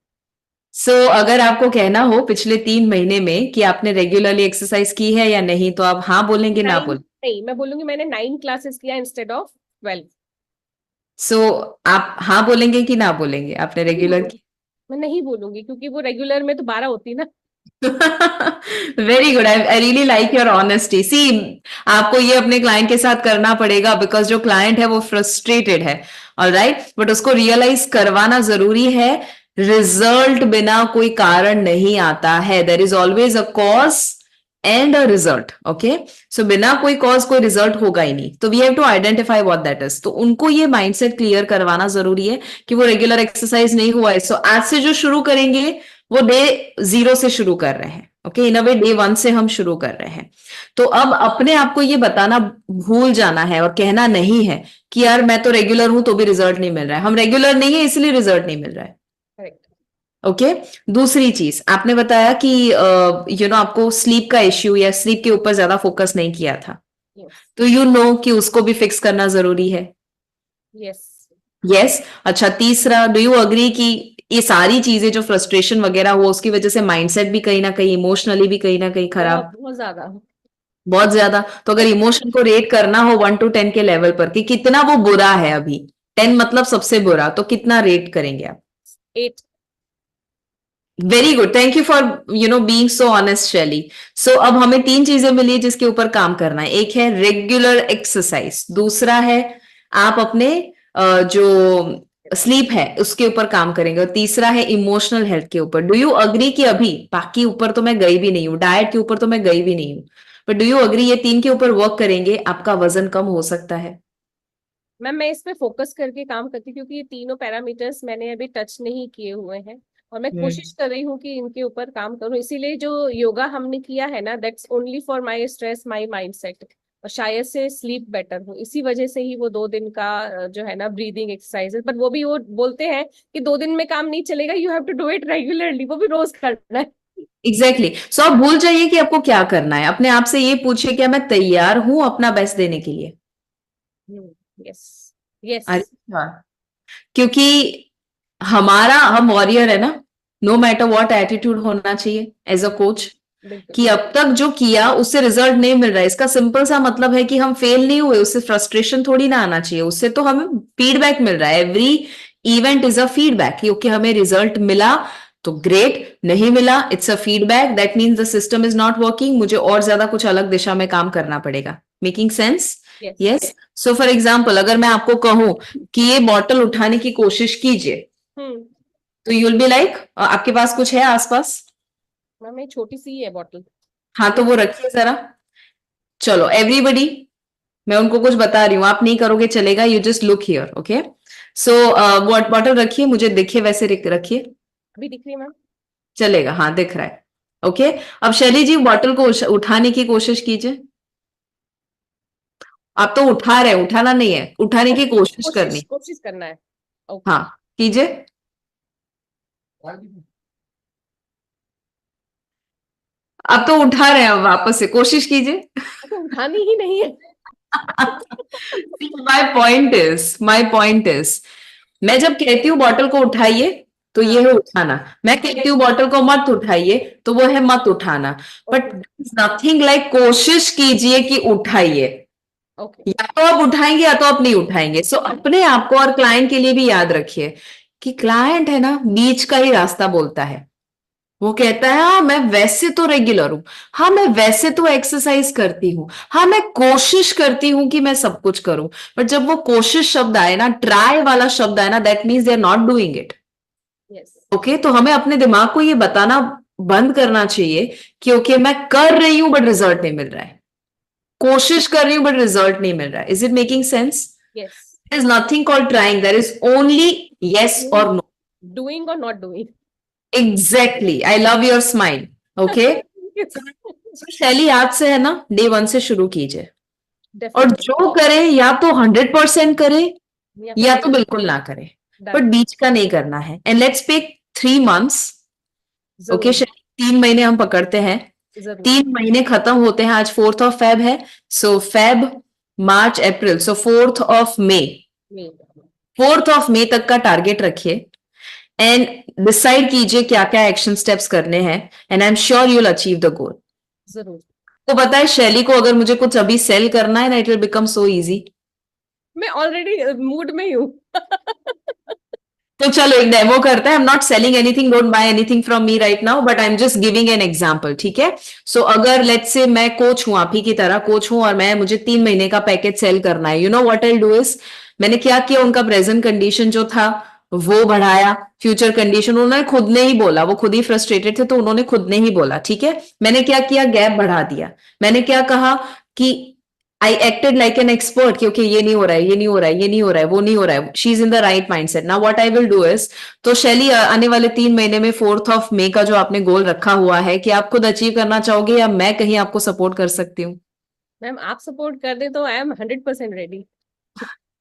सो अगर आपको कहना हो पिछले 3 महीने में कि आपने रेगुलरली एक्सरसाइज की है या नहीं, तो आप हाँ बोलेंगे, ना 9 बोल? नहीं, मैं बोलूंगी मैंने 9 क्लासेस किया इंस्टेड ऑफ 12। सो आप हाँ बोलेंगे कि ना बोलेंगे आपने नहीं रेगुलर बोलूंगी, की? मैं नहीं बोलूंगी, क्योंकि वो रेगुलर में तो 12 होती ना। Very good, I really like your honesty. See, आपको ये अपने क्लाइंट के साथ करना पड़ेगा, बिकॉज जो क्लाइंट है वो फ्रस्ट्रेटेड है, ऑलराइट, बट उसको रियलाइज करवाना जरूरी है। रिजल्ट बिना कोई कारण नहीं आता है, there is always a cause and a result. Okay, so बिना कोई कॉज कोई रिजल्ट होगा ही नहीं, तो we have to identify what that is. तो उनको ये माइंडसेट क्लियर करवाना जरूरी है कि वो रेगुलर एक्सरसाइज नहीं हुआ है, सो आज से जो शुरू करेंगे वो डे 0 से शुरू कर रहे हैं। Okay, in a way day 1 से हम शुरू कर रहे हैं। तो अब अपने आप को ये बताना भूल जाना है और कहना नहीं है कि यार मैं तो रेगुलर हूं तो भी रिजल्ट नहीं मिल रहा है, हम रेगुलर नहीं है इसलिए रिजल्ट नहीं मिल रहा है। करेक्ट। ओके। दूसरी चीज आपने बताया कि आपको स्लीप का इश्यू या स्लीप के ऊपर ज्यादा फोकस नहीं किया था, यस। तो कि उसको भी फिक्स करना जरूरी है। यस। यस। अच्छा, तीसरा, डू यू अग्री कि ये सारी चीजें जो फ्रस्ट्रेशन वगैरह हुआ उसकी वजह से माइंडसेट भी कहीं ना कहीं, इमोशनली भी कहीं ना कहीं बहुत खराब? बहुत ज्यादा। बहुत ज्यादा। तो अगर इमोशन को रेट करना हो 1 to 10 के लेवल पर कि कितना वो बुरा है अभी, 10 मतलब सबसे बुरा, तो कितना रेट करेंगे आप? 8। Very good, thank you for being so honest शैली। सो अब हमें 3 चीजें मिली जिसके ऊपर काम करना है। एक है रेगुलर एक्सरसाइज, दूसरा है आप अपने जो स्लीप है उसके ऊपर काम करेंगे, और तीसरा है इमोशनल हेल्थ के ऊपर। डू यू अग्री कि अभी बाकी ऊपर तो मैं गई भी नहीं हूँ, डाइट के ऊपर तो मैं गई भी नहीं हूँ, बट डू यू अग्री ये 3 के ऊपर वर्क करेंगे आपका वजन कम हो सकता है? मैम मैं इस पे फोकस करके काम करती हूँ, क्योंकि ये तीनों पैरामीटर्स मैंने अभी टच नहीं किए हुए हैं, और मैं कोशिश कर रही हूँ कि इनके ऊपर काम करूँ। इसीलिए जो योगा हमने किया है ना, that's only for my stress, my mindset, और शायद से स्लीप बेटर हो, इसी वजह से ही वो 2 दिन का जो है ना ब्रीदिंग एक्सरसाइज, बट वो भी वो बोलते हैं कि 2 दिन में काम नहीं चलेगा, you have to do it regularly, वो भी रोज करना है। एग्जैक्टली सो आप भूल जाइए कि आपको क्या करना है, अपने आप से ये पूछिए क्या मैं तैयार हूं अपना बेस्ट देने के लिए। Yes yes. अरे वाह। क्योंकि हम वॉरियर है ना, नो मैटर व्हाट एटीट्यूड होना चाहिए एज अ कोच, कि अब तक जो किया उससे रिजल्ट नहीं मिल रहा है, इसका सिंपल सा मतलब है कि हम फेल नहीं हुए, उससे फ्रस्ट्रेशन थोड़ी ना आना चाहिए, उससे तो हमें फीडबैक मिल रहा है। Every event is a feedback, क्योंकि हमें रिजल्ट मिला तो ग्रेट, नहीं मिला it's a feedback, that means the system is not working, मुझे और ज्यादा कुछ अलग दिशा में काम करना पड़ेगा। Making sense? Yes. So for example अगर मैं आपको कहूं कि ये बॉटल उठाने की कोशिश कीजिए, तो यू विल बी लाइक आपके पास कुछ है आसपास? मैम ये छोटी सी है बॉटल। हाँ तो वो रखिए जरा। चलो एवरीबडी, मैं उनको कुछ बता रही हूँ, आप नहीं करोगे चलेगा, you just look here, okay? So bottle रखिए, मुझे दिखे वैसे रखिए। अभी दिख रही है मैम? चलेगा, हाँ दिख रहा है, ओके। अब शैली जी बॉटल को उठाने की कोशिश कीजिए। आप तो उठा रहे हैं, उठाना नहीं है, उठाने की कोशिश करनी। कोशिश करना है। ओके। हाँ कीजिए। आप तो उठा रहे हैं, अब वापस से कोशिश कीजिए। तो उठानी ही नहीं है। माई पॉइंट इज मैं जब कहती हूँ बॉटल को उठाइए तो ये है उठाना, मैं कहती हूँ बॉटल को मत उठाइए तो वो है मत उठाना, बट नथिंग लाइक कोशिश कीजिए कि उठाइए। या तो आप उठाएंगे या तो आप नहीं उठाएंगे। सो अपने आप को और क्लाइंट के लिए भी याद रखिए कि क्लाइंट है ना बीच का ही रास्ता बोलता है, वो कहता है हाँ मैं वैसे तो रेगुलर हूं, हाँ मैं वैसे तो एक्सरसाइज करती हूँ, हाँ मैं कोशिश करती हूँ कि मैं सब कुछ करूं, बट जब वो कोशिश शब्द आए ना, ट्राई वाला शब्द आए ना, that means they are not doing it. Okay, तो हमें अपने दिमाग को ये बताना बंद करना चाहिए कि ओके मैं कर रही हूं बट रिजल्ट नहीं मिल रहा है, कोशिश कर रही हूं बट रिजल्ट नहीं मिल रहा है। Is it making sense? Yes. There is nothing called trying, there is only yes or no. Doing or not doing. Exactly. I love your smile. Okay. So शैली आज से है ना डे 1 से शुरू कीजिए, और जो करे या तो 100% करे या तो बिल्कुल ना करे, बट बीच का नहीं करना है। And let's pick 3 months. Okay, 3 महीने हम पकड़ते हैं, 3 महीने खत्म होते हैं, आज 4th of Feb है, सो Feb, March, April, so 4th of May, 4th of May तक का टारगेट रखिए एंड डिसाइड कीजिए क्या क्या एक्शन स्टेप्स करने हैं, and I am sure you will achieve the goal. जरूर। तो बताए शैली को अगर मुझे कुछ अभी सेल करना है ना, it will become so easy. मैं ऑलरेडी मूड में ही हूँ। तो चलो एक डेमो करते हैं। आई am not selling anything, don't buy anything from me right now, but I am just giving an example, ठीक है? सो अगर लेट्स से मैं कोच हूं, आप ही की तरह कोच हूं, और मुझे 3 महीने का पैकेज सेल करना है, you know what I do is, मैंने क्या किया, उनका प्रेजेंट कंडीशन जो था वो बढ़ाया, फ्यूचर कंडीशन उन्होंने खुद ने ही बोला, वो खुद ही फ्रस्ट्रेटेड थे तो उन्होंने खुद ने ही बोला, ठीक है? मैंने क्या किया, गैप बढ़ा दिया। मैंने क्या कहा कि आई एक्टेड लाइक एन एक्सपर्ट, क्योंकि ये नहीं हो रहा है, ये नहीं हो रहा है, ये नहीं हो रहा है, वो नहीं हो रहा है, she is in the right mindset. Now what I will do is, तो शैली आने वाले 3 महीने में 4th of May का जो आपने गोल रखा हुआ है, कि आप खुद अचीव करना चाहोगे या मैं कहीं आपको सपोर्ट कर सकती हूँ? मैम आप सपोर्ट कर दे तो आई एम 100% रेडी।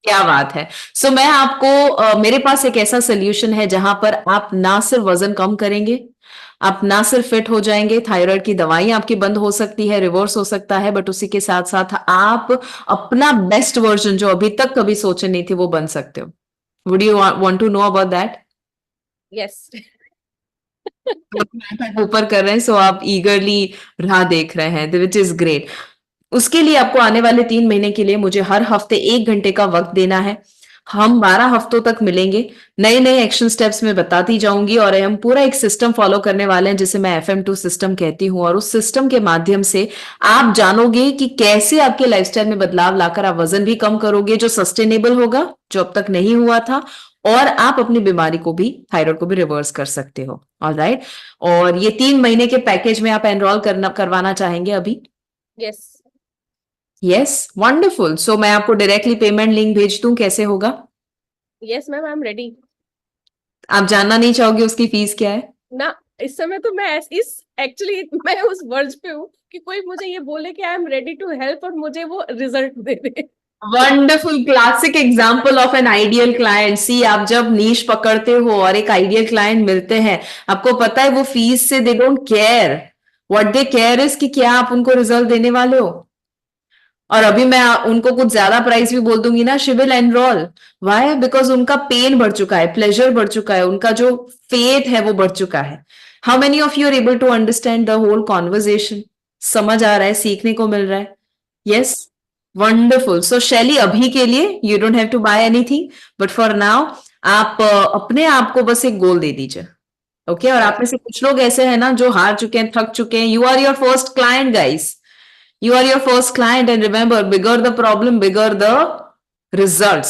क्या बात है। सो मैं आपको मेरे पास एक ऐसा सोल्यूशन है जहां पर आप ना सिर्फ वजन कम करेंगे, आप ना सिर्फ फिट हो जाएंगे, थायराइड की दवाइयां आपकी बंद हो सकती है, रिवर्स हो सकता है, बट उसी के साथ साथ आप अपना बेस्ट वर्जन जो अभी तक कभी सोचे नहीं थे वो बन सकते हो। Would you want to know about that? Yes. ऊपर कर रहे हैं, सो आप ईगरली राह देख रहे हैं, विच इज ग्रेट। उसके लिए आपको आने वाले 3 महीने के लिए मुझे हर हफ्ते 1 घंटे का वक्त देना है। हम 12 हफ्तों तक मिलेंगे, नए नए एक्शन स्टेप्स में बताती जाऊंगी, और हम पूरा एक सिस्टम फॉलो करने वाले हैं जिसे मैं FM2 सिस्टम कहती हूँ, और उस सिस्टम के माध्यम से आप जानोगे कि कैसे आपके लाइफस्टाइल में बदलाव लाकर आप वजन भी कम करोगे, जो सस्टेनेबल होगा, जो अब तक नहीं हुआ था, और आप अपनी बीमारी को भी, थायराइड को भी रिवर्स कर सकते हो। ऑलराइट, और ये 3 महीने के पैकेज में आप एनरोल करवाना चाहेंगे अभी? Yes yes, wonderful. सो मैं आपको डायरेक्टली पेमेंट लिंक भेज दूं, कैसे होगा? Yes ma'am, I am ready. आप जानना नहीं चाहोगे उसकी फीस क्या है? ना, इस समय तो मैं इस एक्चुअली मैं उस वर्ज पे हूँ कि कोई मुझे ये बोले कि I am ready to help और मुझे वो रिजल्ट दे दे। Wonderful, classic example of an ideal client. See, आप जब नीश पकड़ते हो और एक आइडियल क्लाइंट मिलते हैं, आपको पता है वो फीस से they don't care, what they care is कि क्या आप उनको रिजल्ट देने वाले हो। और अभी मैं उनको कुछ ज्यादा प्राइस भी बोल दूंगी ना, she will enrol. Why? Because उनका पेन बढ़ चुका है, प्लेजर बढ़ चुका है, उनका जो फेथ है वो बढ़ चुका है। How many of you are able to understand the whole conversation? समझ आ रहा है, सीखने को मिल रहा है? Yes, wonderful. सो शैली, अभी के लिए you don't have to buy anything, but for now आप अपने आप को बस एक गोल दे दीजिए। ओके, और आप में से कुछ लोग ऐसे हैं ना जो हार चुके हैं, थक चुके हैं। You are your first client guys, you are your first client, and remember, bigger the problem, bigger the results,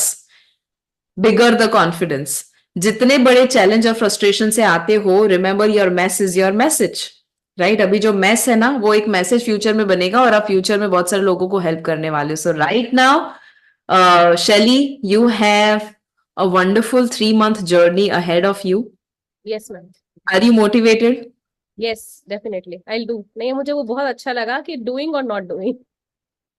bigger the confidence. जितने बड़े चैलेंज और फ्रस्ट्रेशन से आते हो, remember your mess is your message, right? अभी जो मेस है ना, वो एक मैसेज फ्यूचर में बनेगा और आप फ्यूचर में बहुत सारे लोगों को हेल्प करने वाले हो। So right now Shelly, you have a wonderful 3-month journey ahead of you. Yes ma'am, Are you motivated? Yes definitely I will do. नहीं, मुझे वो बहुत अच्छा लगा कि डूइंग और नॉट डूइंग।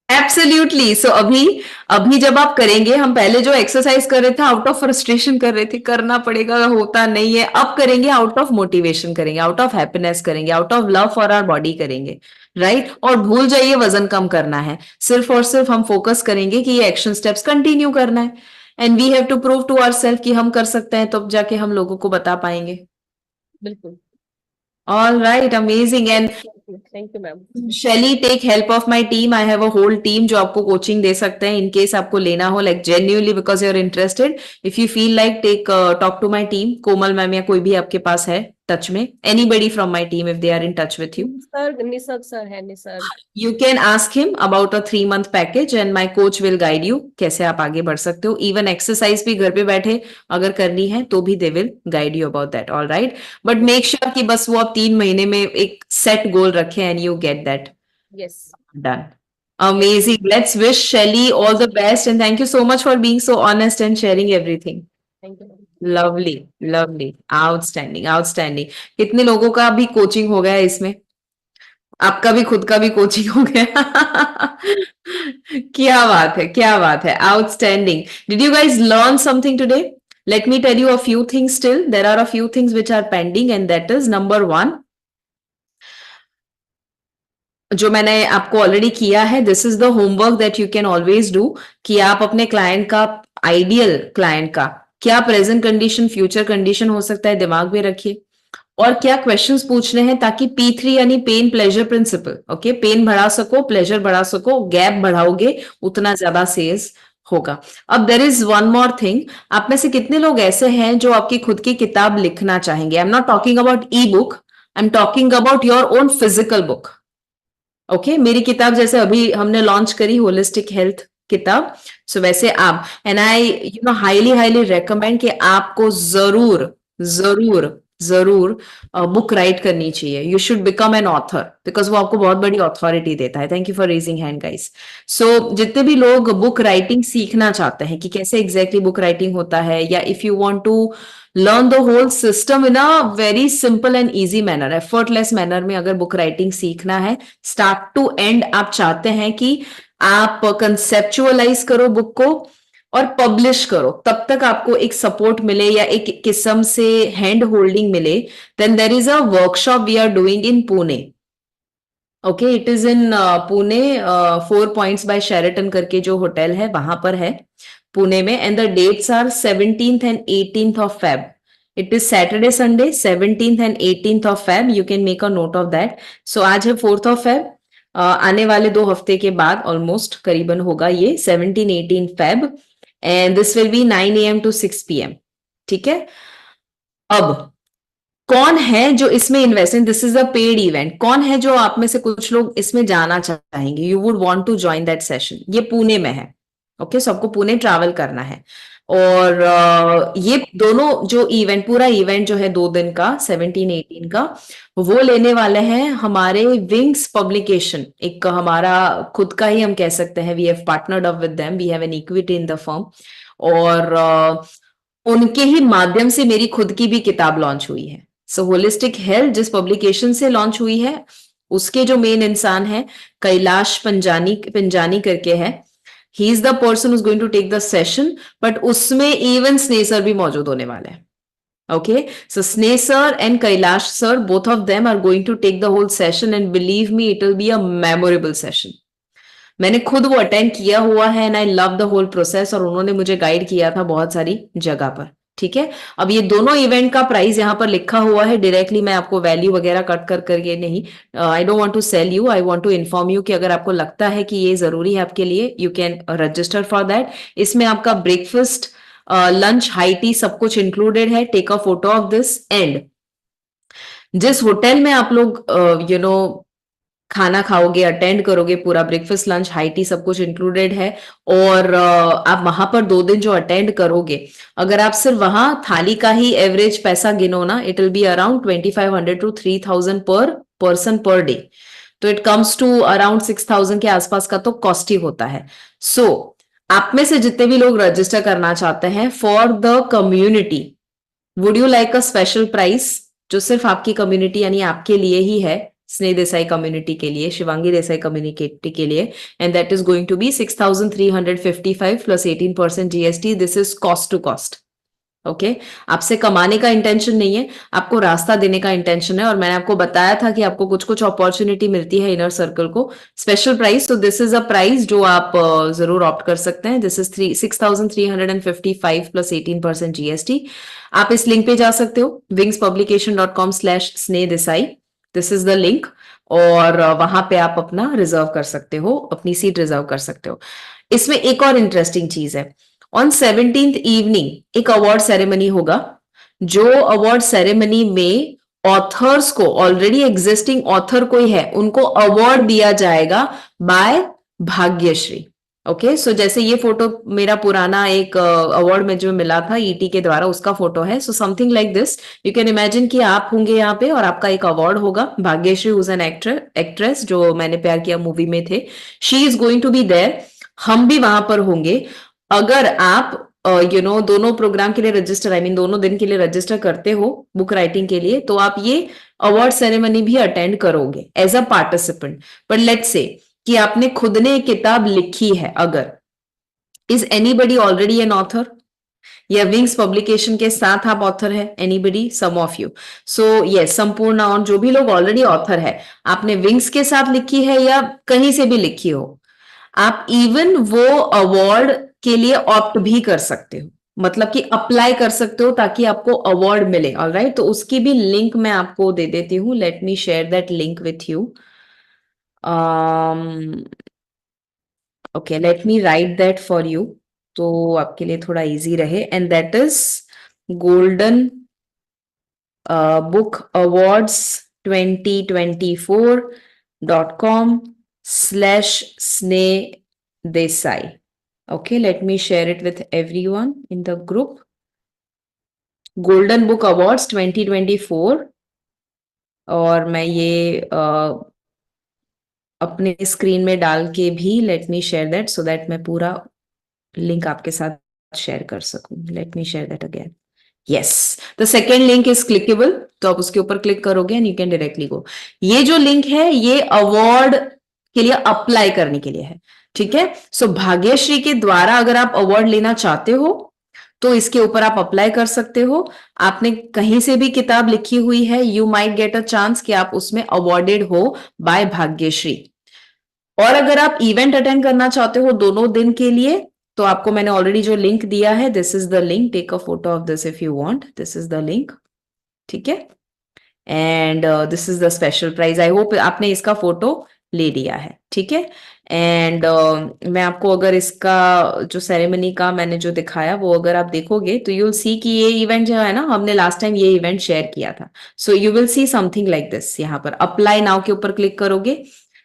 एब्सोल्युटली। सो अभी जब आप करेंगे, हम पहले जो एक्सरसाइज कर रहे थे आउट ऑफ फ्रस्ट्रेशन कर रहे थे, करना पड़ेगा, होता नहीं है, अब करेंगे आउट ऑफ मोटिवेशन करेंगे, आउट ऑफ हैप्पीनेस करेंगे, out of love for our body करेंगे, राइट? और भूल जाइए वजन कम करना है, सिर्फ और सिर्फ हम फोकस करेंगे कि ये एक्शन स्टेप्स कंटिन्यू करना है। And we have to prove to ourselves कि हम कर सकते हैं, तब जाके हम लोगों को बता पाएंगे। बिल्कुल। All right, amazing. And thank you ma'am. Shelly, take help of my team. I have a whole team जो आपको कोचिंग दे सकते हैं, in case आपको लेना हो, like genuinely because you're interested. If you feel like, take talk to my team. Komal ma'am या कोई भी आपके पास है टच में, anybody from my team if they are in touch with you. Sir, Nisarga sir है, Nisarga. You can ask him about a 3-month package and my coach will guide you कैसे आप आगे बढ़ सकते हो। Even exercise भी घर पे बैठे अगर करनी है तो भी they will guide you about that. All right, but make sure कि बस वो आप 3 महीने में एक set goal रखें and you get that yes done. Amazing. Let's wish Shelly all the best and thank you so much for being so honest and sharing everything. Thank you ma'am. Lovely, lovely, outstanding, outstanding. कितने लोगों का अभी कोचिंग हो गया इसमें? आपका भी खुद का भी कोचिंग हो गया। क्या बात है, क्या बात है, outstanding. Did you guys learn something today? Let me tell you a few things still, there are a few things which are pending and that is number 1, जो मैंने आपको ऑलरेडी किया है, this is the homework that you can always do, कि आप अपने क्लाइंट का, आइडियल क्लाइंट का क्या प्रेजेंट कंडीशन, फ्यूचर कंडीशन हो सकता है, दिमाग में रखिए, और क्या क्वेश्चंस पूछने हैं ताकि P3 यानी pain pleasure principle, okay, pain बढ़ा सको, प्लेजर बढ़ा सको, गैप बढ़ाओगे उतना ज्यादा सेल्स होगा। अब there is one more thing, आप में से कितने लोग ऐसे हैं जो आपकी खुद की किताब लिखना चाहेंगे? आई am not talking about E book, I am talking about your own physical book. Okay, मेरी किताब जैसे अभी हमने लॉन्च करी, होलिस्टिक हेल्थ किताब, सो वैसे आप, and I highly highly recommend कि आपको जरूर जरूर जरूर बुक राइट करनी चाहिए। You should become an author, because वो आपको बहुत बड़ी अथॉरिटी देता है। Thank you for raising hand guys. So जितने भी लोग बुक राइटिंग सीखना चाहते हैं कि कैसे एग्जैक्टली बुक राइटिंग होता है, या if you want to learn the whole system in a very simple and easy manner, effortless manner में अगर बुक राइटिंग सीखना है, स्टार्ट टू एंड आप चाहते हैं कि आप कंसेप्चुअलाइज करो बुक को और पब्लिश करो, तब तक आपको एक सपोर्ट मिले या एक किस्म से हैंड होल्डिंग मिले, then there is a workshop we are doing in Pune. Okay, it is in Pune, 4 Points by Sheraton करके जो होटल है वहां पर है पुणे में, and the dates are 17th and 18th of Feb. It is Saturday, Sunday, 17th and 18th of Feb. You can make a note of that. So आज है 4th of Feb. आने वाले 2 हफ्ते के बाद ऑलमोस्ट करीबन होगा ये 17-18 Feb, and this will be 9 AM to 6 PM. ठीक है, अब कौन है जो इसमें invest in, this is a paid event, कौन है जो आप में से कुछ लोग इसमें जाना चाहेंगे, you would want to join that session? ये पुणे में है, ओके, सबको पुणे ट्रैवल करना है। और ये दोनों जो इवेंट, पूरा इवेंट जो है 2 दिन का 17-18 का, वो लेने वाले हैं हमारे विंग्स पब्लिकेशन, एक हमारा खुद का ही हम कह सकते हैं, we have partnered up with them, we have an equity in the firm, और उनके ही माध्यम से मेरी खुद की भी किताब लॉन्च हुई है। सो होलिस्टिक हेल्थ जिस पब्लिकेशन से लॉन्च हुई है, उसके जो मेन इंसान है कैलाश पंजानी करके है, he is the person who is going to take the session, but उसमें इवन स्नेह सर भी मौजूद होने वाले हैं। Okay, so Sneh sir and Kailash sir, both of them are going to take the whole session, and believe me it will be a memorable session. मैंने खुद वो अटेंड किया हुआ है and I love the whole process, और उन्होंने मुझे गाइड किया था बहुत सारी जगह पर। ठीक है, अब ये दोनों इवेंट का प्राइस यहाँ पर लिखा हुआ है डायरेक्टली, मैं आपको वैल्यू वगैरह कट करके नहीं, I don't want to sell you, I want to inform you कि अगर आपको लगता है कि ये जरूरी है आपके लिए, you can register for that. इसमें आपका ब्रेकफास्ट, लंच, हाई टी सब कुछ इंक्लूडेड है। Take a photo of this, and जिस होटल में आप लोग खाना खाओगे, अटेंड करोगे, पूरा ब्रेकफास्ट, लंच, हाई टी सब कुछ इंक्लूडेड है, और आप वहां पर 2 दिन जो अटेंड करोगे, अगर आप सिर्फ वहां थाली का ही एवरेज पैसा गिनो ना, it will be around 2500 to 3000 पर पर्सन पर डे, तो इट कम्स टू अराउंड 6000 के आसपास का तो कॉस्ट ही होता है। सो आप में से जितने भी लोग रजिस्टर करना चाहते हैं for the community, would you like a special price जो सिर्फ आपकी कम्युनिटी यानी आपके लिए ही है, स्नेह देसाई कम्युनिटी के लिए, शिवांगी देसाई कम्युनिटी के लिए, and that is going to be 6355 plus 18% GST. This is cost to cost. Okay, आपसे कमाने का इंटेंशन नहीं है, आपको रास्ता देने का इंटेंशन है, और मैंने आपको बताया था कि आपको कुछ कुछ अपॉर्चुनिटी मिलती है इनर सर्कल को, स्पेशल प्राइस। तो दिस इज अ प्राइस जो आप जरूर ऑप्ट कर सकते हैं। This is 6355 plus 18% GST. आप इस लिंक पे जा सकते हो, wingspublication.com/स्नेह Desai, this is the link, और वहां पे आप अपना रिजर्व कर सकते हो, अपनी सीट रिजर्व कर सकते हो। इसमें एक और इंटरेस्टिंग चीज है, ऑन 17th इवनिंग एक अवार्ड सेरेमनी होगा, जो अवार्ड सेरेमनी में ऑथर्स को, ऑलरेडी एग्जिस्टिंग ऑथर कोई है, उनको अवार्ड दिया जाएगा बाय भाग्यश्री। ओके, सो जैसे ये फोटो मेरा पुराना एक अवार्ड में जो मिला था ईटी के द्वारा, उसका फोटो है। So something like this, you can imagine कि आप होंगे यहाँ पे और आपका एक अवार्ड होगा। भाग्यश्री हुज एन एक्ट्रेस जो मैंने प्यार किया मूवी में थे, she is going to be there, हम भी वहां पर होंगे। अगर आप दोनों प्रोग्राम के लिए रजिस्टर, आई मीन दोनों दिन के लिए रजिस्टर करते हो बुक राइटिंग के लिए, तो आप ये अवार्ड सेरेमनी भी अटेंड करोगे as a participant. But let's say कि आपने खुद ने एक किताब लिखी है, अगर is anybody already an author, या विंग्स पब्लिकेशन के साथ आप ऑथर है, anybody, some of you, so yes, संपूर्ण और जो भी लोग ऑलरेडी ऑथर है, आपने विंग्स के साथ लिखी है या कहीं से भी लिखी हो, आप इवन वो अवार्ड के लिए ऑप्ट भी कर सकते हो, मतलब कि अप्लाई कर सकते हो ताकि आपको अवार्ड मिले। ऑलराइट, तो उसकी भी लिंक मैं आपको दे देती हूँ, let me share that link with you. Okay, let me write that for you, तो आपके लिए थोड़ा इजी रहे, and that is golden book awards 2024.com/Sneh Desai. Okay, let me share it with everyone in the group. Golden Book Awards 2024, और मैं ये अपने स्क्रीन में डाल के भी, late me share that so that मैं पूरा लिंक आपके साथ शेयर कर सकूं। Late me share that again. Yes, the second link is clickable, तो आप उसके ऊपर क्लिक करोगे and you can directly go. ये जो लिंक है ये अवार्ड के लिए अप्लाई करने के लिए है, ठीक है। सो भाग्यश्री के द्वारा अगर आप अवार्ड लेना चाहते हो तो इसके ऊपर आप अप्लाई कर सकते हो। आपने कहीं से भी किताब लिखी हुई है, you might get a chance कि आप उसमें अवॉर्डेड हो बाय भाग्यश्री। और अगर आप इवेंट अटेंड करना चाहते हो 2 दिन के लिए, तो आपको मैंने ऑलरेडी जो लिंक दिया है, this is the link, take a photo of this if you want, this is the link, ठीक है। And this is the special prize, I hope आपने इसका फोटो ले लिया है, ठीक है। एंड मैं आपको अगर इसका जो सेरेमनी का मैंने जो दिखाया वो अगर आप देखोगे तो यू विल सी कि ये इवेंट जो है ना, हमने लास्ट टाइम ये इवेंट शेयर किया था। So you will see something like this. यहाँ पर अप्लाई नाउ के ऊपर क्लिक करोगे,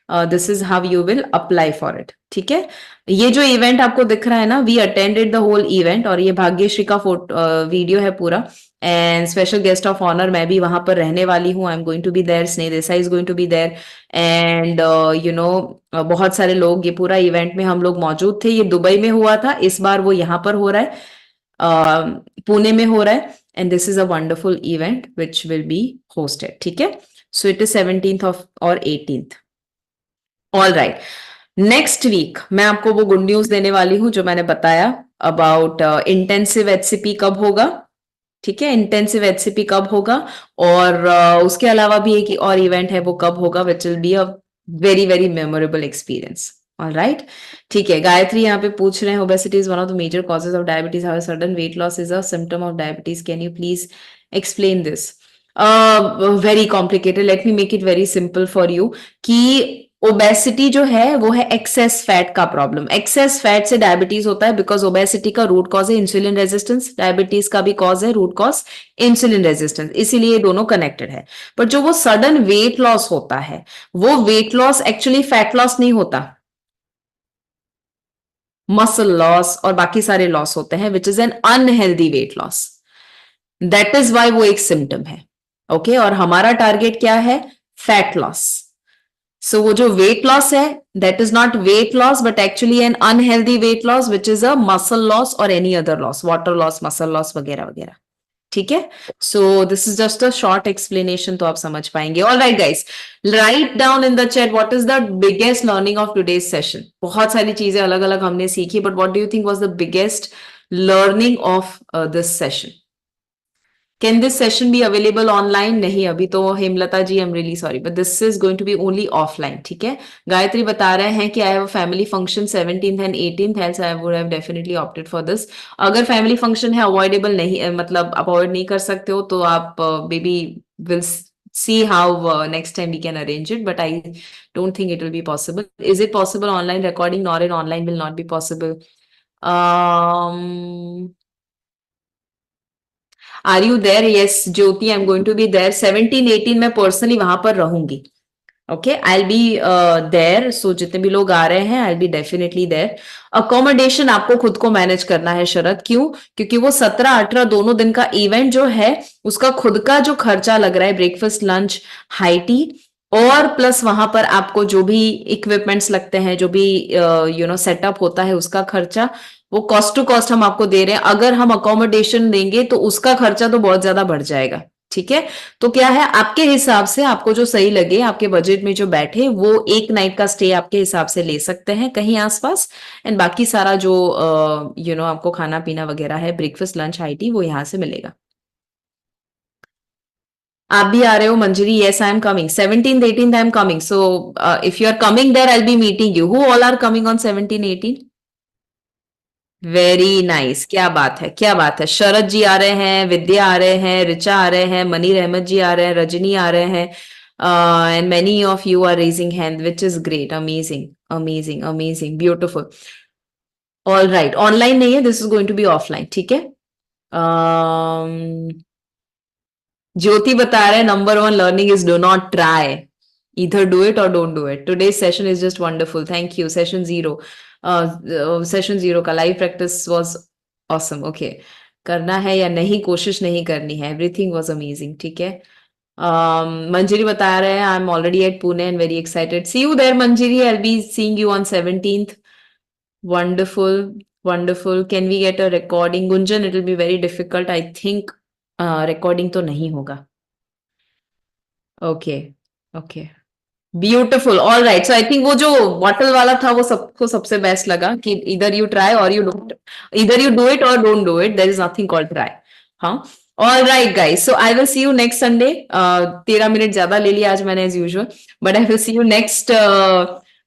this is how you will apply for it, ठीक है। ये जो इवेंट आपको दिख रहा है ना, we attended the whole event, और ये भाग्यश्री का वीडियो है पूरा, and special guest of honour मैं भी वहां पर रहने वाली हूँ, I am going to be there, Sneh Desai is going to be there, and you know बहुत सारे लोग, ये पूरा इवेंट में हम लोग मौजूद थे। ये दुबई में हुआ था, इस बार वो यहाँ पर हो रहा है, पुणे में हो रहा है, and this is a wonderful event which will be hosted, ठीक है। So it is 17th of और 18th। All right, next week मैं आपको वो गुड न्यूज देने वाली हूं जो मैंने बताया अबाउट इंटेंसिव एचसीपी कब होगा, ठीक है। इंटेंसिव एचसीपी कब होगा, और उसके अलावा भी एक और इवेंट है, वो कब होगा, which will be a very very memorable experience. All right, ठीक है। गायत्री यहाँ पे पूछ रहे हैं, obesity is one of the major causes of diabetes, how sudden weight loss is a symptom of diabetes, can you please explain this. Very complicated, let me make it very simple for you, कि ओबेसिटी जो है वो है एक्सेस फैट का प्रॉब्लम। एक्सेस फैट से डायबिटीज होता है, बिकॉज ओबेसिटी का रूट कॉज है इंसुलिन रेजिस्टेंस, डायबिटीज का भी कॉज है रूट कॉज इंसुलिन रेजिस्टेंस, इसीलिए ये दोनों कनेक्टेड है। पर जो वो सडन वेट लॉस होता है, वो weight loss actually fat loss नहीं होता, मसल लॉस और बाकी सारे लॉस होते हैं, which is an unhealthy weight loss. That is why वो एक सिम्टम है, ओके। और हमारा टारगेट क्या है, फैट लॉस। सो वो जो वेट लॉस है, that is not weight loss but actually an unhealthy weight loss which is a muscle loss और any other loss, water loss, muscle loss वगैरह वगैरह, ठीक है। So this is just a short explanation, तो आप समझ पाएंगे। All right guys, write down in the chat what is the biggest learning of today's session. बहुत सारी चीजें अलग अलग हमने सीखी, but what do you think was the biggest learning of this session. Can this session be available online? नहीं, अभी तो हेमलता जी, I'm really sorry, but this is going to be only offline, ठीक है। गायत्री बता रहे हैं कि I have a family function 17th and 18th, else I would have definitely opted for this. अगर family function है, avoidable नहीं, मतलब आप avoid नहीं कर सकते हो, तो आप maybe will see how next time we can arrange it, but I don't think it will be possible. Is it possible online recording? Nor in online will not be possible. Are you there? Yes Jyoti, I am going to be there 17, 18 मैं पर्सनली वहां पर रहूंगी, ओके। I will be there, so जितने भी लोग आ रहे हैं I will be definitely there. Accommodation आपको खुद को मैनेज करना है शरद, क्यों? क्योंकि वो 17, 18 दोनों दिन का इवेंट जो है, उसका खुद का जो खर्चा लग रहा है, ब्रेकफास्ट, लंच, हाई टी, और प्लस वहां पर आपको जो भी इक्विपमेंट्स लगते हैं, जो भी यू नो सेटअप होता है, उसका खर्चा, वो कॉस्ट टू कॉस्ट हम आपको दे रहे हैं। अगर हम अकोमोडेशन देंगे तो उसका खर्चा तो बहुत ज्यादा बढ़ जाएगा, ठीक है। तो क्या है, आपके हिसाब से आपको जो सही लगे, आपके बजट में जो बैठे, वो एक नाइट का स्टे आपके हिसाब से ले सकते हैं कहीं आसपास, एंड बाकी सारा जो यू नो आपको खाना पीना वगैरह है, ब्रेकफास्ट, लंच, हाई टी, वो यहाँ से मिलेगा। आप भी आ रहे हो Manjari? Yes I am coming 17th, 18th I am coming, so if you are coming there I will be meeting you. Who all are coming on 17, 18? Very nice, क्या बात है, क्या बात है। शरद जी आ रहे हैं, विद्या आ रहे हैं, रिचा आ रहे हैं, मनीर अहमद जी आ रहे हैं, रजनी आ रहे हैं, and many of you are raising hand, which is great, amazing amazing amazing, beautiful. All right, online नहीं है, this is going to be offline, ठीक है। ज्योति बता रहे हैं number 1 learning is do not try, either do it or don't do it. Today's session is just wonderful. Thank you. Session 0. Session 0 का live practice was awesome. Okay. करना है या नहीं, कोशिश नहीं करनी है. Everything was amazing. ठीक है. मंजरी बता रहे हैं I'm already at Pune and very excited. See you there, Manjiri. I'll be seeing you on 17th. Wonderful. Wonderful. Can we get a recording? Gunjan, it will be very difficult. I think recording तो नहीं होगा. Okay. Okay. Beautiful, all right. So I think वो जो बॉटल वाला था वो सबको सबसे बेस्ट लगा, कि इधर यू ट्राई और यू डोंट, इधर यू डू इट और don't do it, there is nothing called try. हाँ, all right guys, so I will see you next Sunday. 13 minute ज्यादा ले लिया आज मैंने as usual, but I will see you next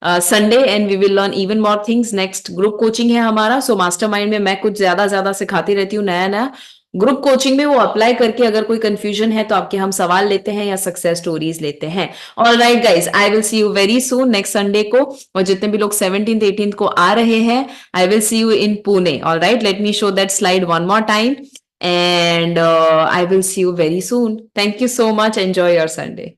Sunday and we will learn even more things. Next group coaching है हमारा, सो मास्टरमाइंड में मैं कुछ ज्यादा सिखाती रहती हूँ नया नया। ग्रुप कोचिंग में वो अप्लाई करके अगर कोई कंफ्यूजन है तो आपके हम सवाल लेते हैं या सक्सेस स्टोरीज लेते हैं। All right guys, I will see you very soon next Sunday को, और जितने भी लोग 17th, 18th को आ रहे हैं, I will see you in Pune. All right, late me show that slide one more time and I will see you very soon. Thank you so much, enjoy your Sunday.